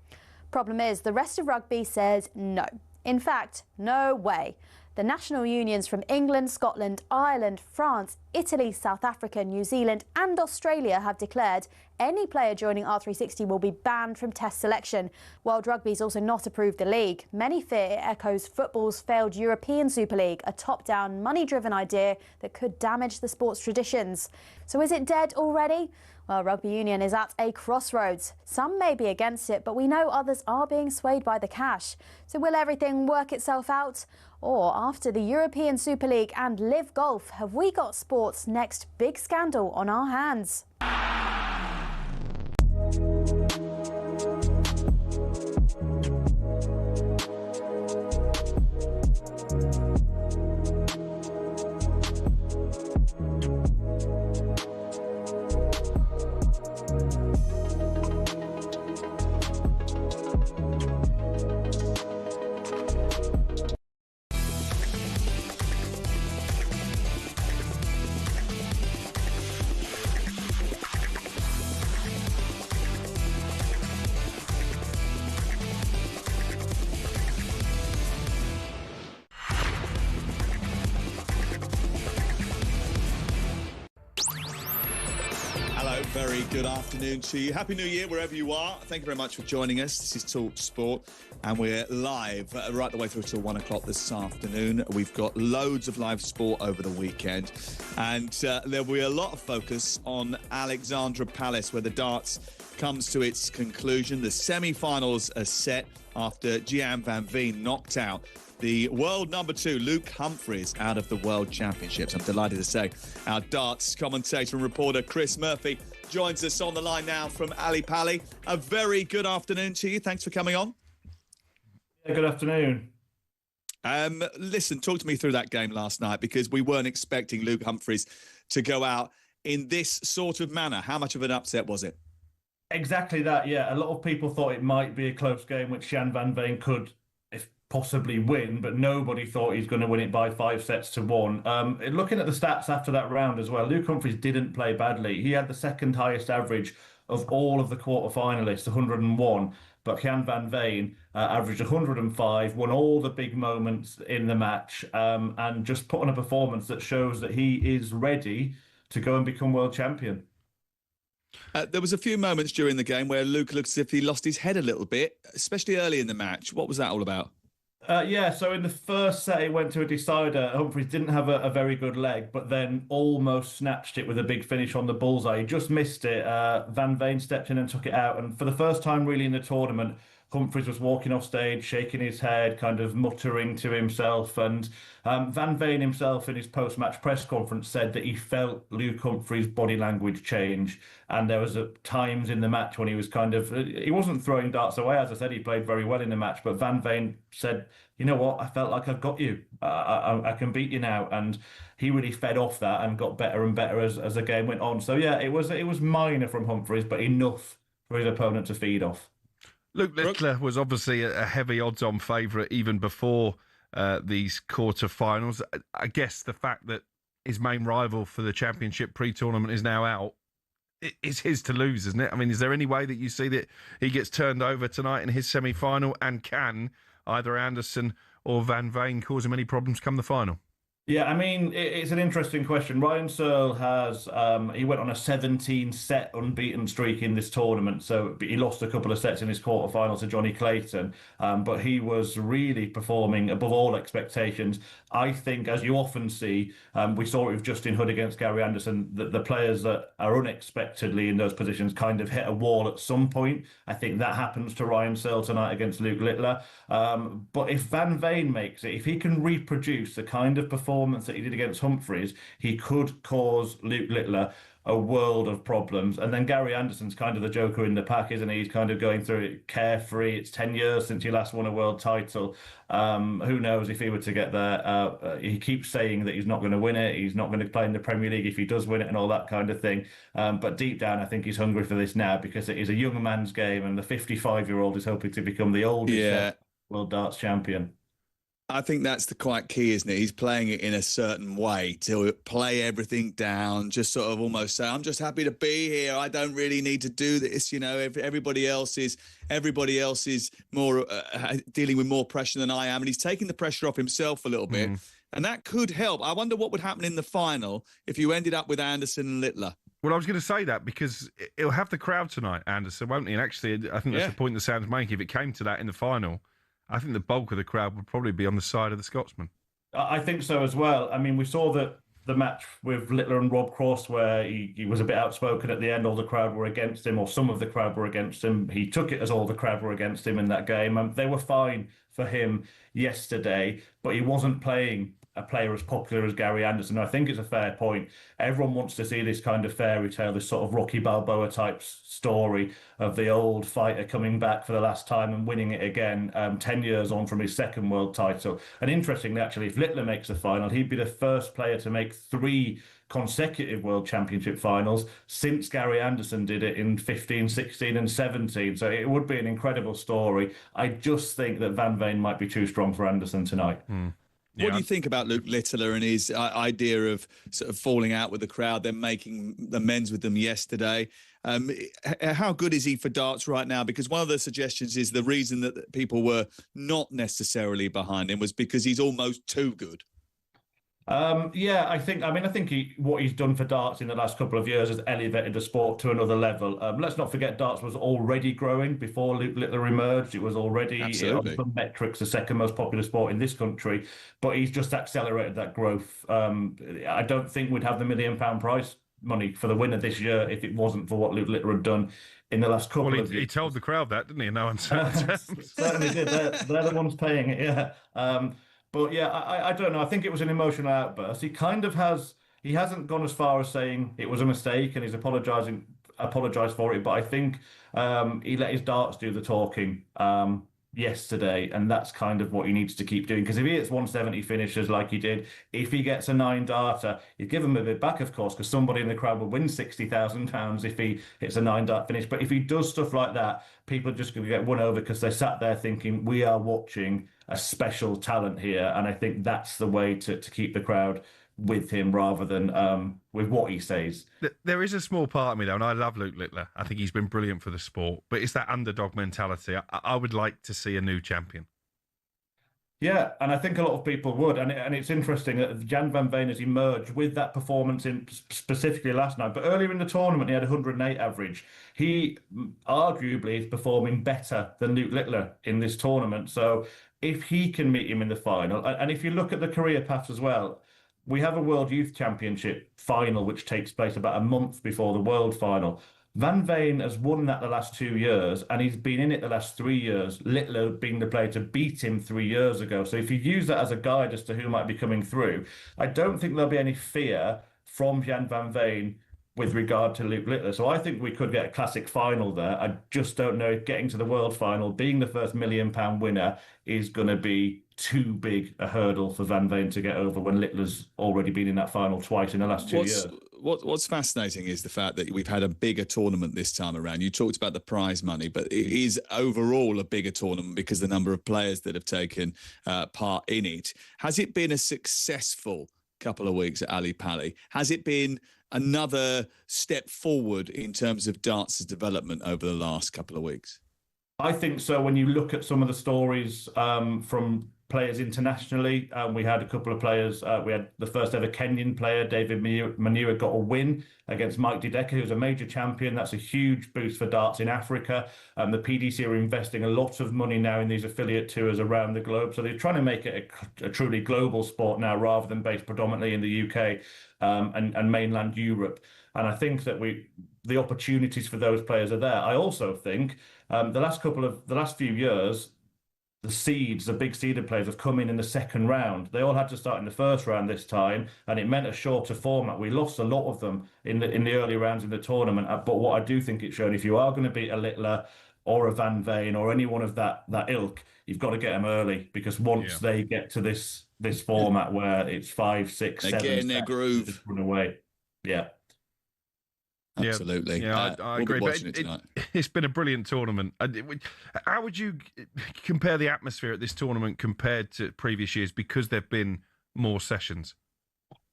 Problem is, the rest of rugby says no. In fact, no way. The national unions from England, Scotland, Ireland, France, Italy, South Africa, New Zealand and Australia have declared any player joining R360 will be banned from test selection. World Rugby's also not approved the league. Many fear it echoes football's failed European Super League, a top-down, money-driven idea that could damage the sport's traditions. So is it dead already? Well, rugby union is at a crossroads. Some may be against it, but we know others are being swayed by the cash. So will everything work itself out? Or after the European Super League and Live Golf, have we got sport's next big scandal on our hands? Very good afternoon to you. Happy New Year, wherever you are. Thank you very much for joining us. This is talkSPORT, and we're live right the way through till 1 o'clock this afternoon. We've got loads of live sport over the weekend, and there will be a lot of focus on Alexandra Palace, where the darts comes to its conclusion. The semi-finals are set after Gian Van Veen knocked out the world number 2, Luke Humphries, out of the World Championships. I'm delighted to say our darts commentator and reporter Chris Murphy joins us on the line now from Ali Pali. A very good afternoon to you. Thanks for coming on. Yeah, good afternoon. Listen, talk to me through that game last night, because we weren't expecting Luke Humphries to go out in this sort of manner. How much of an upset was it? Exactly that, yeah. A lot of people thought it might be a close game, which Gian Van Veen could possibly win, but nobody thought he's going to win it by 5-1. Looking at the stats after that round as well, Luke Humphries didn't play badly. He had the second highest average of all of the quarter-finalists, 101, but Gian Van Veen averaged 105, won all the big moments in the match, and just put on a performance that shows that he is ready to go and become world champion. There was a few moments during the game where Luke looked as if he lost his head a little bit, especially early in the match. What was that all about? So in the first set, it went to a decider. Humphries didn't have a very good leg, but then almost snatched it with a big finish on the bullseye. He just missed it. Van Veen stepped in and took it out. And for the first time really in the tournament, Humphries was walking off stage, shaking his head, kind of muttering to himself. And Van Veen himself in his post-match press conference said that he felt Luke Humphries' body language change. And there was times in the match when he was he wasn't throwing darts away. As I said, he played very well in the match. But Van Veen said, you know what, I felt like I've got you. I can beat you now. And he really fed off that and got better and better as the game went on. So, yeah, it was minor from Humphries, but enough for his opponent to feed off. Luke Littler was obviously a heavy odds-on favourite even before these quarter-finals. I guess the fact that his main rival for the Championship pre-tournament is now out, it's his to lose, isn't it? I mean, is there any way that you see that he gets turned over tonight in his semi-final, and can either Anderson or Van Veen cause him any problems come the final? Yeah, I mean, it's an interesting question. Ryan Searle has, he went on a 17-set unbeaten streak in this tournament. So he lost a couple of sets in his quarterfinals to Johnny Clayton. But he was really performing above all expectations. I think, as you often see, we saw it with Justin Hood against Gary Anderson, that the players that are unexpectedly in those positions kind of hit a wall at some point. I think that happens to Ryan Searle tonight against Luke Littler. But if Van Veen makes it, if he can reproduce the kind of performance that he did against Humphries, he could cause Luke Littler a world of problems. And then Gary Anderson's kind of the joker in the pack, isn't he? He's kind of going through it carefree. It's 10 years since he last won a world title. Who knows if he were to get there? He keeps saying that he's not going to win it. He's not going to play in the Premier League if he does win it and all that kind of thing. But deep down, I think he's hungry for this now because it is a young man's game, and the 55-year-old is hoping to become the oldest world darts champion. I think that's the quite key, isn't it? He's playing it in a certain way to play everything down, just sort of almost say, I'm just happy to be here. I don't really need to do this. You know, everybody else is more dealing with more pressure than I am. And he's taking the pressure off himself a little bit. And that could help. I wonder what would happen in the final if you ended up with Anderson and Littler. Well, I was going to say that because he'll have the crowd tonight, Anderson, won't he? And actually, I think that's the point that Sam's making. If it came to that in the final, I think the bulk of the crowd would probably be on the side of the Scotsman. I think so as well. I mean, we saw that the match with Littler and Rob Cross where he was a bit outspoken at the end. All the crowd were against him, or some of the crowd were against him. He took it as all the crowd were against him in that game. They were fine for him yesterday, but he wasn't playing a player as popular as Gary Anderson. I think it's a fair point. Everyone wants to see this kind of fairy tale, this sort of Rocky Balboa type story of the old fighter coming back for the last time and winning it again 10 years on from his second world title. And interestingly, actually, if Littler makes the final, he'd be the first player to make 3 consecutive World Championship finals since Gary Anderson did it in 15, 16 and 17. So it would be an incredible story. I just think that Van Veen might be too strong for Anderson tonight. What do you think about Luke Littler and his idea of sort of falling out with the crowd, then making amends with them yesterday? How good is he for darts right now? Because one of the suggestions is the reason that people were not necessarily behind him was because he's almost too good. I think what he's done for darts in the last couple of years has elevated the sport to another level. Let's not forget darts was already growing before Luke Littler emerged. It was already on some metrics the second most popular sport in this country, but he's just accelerated that growth. I don't think we'd have the £1 million prize money for the winner this year if it wasn't for what Luke Littler had done in the last couple of years. He told the crowd that, didn't he? No uncertain terms. Certainly did. They're the ones paying it, yeah. But yeah, I don't know. I think it was an emotional outburst. He hasn't gone as far as saying it was a mistake and he's apologised for it. But I think he let his darts do the talking yesterday, and that's kind of what he needs to keep doing. Because if he hits 170 finishes like he did, if he gets a 9-darter, he'd give him a bit back, of course, because somebody in the crowd will win £60,000 if he hits a 9-dart finish. But if he does stuff like that, people are just going to get won over because they sat there thinking, we are watching a special talent here. And I think that's the way to keep the crowd with him rather than with what he says. There is a small part of me, though, and I love Luke Littler. I think he's been brilliant for the sport. But it's that underdog mentality. I would like to see a new champion. Yeah, and I think a lot of people would. And it's interesting that Jan van Veen has emerged with that performance in specifically last night. But earlier in the tournament, he had 108 average. He arguably is performing better than Luke Littler in this tournament. So if he can meet him in the final, and if you look at the career paths as well, we have a World Youth Championship final, which takes place about a month before the World final. Van Veen has won that the last 2 years, and he's been in it the last 3 years, Littler being the player to beat him 3 years ago. So if you use that as a guide as to who might be coming through, I don't think there'll be any fear from Jan Van Veen with regard to Luke Littler. So I think we could get a classic final there. I just don't know if getting to the World Final, being the first £1 million winner, is going to be too big a hurdle for Van Veen to get over when Littler's already been in that final twice in the last 2 years. What's fascinating is the fact that we've had a bigger tournament this time around. You talked about the prize money, but it is overall a bigger tournament because the number of players that have taken part in it. Has it been a successful couple of weeks at Ali Pali? Has it been another step forward in terms of darts' development over the last couple of weeks? I think so. When you look at some of the stories from players internationally, we had a couple of players. We had the first ever Kenyan player, David Manua, got a win against Mike Dideka, who's a major champion. That's a huge boost for darts in Africa. The PDC are investing a lot of money now in these affiliate tours around the globe. So they're trying to make it a truly global sport now, rather than based predominantly in the UK and mainland Europe. And I think that the opportunities for those players are there. I also think the last few years, the big seeded players have come in the second round. They all had to start in the first round this time, and it meant a shorter format. We lost a lot of them in the early rounds in the tournament. But what I do think it's shown, if you are going to beat a Littler or a Van Veen or anyone of that ilk, you've got to get them early, because once they get to this format where it's 5, 6, 7, they get in their groove, just run away. Yeah. Absolutely. Yeah, I we'll agree. Be watching it tonight. It's been a brilliant tournament. How would you compare the atmosphere at this tournament compared to previous years, because there have been more sessions?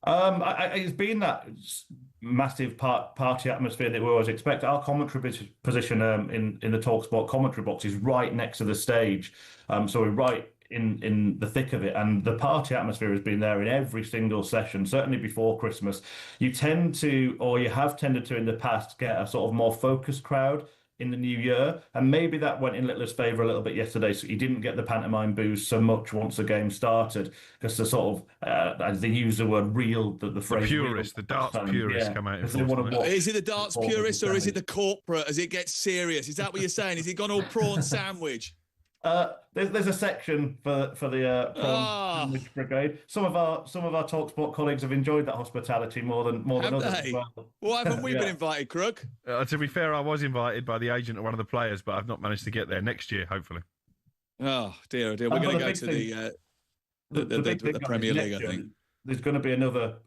It's been that massive party atmosphere that we always expect. Our commentary position in the talkSPORT commentary box is right next to the stage, so we're right in the thick of it, and the party atmosphere has been there in every single session, certainly before Christmas. You tend to, or you have tended to in the past, get a sort of more focused crowd in the new year, and maybe that went in Littler's favour a little bit yesterday, so he didn't get the pantomime boos so much once the game started, because the sort of, as they use the word real, the phrase... The darts purists come out in force. Is it the darts purists or is it the corporate as it gets serious? Is that what you're saying? Is it gone all prawn sandwich? There's a section for the prawn sandwich brigade. Some of our talkSPORT colleagues have enjoyed that hospitality more than others as well. Why haven't we been invited, Crook? To be fair, I was invited by the agent of one of the players, but I've not managed to get there. Next year, hopefully. Oh dear, We're going to go to the Premier League, I think. There's going to be another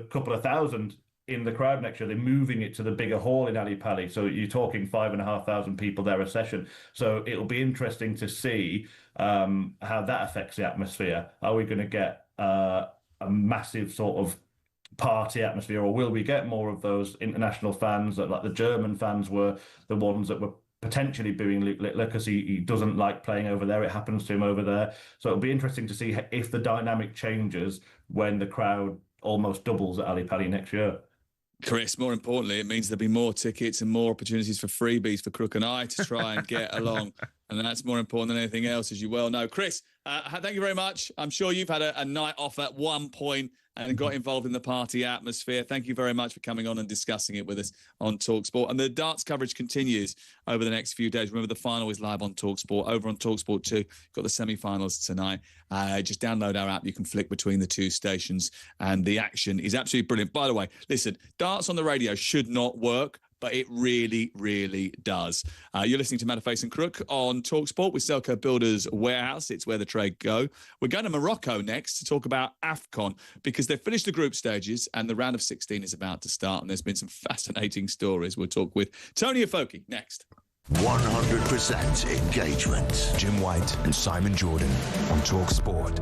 couple of thousand in the crowd next year. They're moving it to the bigger hall in Ali Pali, so you're talking 5,500 people there a session. So it'll be interesting to see how that affects the atmosphere. Are we going to get a massive sort of party atmosphere, or will we get more of those international fans that, like the German fans were the ones that were potentially booing Luke Littler because he doesn't like playing over there. It happens to him over there. So it'll be interesting to see if the dynamic changes when the crowd almost doubles at Ali Pali next year. Chris, more importantly, it means there'll be more tickets and more opportunities for freebies for Crook and I to try and get along. And that's more important than anything else, as you well know. Chris, thank you very much. I'm sure you've had a night off at one point and got involved in the party atmosphere. Thank you very much for coming on and discussing it with us on talkSPORT. And the darts coverage continues over the next few days. Remember, the final is live on talkSPORT. Over on talkSPORT 2, got the semi-finals tonight. Just download our app. You can flick between the two stations, and the action is absolutely brilliant. By the way, listen, darts on the radio should not work, but it really, really does. You're listening to Matterface and Crook on talkSPORT with Selco Builders Warehouse. It's where the trade go. We're going to Morocco next to talk about AFCON, because they've finished the group stages and the round of 16 is about to start, and there's been some fascinating stories. We'll talk with Tony Afoki next. 100% engagement. Jim White and Simon Jordan on talkSPORT.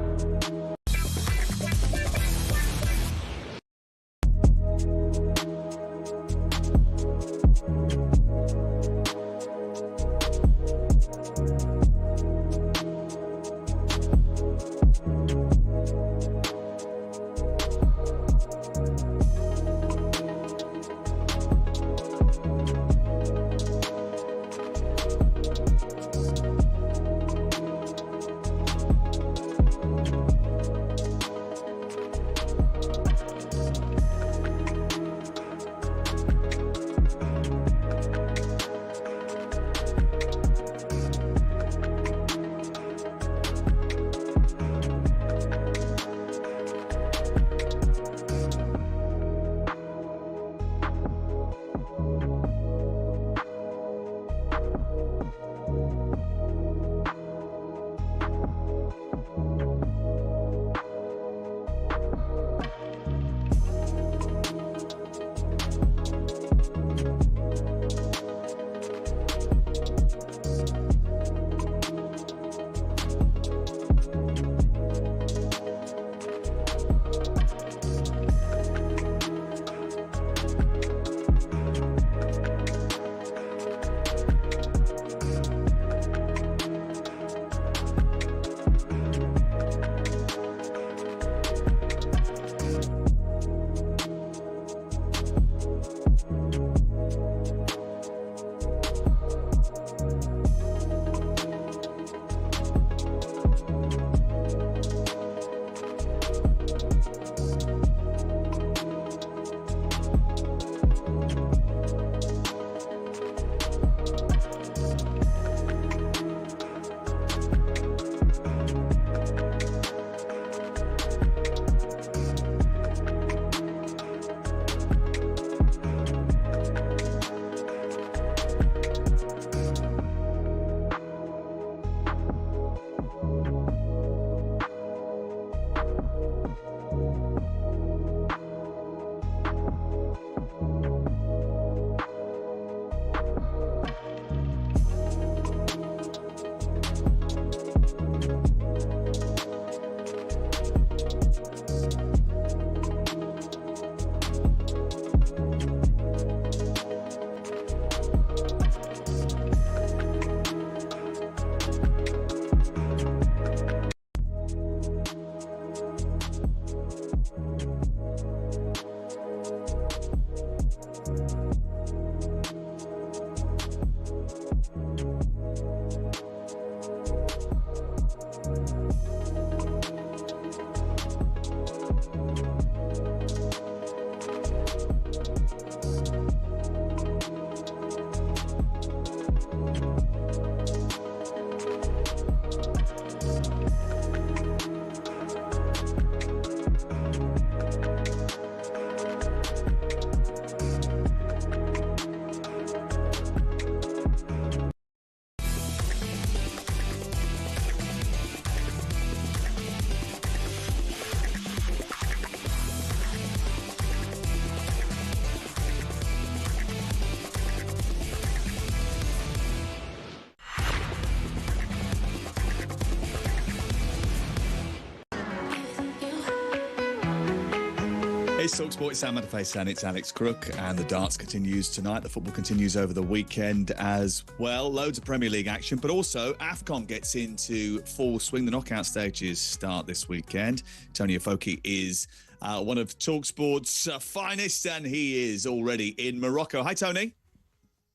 It's talkSPORT, it's Sam Matterface and it's Alex Crook, and the darts continues tonight. The football continues over the weekend as well. Loads of Premier League action, but also AFCON gets into full swing. The knockout stages start this weekend. Tony Afoki is one of talkSPORT's finest, and he is already in Morocco. Hi, Tony.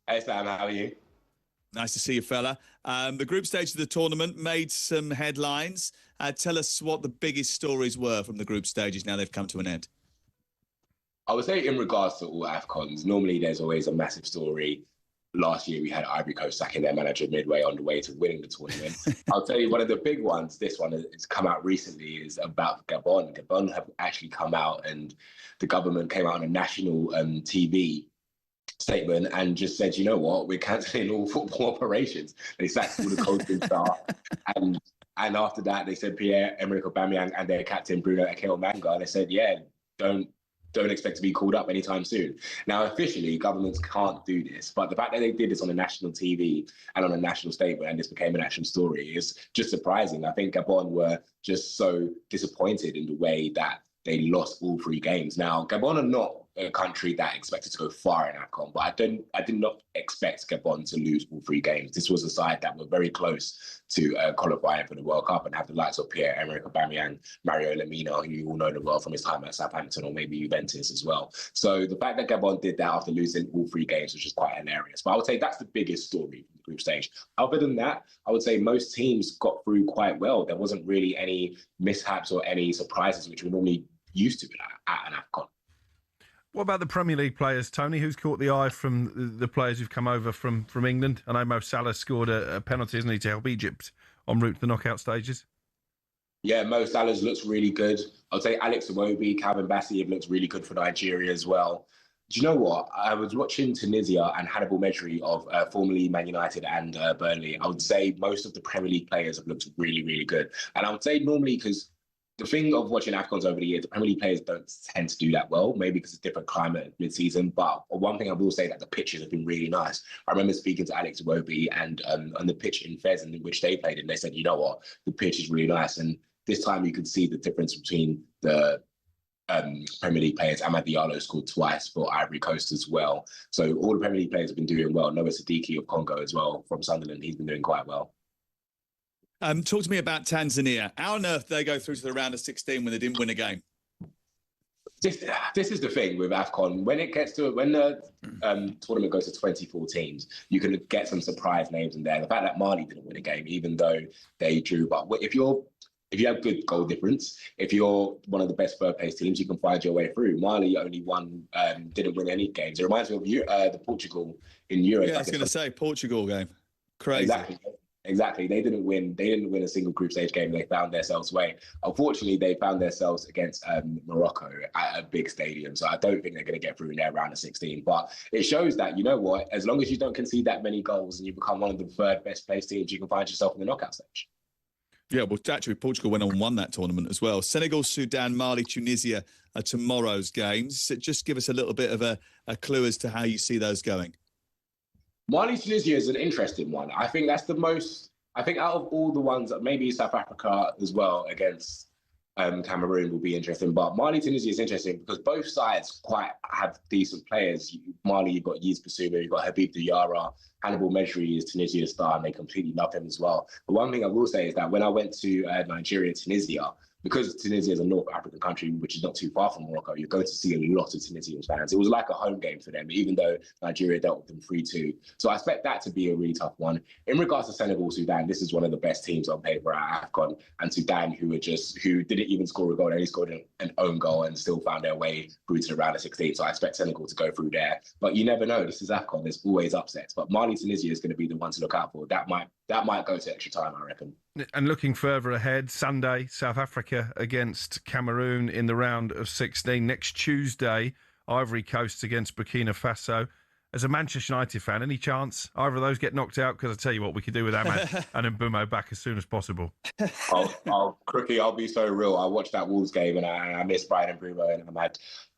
Hey, Sam. How are you? Nice to see you, fella. The group stage of the tournament made some headlines. Tell us what the biggest stories were from the group stages now they've come to an end. I would say in regards to all AFCONs, normally there's always a massive story. Last year we had Ivory Coast sacking their manager midway on the way to winning the tournament. I'll tell you one of the big ones, this one has come out recently, is about Gabon. Gabon have actually come out, and the government came out on a national TV statement and just said, you know what, we're cancelling all football operations. They sacked all the coaching staff, and after that they said Pierre-Emerick Aubameyang and their captain Bruno Eke-Manga, they said, yeah, don't expect to be called up anytime soon. Now, officially, governments can't do this, but the fact that they did this on a national TV and on a national statement and this became an actual story is just surprising. I think Gabon were just so disappointed in the way that they lost all 3 games. Now, Gabon are not a country that expected to go far in AFCON, but I did not expect Gabon to lose all 3 games. This was a side that were very close to qualifying for the World Cup and have the likes of Pierre-Emerick Aubameyang, Mario Lemina, who you all know well from his time at Southampton or maybe Juventus as well. So the fact that Gabon did that after losing all 3 games was just quite hilarious. But I would say that's the biggest story from the group stage. Other than that, I would say most teams got through quite well. There wasn't really any mishaps or any surprises, which we're normally used to at an AFCON. What about the Premier League players, Tony? Who's caught the eye from the players who've come over from England? I know Mo Salah scored a penalty, isn't he, to help Egypt en route to the knockout stages? Yeah, Mo Salah's looks really good. I'd say Alex Iwobi, Calvin Bassey have looked really good for Nigeria as well. Do you know what? I was watching Tunisia and Hannibal Mejri of formerly Man United and Burnley. I would say most of the Premier League players have looked really, really good. And I would say normally, because the thing of watching AFCONs over the years, the Premier League players don't tend to do that well, maybe because it's different climate mid-season. But one thing I will say that the pitches have been really nice. I remember speaking to Alex Iwobi and on the pitch in Fez, in which they played, and they said, you know what, the pitch is really nice. And this time you could see the difference between the Premier League players. Amad Diallo scored twice for Ivory Coast as well. So all the Premier League players have been doing well. Noah Siddiqui of Congo as well from Sunderland, he's been doing quite well. Talk to me about Tanzania. How on earth did they go through to the round of 16 when they didn't win a game? This is the thing with AFCON. When the tournament goes to 24 teams, you can get some surprise names in there. The fact that Mali didn't win a game, even though they drew, but if you have good goal difference, if you're one of the best third-place teams, you can find your way through. Mali only didn't win any games. It reminds me of the Portugal in Europe. Yeah, I was going to say Portugal game. Crazy. Exactly. They didn't win a single group stage game. They found themselves way. Unfortunately, they found themselves against Morocco at a big stadium. So I don't think they're going to get through in their round of 16. But it shows that, you know what, as long as you don't concede that many goals and you become one of the third best placed teams, you can find yourself in the knockout stage. Yeah, well, actually, Portugal went on and won that tournament as well. Senegal, Sudan, Mali, Tunisia are tomorrow's games. So just give us a little bit of a clue as to how you see those going. Mali, Tunisia is an interesting one. I think that's the most, out of all the ones, maybe South Africa as well against Cameroon will be interesting. But Mali, Tunisia is interesting because both sides quite have decent players. Mali, you've got Yiz Basuma, you've got Habib Diarra, Hannibal Mejri is Tunisia's star, and they completely love him as well. But one thing I will say is that when I went to Nigeria, Tunisia, because Tunisia is a North African country, which is not too far from Morocco, you're going to see a lot of Tunisian fans. It was like a home game for them, even though Nigeria dealt with them 3-2. So I expect that to be a really tough one. In regards to Senegal, Sudan, this is one of the best teams on paper at AFCON. And Sudan, who didn't even score a goal, they only scored an own goal and still found their way through to the round of 16. So I expect Senegal to go through there. But you never know. This is AFCON. There's always upsets. But Mali, Tunisia is going to be the one to look out for. That might go to extra time, I reckon. And looking further ahead, Sunday, South Africa against Cameroon in the round of 16. Next Tuesday, Ivory Coast against Burkina Faso. As a Manchester United fan, any chance either of those get knocked out? Because I tell you what, we could do with Ahmad and Mbumo back as soon as possible. Crookie, I'll be so real. I watched that Wolves game and I missed Brian Mbumo and Ahmad.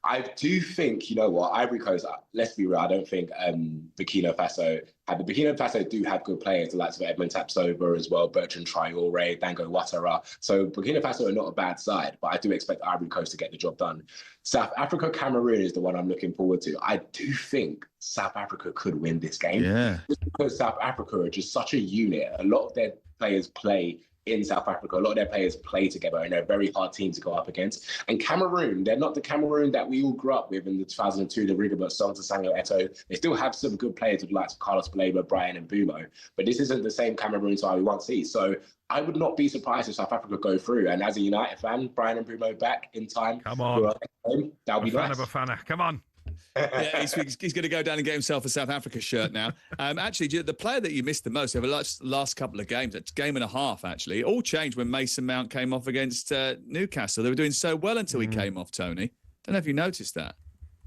I do think, you know what, Ivory Coast, let's be real, I don't think Burkina Faso do have good players, the likes of Edmond Tapsoba as well, Bertrand Traoré, Dango Ouattara. So Burkina Faso are not a bad side, but I do expect Ivory Coast to get the job done. South Africa, Cameroon is the one I'm looking forward to. I do think South Africa could win this game. Yeah. Just because South Africa are just such a unit. A lot of their players play in South Africa. A lot of their players play together, and they're a very hard team to go up against. And Cameroon, they're not the Cameroon that we all grew up with in the 2002, the Rigobert Song to Samuel Eto'o. They still have some good players with likes of Carlos Baleba, Brian and Bumo, but this isn't the same Cameroon side we once see. So I would not be surprised if South Africa go through. And as a United fan, Brian and Bumo back in time. Come on. That would be nice. Bafana. Come on. Yeah, he's going to go down and get himself a South Africa shirt now. Actually, the player that you missed the most over the last couple of games, it's game and a half actually, it all changed when Mason Mount came off against Newcastle. They were doing so well until he came off, Tony. Don't know if you noticed that.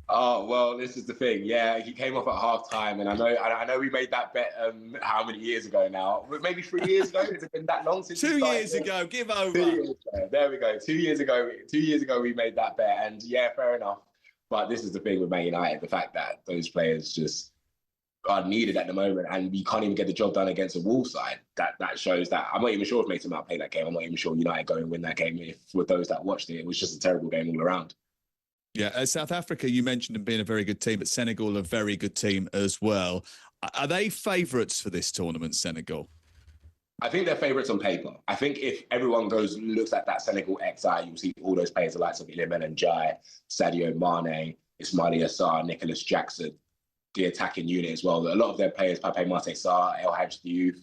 Oh, well, this is the thing. Yeah, he came off at half-time, and I know we made that bet how many years ago now? Maybe 3 years ago? Has it been that long since 2 years ago, give over. 2 years ago. There we go. 2 years ago we made that bet, and yeah, fair enough. But this is the thing with Man United, the fact that those players just are needed at the moment, and we can't even get the job done against a Wolves side. That shows that. I'm not even sure if Mason Mount played that game. I'm not even sure United go and win that game. If with those that watched it, it was just a terrible game all around. Yeah, South Africa, you mentioned them being a very good team, but Senegal a very good team as well. Are they favourites for this tournament, Senegal? I think they're favourites on paper. I think if everyone looks at that Senegal XI, you'll see all those players, the likes of Iliman Ndiaye, Sadio Mane, Ismaila Sarr, Nicholas Jackson, the attacking unit as well. A lot of their players, Pape Matar Sarr, El Hadji Diouf,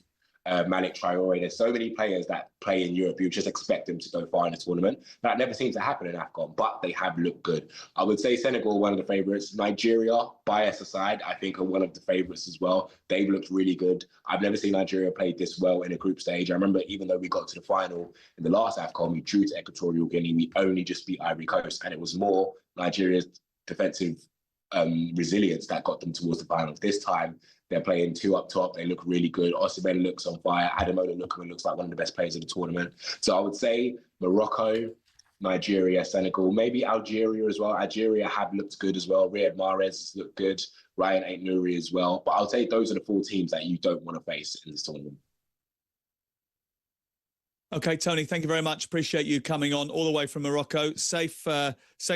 Malik Traoré, there's so many players that play in Europe, you just expect them to go far in the tournament. That never seems to happen in AFCON, but they have looked good. I would say Senegal, one of the favourites. Nigeria, bias aside, I think are one of the favourites as well. They've looked really good. I've never seen Nigeria play this well in a group stage. I remember even though we got to the final in the last AFCON, we drew to Equatorial Guinea, we only just beat Ivory Coast, and it was more Nigeria's defensive resilience that got them towards the final. This time, they're playing two up top. They look really good. Osimhen looks on fire. Ademola looks like one of the best players of the tournament. So I would say Morocco, Nigeria, Senegal, maybe Algeria as well. Algeria have looked good as well. Riyad Mahrez looked good. Ryan Aït-Nouri as well. But I'll say those are the 4 teams that you don't want to face in this tournament. Okay, Tony, thank you very much. Appreciate you coming on all the way from Morocco. Safe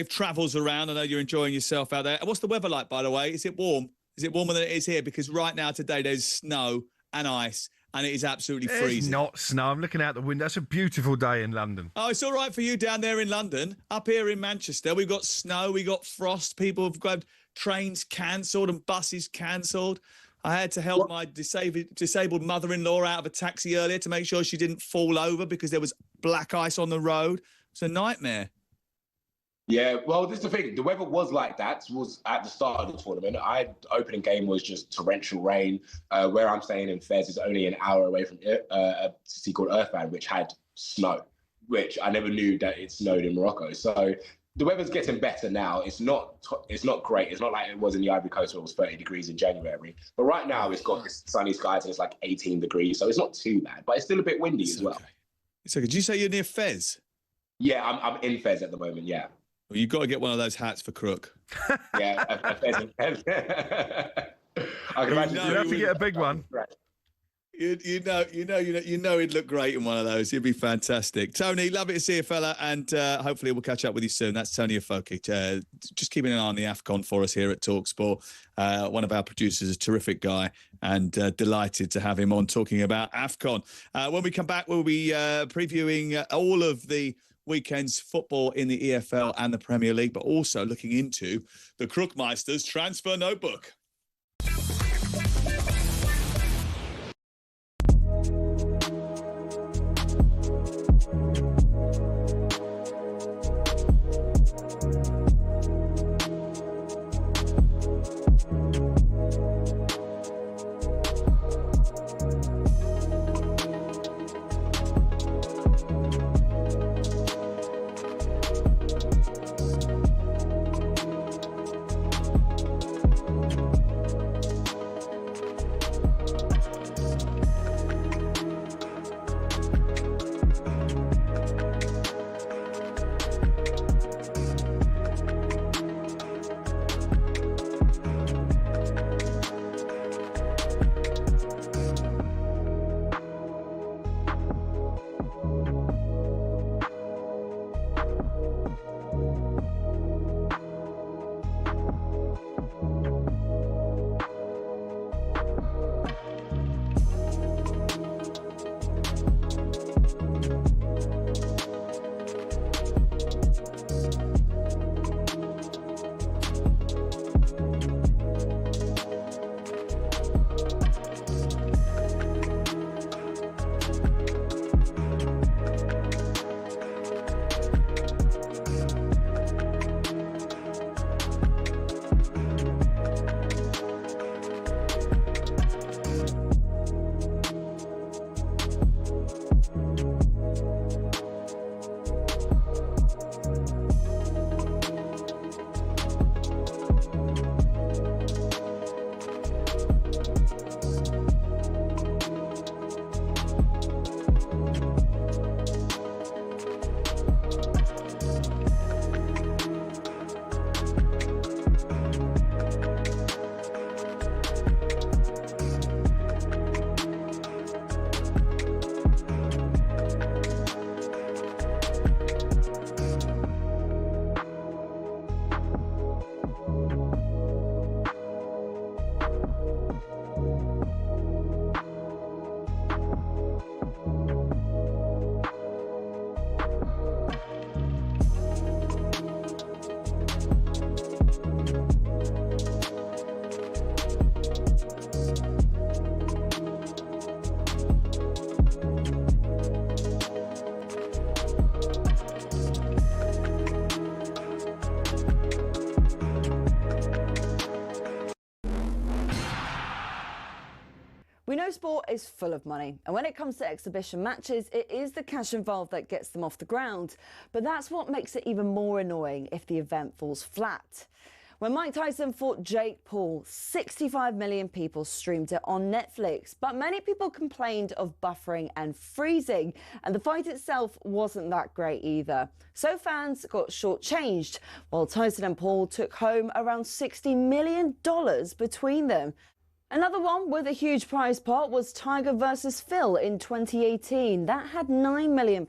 travels around. I know you're enjoying yourself out there. And what's the weather like, by the way? Is it warm? Is it warmer than it is here? Because right now, today, there's snow and ice, and it is absolutely freezing. It's not snow. I'm looking out the window. It's a beautiful day in London. Oh, it's all right for you down there in London. Up here in Manchester, we've got snow, we've got frost. People have got trains cancelled and buses cancelled. I had to help my disabled mother-in-law out of a taxi earlier to make sure she didn't fall over because there was black ice on the road. It's a nightmare. Yeah, well, this is the thing. The weather was like that. Was at the start of the tournament. Opening game was just torrential rain. Where I'm staying in Fez is only an hour away from a city called Irfan, which had snow, which I never knew that it snowed in Morocco. So the weather's getting better now. It's not great. It's not like it was in the Ivory Coast where it was 30 degrees in January. But right now it's got this sunny skies and it's like 18 degrees. So it's not too bad, but it's still a bit windy as well. So did you say you're near Fez? Yeah, I'm in Fez at the moment, yeah. Well, you've got to get one of those hats for Crook. Yeah, a pheasant. I can imagine. You'd have to get a big one. You know he'd look great in one of those. He'd be fantastic. Tony, lovely to see you, fella, and hopefully we'll catch up with you soon. That's Tony Afoki. Just keeping an eye on the AFCON for us here at talkSPORT. One of our producers, a terrific guy, and delighted to have him on talking about AFCON. When we come back, we'll be previewing all of the weekend's football in the EFL and the Premier League, but also looking into the Crookmeisters transfer notebook. We know sport is full of money, and when it comes to exhibition matches, it is the cash involved that gets them off the ground. But that's what makes it even more annoying if the event falls flat. When Mike Tyson fought Jake Paul, 65 million people streamed it on Netflix, but many people complained of buffering and freezing, and the fight itself wasn't that great either. So fans got shortchanged, while Tyson and Paul took home around $60 million between them. Another one with a huge prize pot was Tiger versus Phil in 2018. That had £9 million.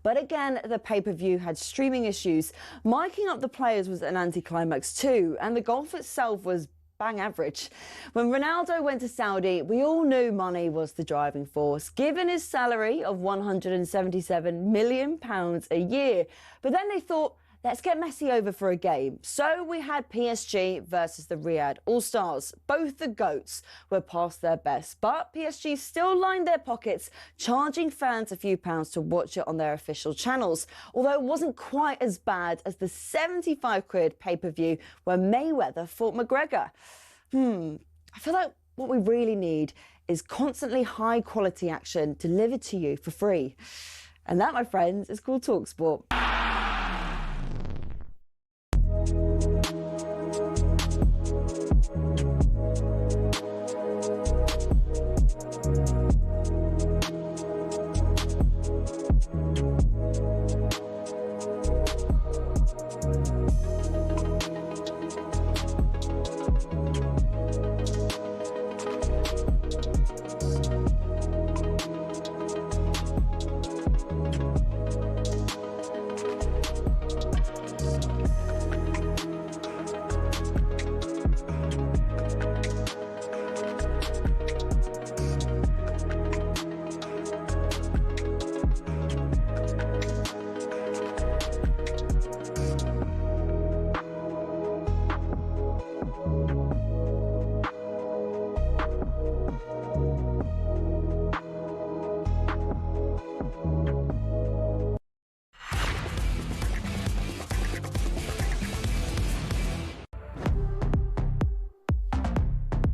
But again, the pay-per-view had streaming issues. Miking up the players was an anticlimax too, and the golf itself was bang average. When Ronaldo went to Saudi, we all knew money was the driving force, given his salary of £177 million a year. But then they thought, let's get Messi over for a game. So we had PSG versus the Riyadh All-Stars. Both the GOATs were past their best, but PSG still lined their pockets, charging fans a few pounds to watch it on their official channels. Although it wasn't quite as bad as the 75 quid pay-per-view where Mayweather fought McGregor. I feel like what we really need is constantly high-quality action delivered to you for free. And that, my friends, is called talkSPORT.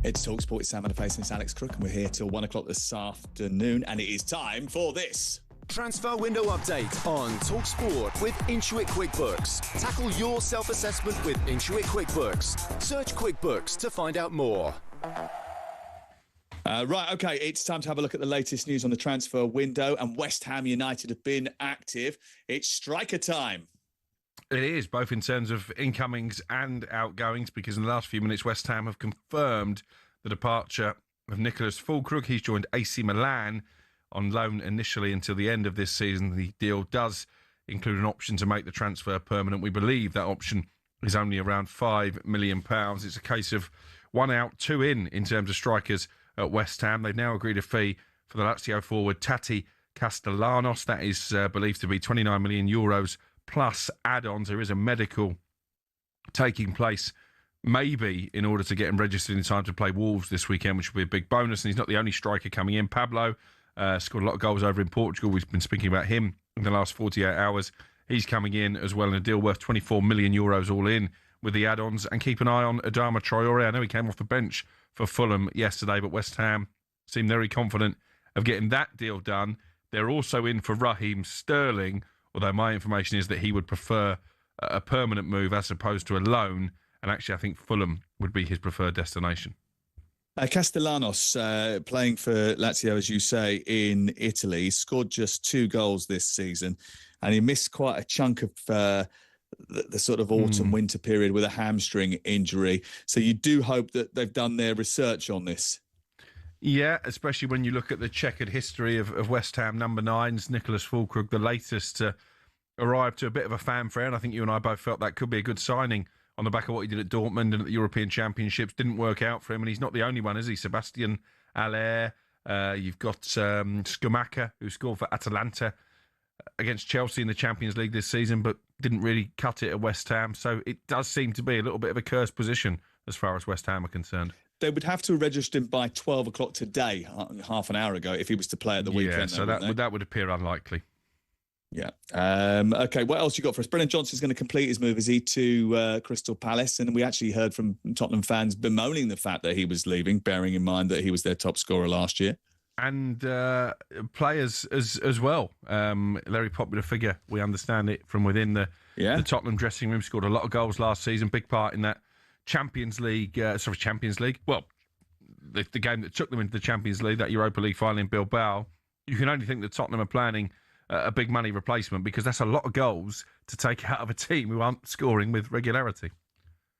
It's talkSPORT, it's Sam Matterface and it's Alex Crook, and we're here till 1 o'clock this afternoon, and it is time for this. Transfer window update on talkSPORT with Intuit QuickBooks. Tackle your self-assessment with Intuit QuickBooks. Search QuickBooks to find out more. Right, OK, it's time to have a look at the latest news on the transfer window, and West Ham United have been active. It's striker time. It is, both in terms of incomings and outgoings, because in the last few minutes, West Ham have confirmed the departure of Nicholas Füllkrug. He's joined AC Milan on loan initially until the end of this season. The deal does include an option to make the transfer permanent. We believe that option is only around £5 million. It's a case of 1 out, 2 in terms of strikers at West Ham. They've now agreed a fee for the Lazio forward Tati Castellanos. That is believed to be €29 million plus add-ons. There is a medical taking place, maybe in order to get him registered in time to play Wolves this weekend, which will be a big bonus. And he's not the only striker coming in. Pablo scored a lot of goals over in Portugal. We've been speaking about him in the last 48 hours. He's coming in as well in a deal worth €24 million all in with the add-ons. And keep an eye on Adama Traore. I know he came off the bench for Fulham yesterday, but West Ham seem very confident of getting that deal done. They're also in for Raheem Sterling, although my information is that he would prefer a permanent move as opposed to a loan. And actually, I think Fulham would be his preferred destination. Castellanos, playing for Lazio, as you say, in Italy, scored just 2 goals this season. And he missed quite a chunk of the sort of autumn-winter period with a hamstring injury. So you do hope that they've done their research on this. Yeah, especially when you look at the checkered history of West Ham number 9s, Nicholas Füllkrug, the latest to arrive to a bit of a fanfare. And I think you and I both felt that could be a good signing on the back of what he did at Dortmund and at the European Championships. Didn't work out for him, and he's not the only one, is he? Sebastian Haller, you've got Schumacher, who scored for Atalanta against Chelsea in the Champions League this season, but didn't really cut it at West Ham. So it does seem to be a little bit of a cursed position as far as West Ham are concerned. They would have to register him by 12 o'clock today, half an hour ago, if he was to play at the weekend. Yeah, so that would appear unlikely. Yeah. Okay, what else you got for us? Brennan Johnson's going to complete his move, is he, to Crystal Palace? And we actually heard from Tottenham fans bemoaning the fact that he was leaving, bearing in mind that he was their top scorer last year. And players as well. Very popular figure. We understand it from within the Tottenham dressing room. Scored a lot of goals last season. Big part in that Champions League. Well, the game that took them into the Champions League, that Europa League final in Bilbao. You can only think that Tottenham are planning a big money replacement, because that's a lot of goals to take out of a team who aren't scoring with regularity.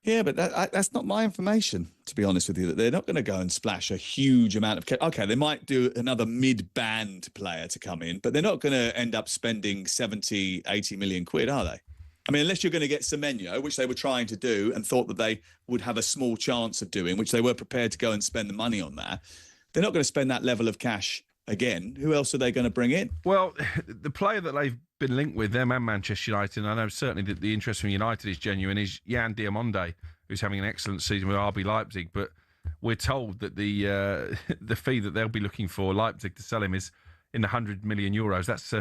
Yeah, but that's not my information, to be honest with you. That they're not going to go and splash a huge amount of... Okay, they might do another mid-band player to come in, but they're not going to end up spending 70, 80 million quid, are they? I mean, unless you're going to get Semenyo, which they were trying to do and thought that they would have a small chance of doing, which they were prepared to go and spend the money on that. They're not going to spend that level of cash again. Who else are they going to bring in? Well, the player that they've been linked with, them and Manchester United, and I know certainly that the interest from United is genuine, is Jan Diamonde, who's having an excellent season with RB Leipzig. But we're told that the fee that they'll be looking for Leipzig to sell him is in the €100 million. That's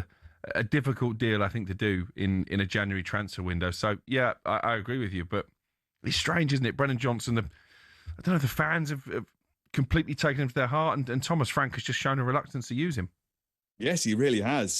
a difficult deal, I think, to do in a January transfer window. So, yeah, I agree with you. But it's strange, isn't it? Brennan Johnson, I don't know if the fans have completely taken him to their heart, and Thomas Frank has just shown a reluctance to use him. Yes, he really has.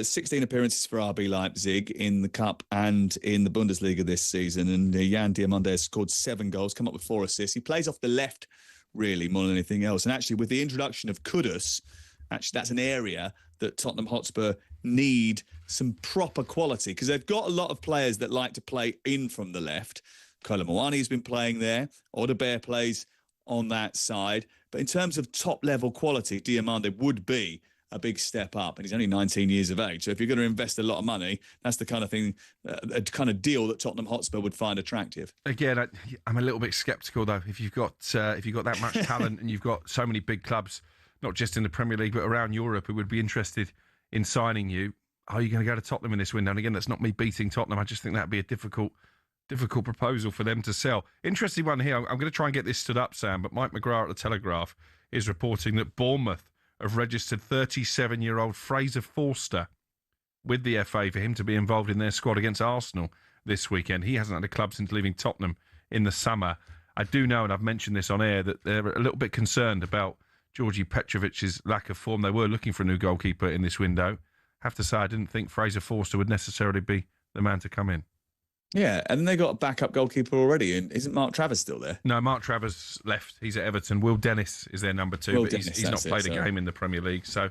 16 appearances for RB Leipzig in the Cup and in the Bundesliga this season. And Jan Diamonde has scored 7 goals, come up with 4 assists. He plays off the left, really, more than anything else. And actually, with the introduction of Kudus, actually, that's an area that Tottenham Hotspur need some proper quality, because they've got a lot of players that like to play in from the left. Kolo Muani has been playing there. Odebear plays on that side. But in terms of top-level quality, Diamonde would be a big step up, and he's only 19 years of age. So if you're going to invest a lot of money, that's the kind of thing, a kind of deal that Tottenham Hotspur would find attractive. Again, I'm a little bit sceptical though. If you've got that much talent and you've got so many big clubs, not just in the Premier League but around Europe, who would be interested in signing you, are you going to go to Tottenham in this window? And again, that's not me beating Tottenham. I just think that'd be a difficult proposal for them to sell. Interesting one here. I'm going to try and get this stood up, Sam, but Mike McGrath at the Telegraph is reporting that Bournemouth have registered 37-year-old Fraser Forster with the FA for him to be involved in their squad against Arsenal this weekend. He hasn't had a club since leaving Tottenham in the summer. I do know, and I've mentioned this on air, that they're a little bit concerned about Georgi Petrovic's lack of form. They were looking for a new goalkeeper in this window. Have to say, I didn't think Fraser Forster would necessarily be the man to come in. Yeah, and then they got a backup goalkeeper already. And isn't Mark Travers still there? No, Mark Travers left. He's at Everton. Will Dennis is their number 2, but he's not played a game in the Premier League. So,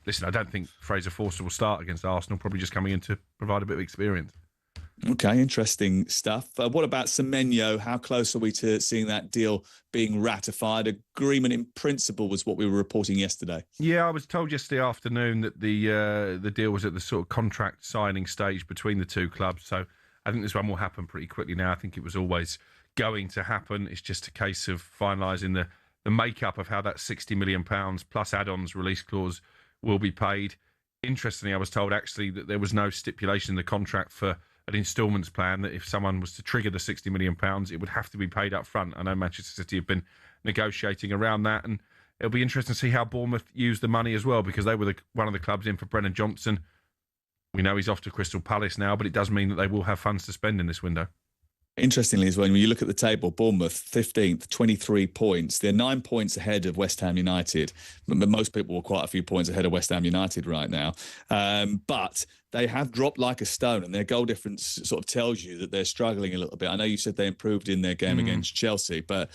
listen, I don't think Fraser Forster will start against Arsenal, probably just coming in to provide a bit of experience. Okay, interesting stuff. What about Semenyo? How close are we to seeing that deal being ratified? Agreement in principle was what we were reporting yesterday. Yeah, I was told yesterday afternoon that the deal was at the sort of contract signing stage between the two clubs. So I think this one will happen pretty quickly now. I think it was always going to happen. It's just a case of finalising the makeup of how that £60 million plus add-ons release clause will be paid. Interestingly, I was told actually that there was no stipulation in the contract for an instalments plan, that if someone was to trigger the £60 million, it would have to be paid up front. I know Manchester City have been negotiating around that, and it'll be interesting to see how Bournemouth use the money as well, because they were one of the clubs in for Brennan Johnson. We know he's off to Crystal Palace now, but it does mean that they will have funds to spend in this window. Interestingly as well, when you look at the table, Bournemouth 15th, 23 points. They're 9 points ahead of West Ham United. Most people are quite a few points ahead of West Ham United right now. But they have dropped like a stone, and their goal difference sort of tells you that they're struggling a little bit. I know you said they improved in their game against Chelsea, but,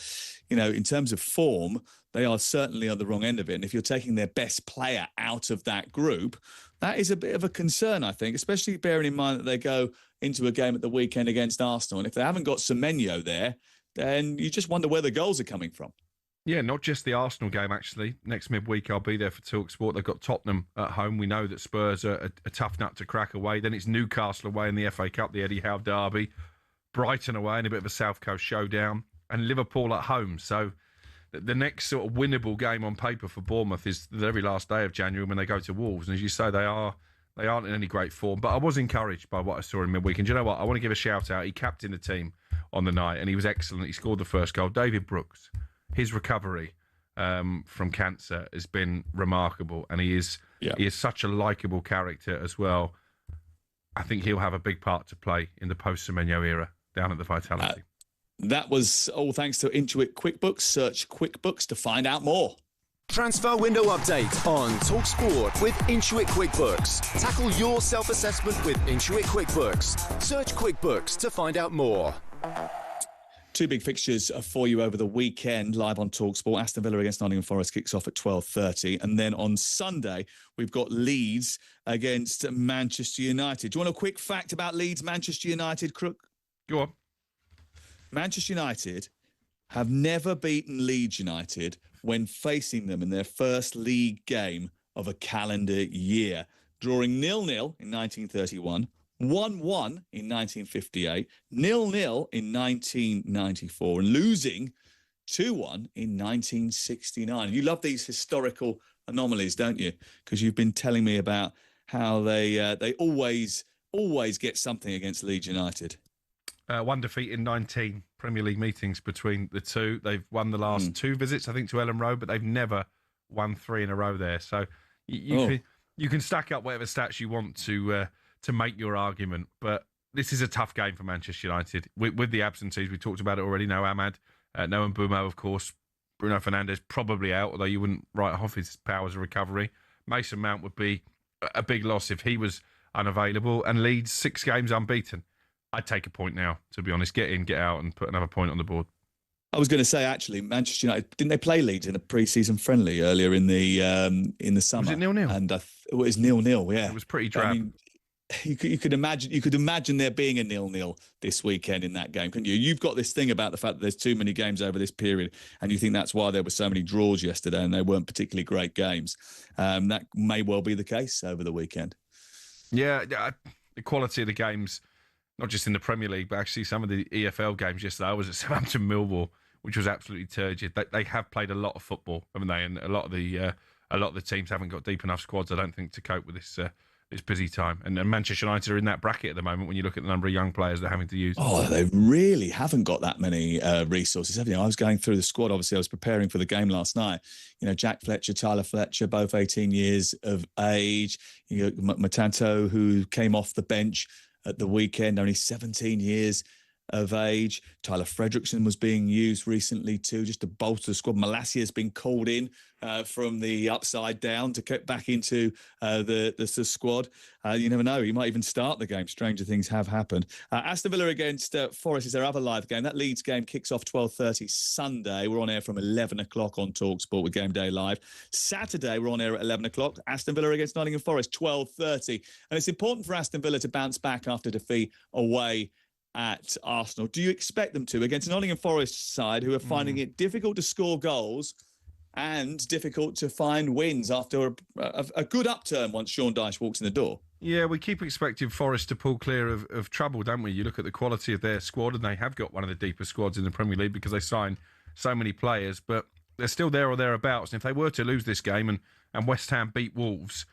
you know, in terms of form, they are certainly on the wrong end of it. And if you're taking their best player out of that group, that is a bit of a concern, I think, especially bearing in mind that they go into a game at the weekend against Arsenal. And if they haven't got Semenyo there, then you just wonder where the goals are coming from. Yeah, not just the Arsenal game, actually. Next midweek, I'll be there for talkSPORT. They've got Tottenham at home. We know that Spurs are a tough nut to crack away. Then it's Newcastle away in the FA Cup, the Eddie Howe derby. Brighton away in a bit of a South Coast showdown. And Liverpool at home. So the next sort of winnable game on paper for Bournemouth is the very last day of January when they go to Wolves. And as you say, they aren't in any great form. But I was encouraged by what I saw in midweek. And do you know what? I want to give a shout out. He captained the team on the night, and he was excellent. He scored the first goal. David Brooks, his recovery from cancer has been remarkable. And he is Yeah. He is such a likeable character as well. I think he'll have a big part to play in the post-Semenyo era down at the Vitality. That was all thanks to Intuit QuickBooks. Search QuickBooks to find out more. Transfer window update on talkSPORT with Intuit QuickBooks. Tackle your self-assessment with Intuit QuickBooks. Search QuickBooks to find out more. Two big fixtures for you over the weekend, live on talkSPORT. Aston Villa against Nottingham Forest kicks off at 12:30. And then on Sunday, we've got Leeds against Manchester United. Do you want a quick fact about Leeds, Manchester United, Crook? Go on. Manchester United have never beaten Leeds United when facing them in their first league game of a calendar year, drawing 0-0 in 1931, 1-1 in 1958, 0-0 in 1994, and losing 2-1 in 1969. You love these historical anomalies, don't you? Because you've been telling me about how they always get something against Leeds United. One defeat in 19 Premier League meetings between the two. They've won the last two visits, I think, to Ellen Road, but they've never won 3 in a row there. So you can stack up whatever stats you want to make your argument, but this is a tough game for Manchester United. With the absentees, we talked about it already. No Ahmad, no Mbeumo, of course. Bruno Fernandes probably out, although you wouldn't write off his powers of recovery. Mason Mount would be a big loss if he was unavailable. And Leeds, 6 games unbeaten. I'd take a point now, to be honest. Get in, get out, and put another point on the board. I was going to say, actually, Manchester United, didn't they play Leeds in a pre-season friendly earlier in the summer? Was it 0-0? And it was 0-0, yeah. It was pretty drab. I mean, you could imagine there being a 0-0 this weekend in that game, couldn't you? You've got this thing about the fact that there's too many games over this period, and you think that's why there were so many draws yesterday, and they weren't particularly great games. That may well be the case over the weekend. Yeah, the quality of the games, not just in the Premier League, but actually some of the EFL games yesterday. I was at Southampton Millwall, which was absolutely turgid. They have played a lot of football, haven't they? And a lot of the teams haven't got deep enough squads, I don't think, to cope with this busy time. And Manchester United are in that bracket at the moment when you look at the number of young players they're having to use. Oh, they really haven't got that many resources, have you? I was going through the squad. Obviously, I was preparing for the game last night. You know, Jack Fletcher, Tyler Fletcher, both 18 years of age. You know, Matanto, who came off the bench at the weekend, only 17 years of age. Tyler Fredrickson was being used recently too, just to bolster the squad. Malassia has been called in from the upside down to get back into the squad. You never know. He might even start the game. Stranger things have happened. Aston Villa against Forest is their other live game. That Leeds game kicks off 12:30 Sunday. We're on air from 11 o'clock on talkSPORT with Game Day Live. Saturday, we're on air at 11 o'clock. Aston Villa against Nottingham Forest, 12:30. And it's important for Aston Villa to bounce back after defeat away at Arsenal. Do you expect them to against Nottingham Forest side, who are finding it difficult to score goals and difficult to find wins after a good upturn once Sean Dyche walks in the door? Yeah, we keep expecting Forest to pull clear of trouble, don't we? You look at the quality of their squad, and they have got one of the deepest squads in the Premier League because they sign so many players, but they're still there or thereabouts. And if they were to lose this game and West Ham beat Wolves,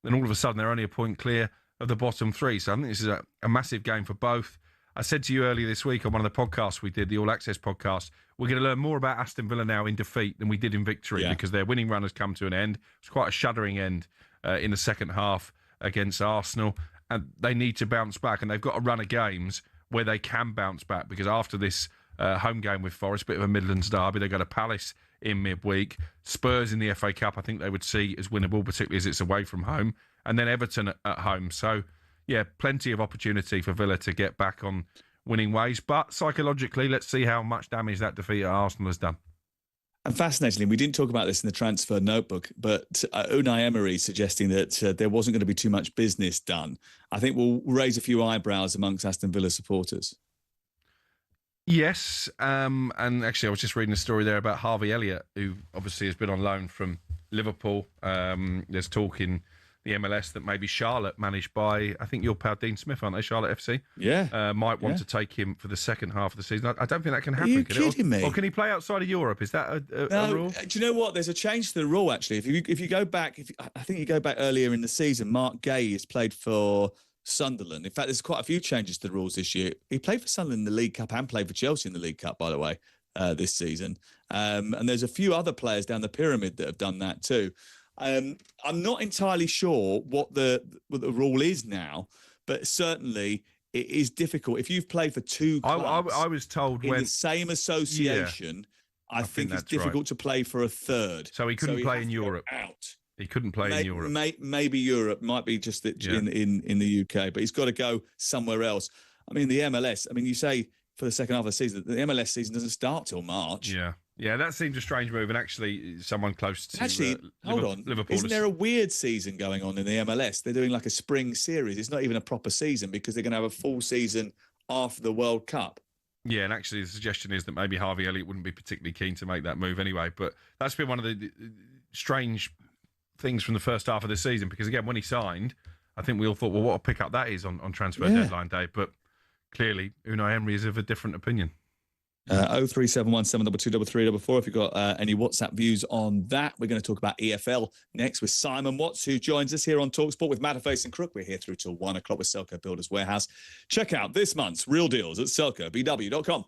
then all of a sudden they're only a point clear of the bottom 3. So I think this is a massive game for both. I said to you earlier this week on one of the podcasts we did, the All Access podcast, we're going to learn more about Aston Villa now in defeat than we did in victory because their winning run has come to an end. It's quite a shuddering end in the second half against Arsenal, and they need to bounce back, and they've got a run of games where they can bounce back because after this home game with Forest, bit of a Midlands derby, they've got a Palace in midweek, Spurs in the FA Cup I think they would see as winnable, particularly as it's away from home, and then Everton at home. So yeah, plenty of opportunity for Villa to get back on winning ways. But psychologically, let's see how much damage that defeat at Arsenal has done. And fascinatingly, we didn't talk about this in the transfer notebook, but Unai Emery suggesting that there wasn't going to be too much business done, I think will raise a few eyebrows amongst Aston Villa supporters. Yes, and actually I was just reading a story there about Harvey Elliott, who obviously has been on loan from Liverpool. There's talk in the MLS that maybe Charlotte, managed by, I think your pal Dean Smith, aren't they, Charlotte FC? Yeah. Might want to take him for the second half of the season. I don't think that can happen. Are you kidding me? Or can he play outside of Europe? Is that a rule? Do you know what? There's a change to the rule, actually. If you go back, I think you go back earlier in the season, Mark Gay has played for Sunderland. In fact, there's quite a few changes to the rules this year. He played for Sunderland in the League Cup and played for Chelsea in the League Cup, by the way, this season. And there's a few other players down the pyramid that have done that too. I'm not entirely sure what the rule is now, but certainly it is difficult. If you've played for two clubs I was told in the same association, I think it's difficult to play for a third. So he couldn't play in Europe. Out. He couldn't play in Europe. Maybe Europe might be just in the UK, but he's got to go somewhere else. I mean, the MLS. I mean, you say for the second half of the season, the MLS season doesn't start till March. Yeah, that seems a strange move. And actually, someone close to hold on, Liverpool. Isn't there a weird season going on in the MLS? They're doing like a spring series. It's not even a proper season because they're going to have a full season after the World Cup. Yeah, and actually the suggestion is that maybe Harvey Elliott wouldn't be particularly keen to make that move anyway. But that's been one of the strange things from the first half of the season because, again, when he signed, I think we all thought, well, what a pickup that is on transfer deadline day. But clearly, Unai Emery is of a different opinion. 0371 722 3344. If you've got any WhatsApp views on that, we're going to talk about EFL next with Simon Watts, who joins us here on talkSPORT with Matterface and Crook. We're here through till 1 o'clock with Selco Builders Warehouse. Check out this month's real deals at selcobw.com.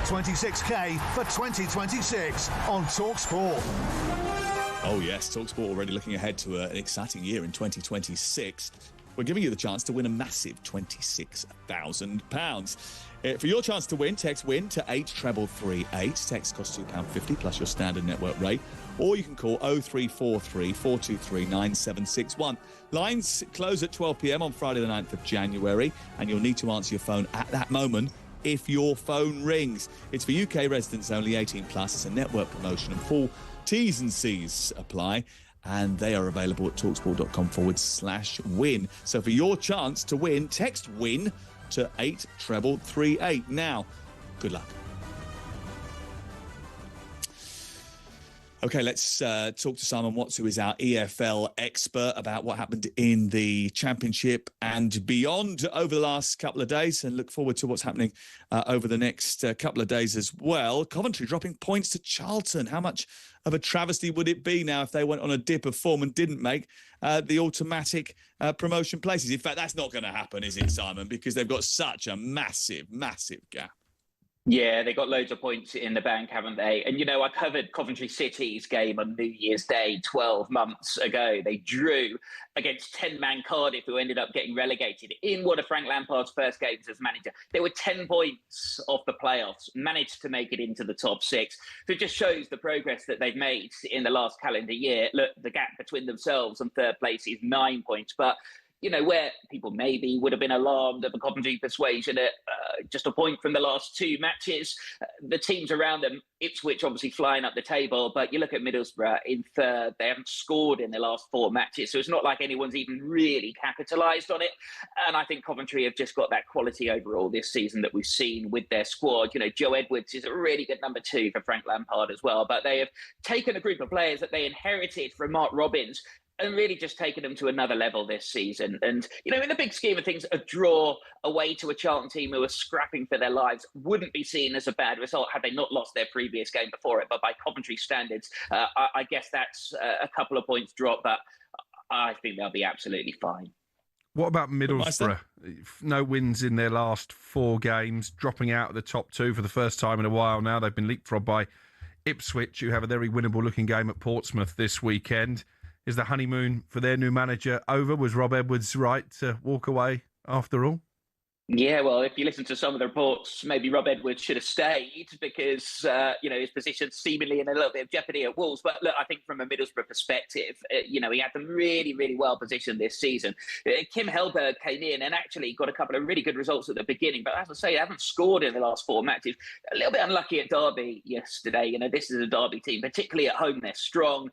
2026K for 2026 on talkSPORT. Oh yes, talkSPORT already looking ahead to an exciting year in 2026. We're giving you the chance to win a massive £26,000. For your chance to win, text WIN to 83338. Text costs £2.50 plus your standard network rate. Or you can call 0343 423 9761. Lines close at 12 p.m. on Friday the 9th of January, and you'll need to answer your phone at that moment if your phone rings. It's for UK residents only, 18 plus. It's a network promotion, and full T's and C's apply, and they are available at talksport.com/win. So for your chance to win, text WIN to 83338. Now, good luck. Okay, let's talk to Simon Watts, who is our EFL expert, about what happened in the Championship and beyond over the last couple of days, and look forward to what's happening over the next couple of days as well. Coventry dropping points to Charlton. How much of a travesty would it be now if they went on a dip of form and didn't make the automatic promotion places? In fact, that's not going to happen, is it, Simon? Because they've got such a massive, massive gap. Yeah, they got loads of points in the bank, haven't they? And, you know, I covered Coventry City's game on New Year's Day 12 months ago. They drew against 10-man Cardiff, who ended up getting relegated in one of Frank Lampard's first games as manager. They were 10 points off the playoffs, managed to make it into the top six. So it just shows the progress that they've made in the last calendar year. Look, the gap between themselves and third place is 9 points, but you know, where people maybe would have been alarmed at the Coventry persuasion at just a point from the last two matches, the teams around them, Ipswich obviously flying up the table, but you look at Middlesbrough in third, they haven't scored in their last four matches, so it's not like anyone's even really capitalised on it. And I think Coventry have just got that quality overall this season that we've seen with their squad. You know, Joe Edwards is a really good number two for Frank Lampard as well, but they have taken a group of players that they inherited from Mark Robbins and really just taken them to another level this season. And, you know, in the big scheme of things, a draw away to a Charlton team who are scrapping for their lives wouldn't be seen as a bad result had they not lost their previous game before it. But by Coventry standards, I guess that's a couple of points drop, but I think they'll be absolutely fine. What about Middlesbrough? No wins in their last four games, dropping out of the top two for the first time in a while now. They've been leapfrogged by Ipswich, who have a very winnable-looking game at Portsmouth this weekend. Is the honeymoon for their new manager over? Was Rob Edwards right to walk away after all? Yeah, well, if you listen to some of the reports, maybe Rob Edwards should have stayed because, you know, his position's seemingly in a little bit of jeopardy at Wolves. But look, I think from a Middlesbrough perspective, you know, he had them really, really well positioned this season. Kim Hellberg came in and actually got a couple of really good results at the beginning. But as I say, they haven't scored in the last four matches. A little bit unlucky at Derby yesterday. You know, this is a Derby team, particularly at home. They're strong.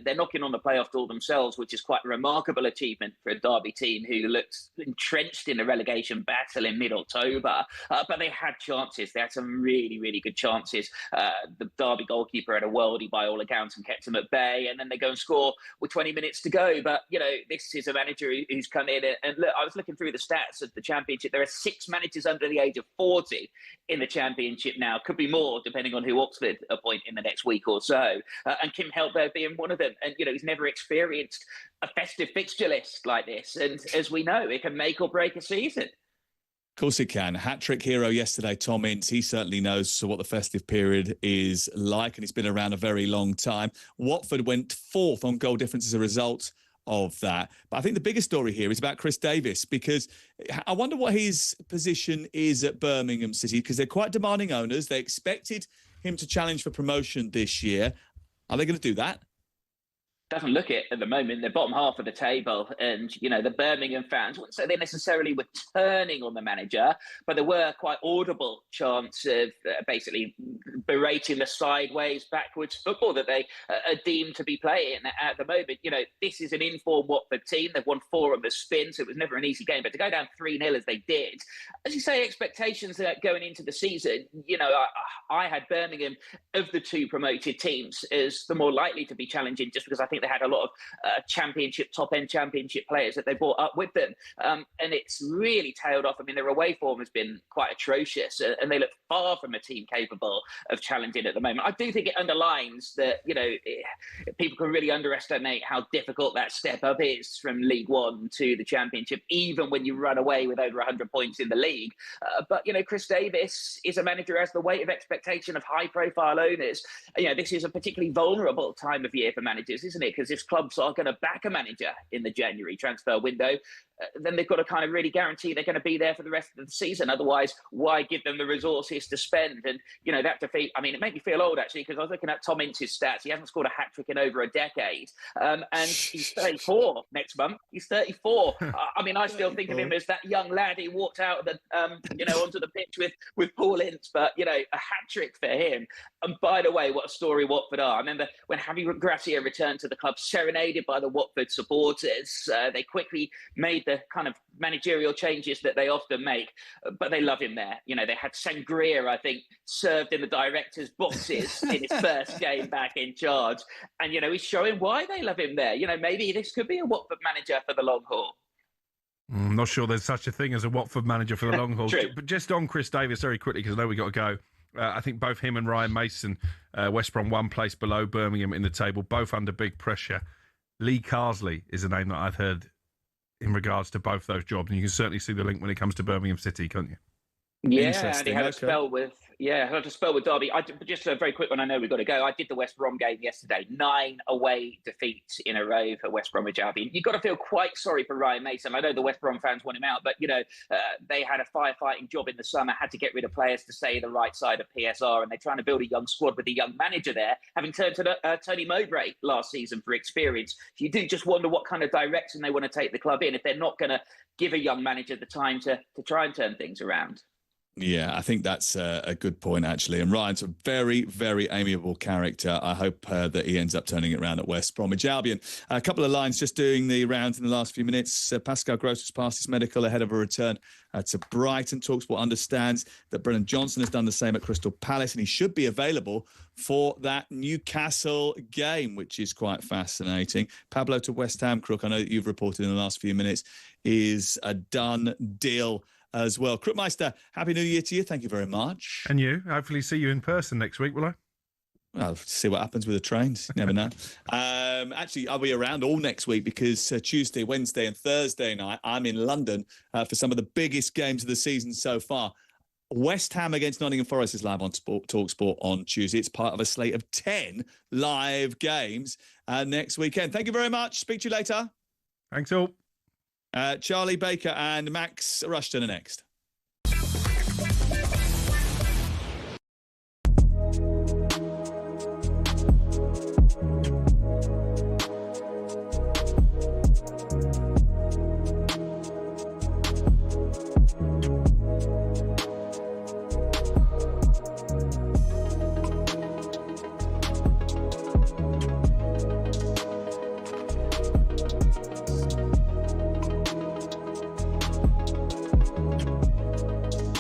They're knocking on the playoff door themselves, which is quite a remarkable achievement for a Derby team who looks entrenched in a relegation battle in mid-October, but they had chances. They had some really, really good chances. The Derby goalkeeper had a worldie by all accounts and kept them at bay, and then they go and score with 20 minutes to go. But, you know, this is a manager who's come in, and look, I was looking through the stats of the Championship. There are 6 managers under the age of 40 in the Championship now. Could be more, depending on who Oxford appoint in the next week or so. And Kim Hellberg being one of them. And, you know, he's never experienced a festive fixture list like this. And as we know, it can make or break a season. Of course it can. Hat-trick hero yesterday, Tom Ince. He certainly knows what the festive period is like, and he's been around a very long time. Watford went fourth on goal difference as a result of that. But I think the bigger story here is about Chris Davis, because I wonder what his position is at Birmingham City, because they're quite demanding owners. They expected him to challenge for promotion this year. Are they going to do that? Doesn't look it at the moment. They're bottom half of the table, and you know the Birmingham fans wouldn't say they necessarily were turning on the manager, but there were quite audible chants of basically berating the sideways, backwards football that they are deemed to be playing at the moment. You know, this is an informed Watford team. They've won 4 on the spin, so it was never an easy game. But to go down 3-0 as they did, as you say, expectations going into the season. You know, I had Birmingham of the 2 promoted teams as the more likely to be challenging, just because I think they had a lot of top-end championship players that they brought up with them. And it's really tailed off. I mean, their away form has been quite atrocious, and they look far from a team capable of challenging at the moment. I do think it underlines that, people can really underestimate how difficult that step up is from League One to the Championship, even when you run away with over 100 points in the league. But Chris Davis is a manager who has the weight of expectation of high-profile owners. This is a particularly vulnerable time of year for managers, isn't it? Because if clubs are going to back a manager in the January transfer window, then they've got to kind of really guarantee they're going to be there for the rest of the season. Otherwise, why give them the resources to spend? And, that defeat, it made me feel old, actually, because I was looking at Tom Ince's stats. He hasn't scored a hat-trick in over a decade. And he's 34 next month. He's 34. I still think of him as that young lad who walked out of the, onto the pitch with Paul Ince. But, a hat-trick for him. And by the way, what a story Watford are. I remember when Javi Gracia returned to the club, serenaded by the Watford supporters. They quickly made the kind of managerial changes that they often make, but they love him there. They had Sangria, I think, served in the director's boxes in his first game back in charge. And, he's showing why they love him there. Maybe this could be a Watford manager for the long haul. I'm not sure there's such a thing as a Watford manager for the long haul. True. But just on Chris Davis very quickly, because I know we've got to go. I think both him and Ryan Mason, West Brom one place below Birmingham in the table, both under big pressure. Lee Carsley is a name that I've heard in regards to both those jobs, and you can certainly see the link when it comes to Birmingham City, can't you? Yeah, and he had a spell with Derby. Just a very quick one. I know we've got to go. I did the West Brom game yesterday. 9 away defeats in a row for West Bromwich Albion. You've got to feel quite sorry for Ryan Mason. I know the West Brom fans want him out, but they had a firefighting job in the summer. Had to get rid of players to stay the right side of PSR, and they're trying to build a young squad with a young manager there, having turned to Tony Mowbray last season for experience. You do just wonder what kind of direction they want to take the club in if they're not going to give a young manager the time to try and turn things around. Yeah, I think that's a good point, actually. And Ryan's a very, very amiable character. I hope that he ends up turning it around at West Bromwich Albion. A couple of lines just doing the rounds in the last few minutes. Pascal Gross has passed his medical ahead of a return to Brighton. talkSPORT understands that Brennan Johnson has done the same at Crystal Palace, and he should be available for that Newcastle game, which is quite fascinating. Pablo to West Ham, Crook, I know that you've reported in the last few minutes, is a done deal as well. Crookmeister, Happy New Year to you. Thank you very much. And you. Hopefully see you in person next week, will I? Well, see what happens with the trains. You never know. Actually, I'll be around all next week because Tuesday, Wednesday and Thursday night, I'm in London for some of the biggest games of the season so far. West Ham against Nottingham Forest is live on talkSPORT on Tuesday. It's part of a slate of 10 live games next weekend. Thank you very much. Speak to you later. Thanks all. Charlie Baker and Max Rushton are next.